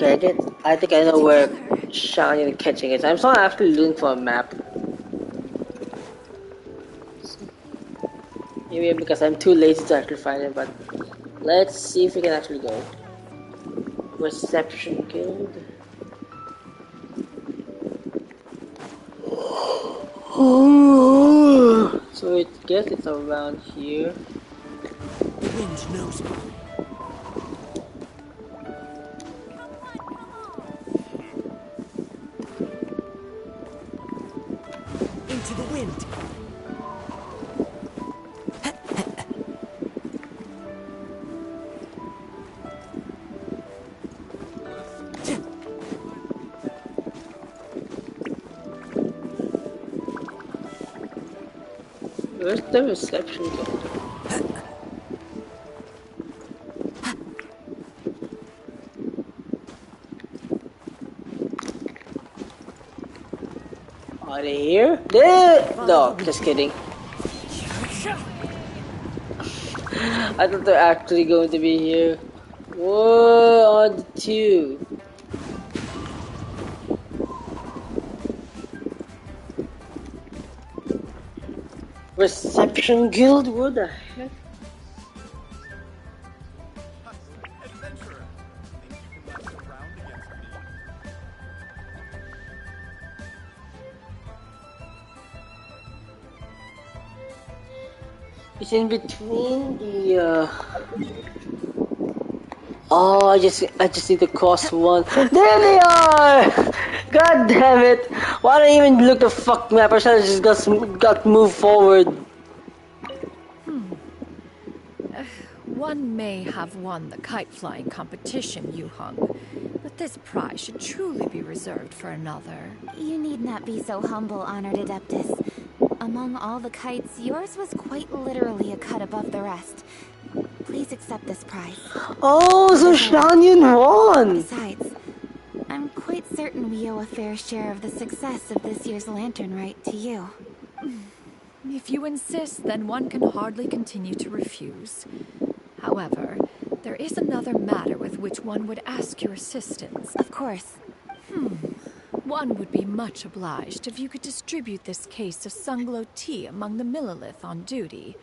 Okay, I think I know where Shiny and catching is. I'm sorry, I'm actually looking for a map. Maybe because I'm too lazy to actually find it, but let's see if we can actually go. Reception Guild. So I guess it's around here. The wind knows me. Into the wind. Where's the reception guild? Are they here? No, just kidding. I thought they're actually going to be here. Whoa, on the two. Reception guild? What the heck? It's in between the Oh, I just need to cross one. There they are! God damn it! Why don't I even look the fuck map? I should have just got moved forward. One may have won the kite flying competition, Yu Hung, but this prize should truly be reserved for another. You need not be so humble, Honored Adeptus. Among all the kites, yours was quite literally a cut above the rest. Please accept this prize. Oh, so Shanyan won! Besides, I'm quite certain we owe a fair share of the success of this year's Lantern Rite to you. If you insist, then one can hardly continue to refuse. However, there is another matter with which one would ask your assistance. Of course. One would be much obliged if you could distribute this case of Sunglow tea among the Millilith on duty.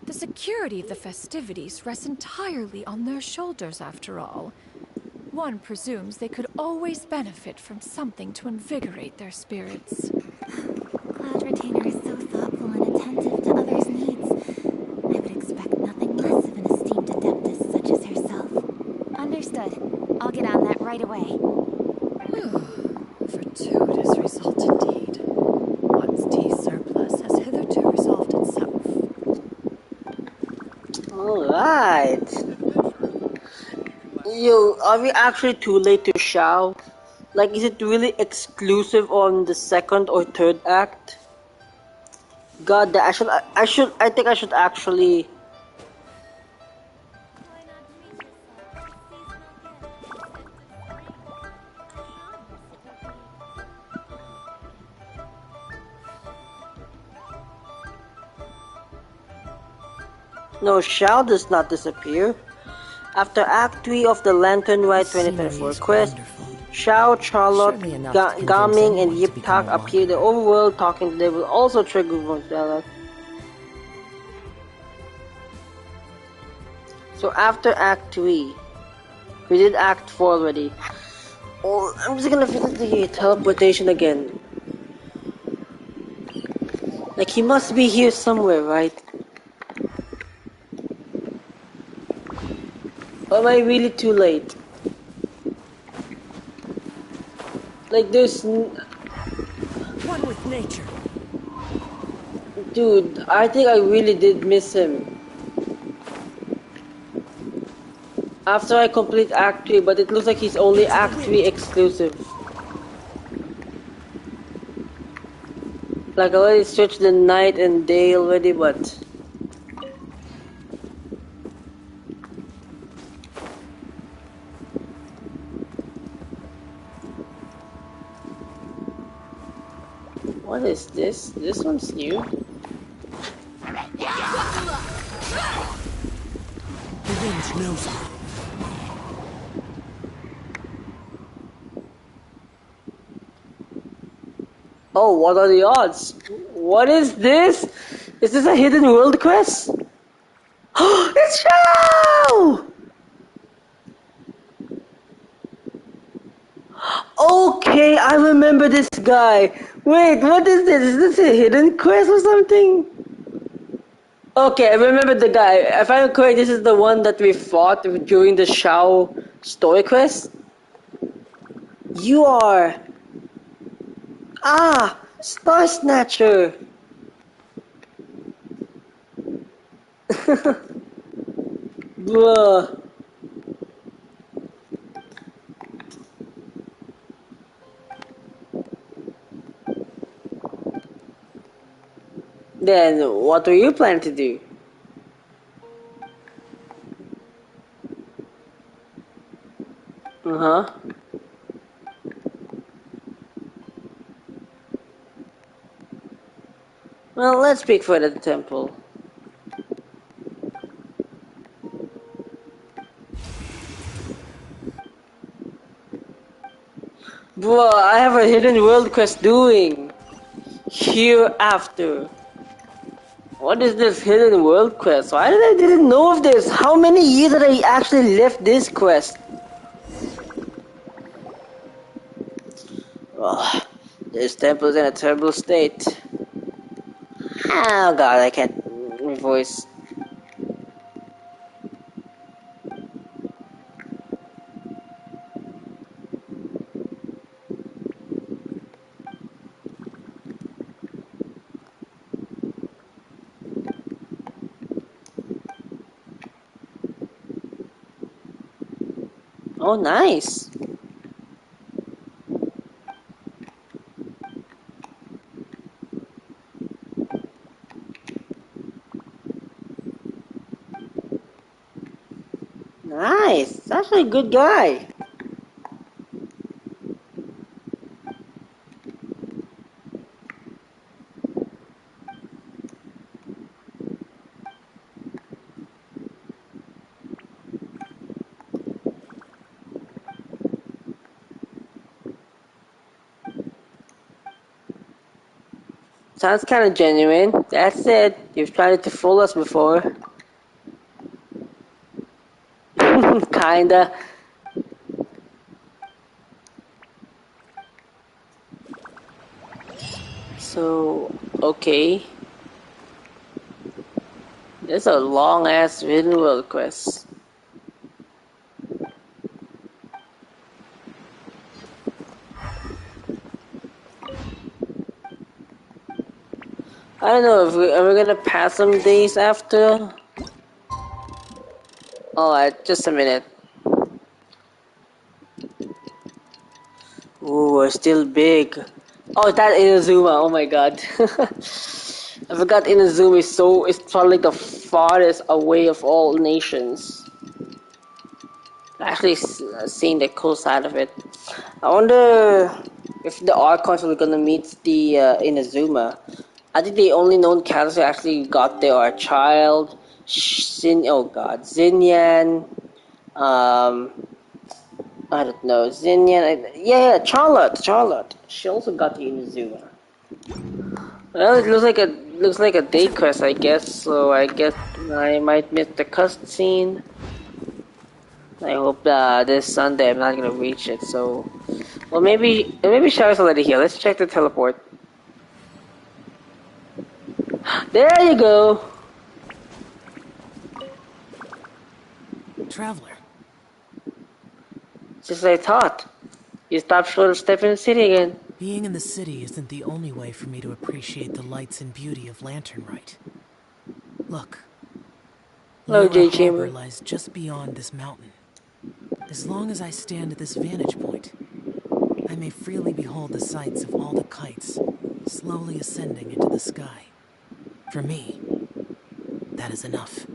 The security of the festivities rests entirely on their shoulders, after all. One presumes they could always benefit from something to invigorate their spirits. Cloud Retainer is so thoughtful and attentive to others' needs. I would expect nothing less of an esteemed adeptus such as herself. Understood. I'll get on that right away. Fortuitous result indeed. One's tea surplus has hitherto resolved itself. Alright. Yo, are we actually too late to Shao? Like, is it really exclusive on the second or third act? God, I think I should actually. No, Shao does not disappear. After Act 3 of the Lantern Rite 2024 quest, Shao, Charlotte, Gaming, and Yip Tak appear in the overworld talking. They will also trigger one dialogue. So after Act 3, we did Act 4 already. Oh, I'm just gonna visit the teleportation again. Like, he must be here somewhere, right? Or am I really too late? Like, there's... One with nature. Dude, I think I really did miss him. After I complete Act 3, but it looks like he's only Act 3 exclusive. Like, I already switched the night and day already, but... What is this? This one's new. The wind knows me. Oh, what are the odds? What is this? Is this a hidden world quest? It's Shao! Okay, I remember this guy. Wait, what is this? Is this a hidden quest or something? Okay, I remember the guy. If I'm correct, this is the one that we fought during the Shao story quest. You are... Ah! Star Snatcher! Bruh. Then what were you planning to do? Uh-huh. Well, let's pick for the temple. Bro, I have a hidden world quest doing. Hereafter. What is this hidden world quest? Why didn't know of this? How many years did I actually left this quest? Oh, this temple's in a terrible state. Oh god, I can't. My voice. Oh, nice. Nice. That's actually a good guy. Sounds kind of genuine. That's it. You've tried to fool us before. Kinda. So, okay. There's a long ass hidden world quest. I don't know if are we gonna pass some days after. Alright, just a minute. Ooh, we're still big. Oh, that Inazuma. Oh my god. I forgot Inazuma is probably the farthest away of all nations. Actually, seeing the cool side of it. I wonder if the Archons are gonna meet the Inazuma. I think the only known characters who actually got there are Child, Zinyan, um, I don't know, Zinyan, yeah, Charlotte. She also got the Inazuma. Well, it looks like a day quest, I guess. So I guess I might miss the cutscene. I hope this Sunday I'm not gonna reach it. So, well, maybe Shara's already here. Let's check the teleport. There you go. Traveler. Just as I thought. You stopped short of stepping in the city again. Being in the city isn't the only way for me to appreciate the lights and beauty of Lantern Rite. Look. Hello, Liyue J Harbor Chamber. lies just beyond this mountain. As long as I stand at this vantage point, I may freely behold the sights of all the kites slowly ascending into the sky. For me, that is enough.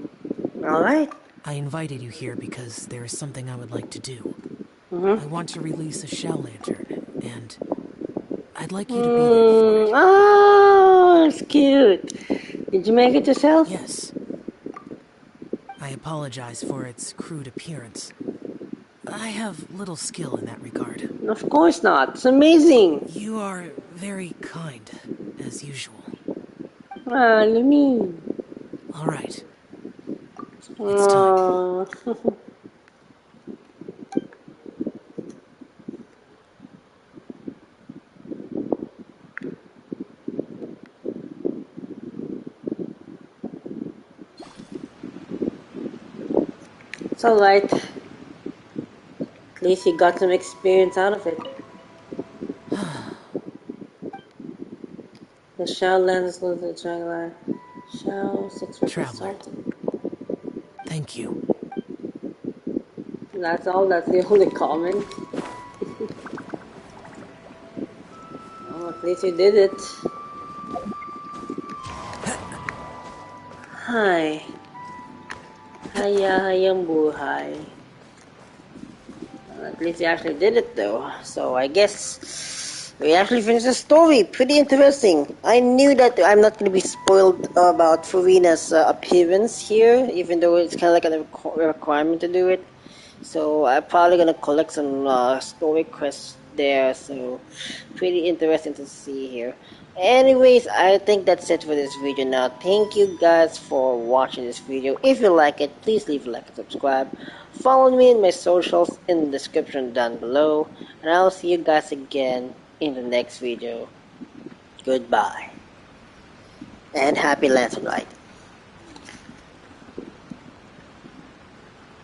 Alright. I invited you here because there is something I would like to do. Mm-hmm. I want to release a shell lantern, and I'd like you to be there for it. Oh, it's cute. Did you make it yourself? Yes. I apologize for its crude appearance. I have little skill in that regard. Of course not. It's amazing. You are very kind, as usual. Ah, let me. All right. It's time. It's alright. At least you got some experience out of it. The shell lens was the triangular. Shell 6 for Traveler. consultant. Thank you. That's all. That's the only comment. Oh, at least you did it. Hi. Hayang buhay. At least we actually did it though. So I guess we actually finished the story. Pretty interesting. I knew that I'm not going to be spoiled about Farina's appearance here, even though it's kind of like a requirement to do it. So I'm probably going to collect some story quests there. So pretty interesting to see here. Anyways, I think that's it for this video now. Thank you guys for watching this video. If you like it, please leave a like and subscribe. Follow me in my socials in the description down below. And I'll see you guys again in the next video. Goodbye. And happy Lantern Rite.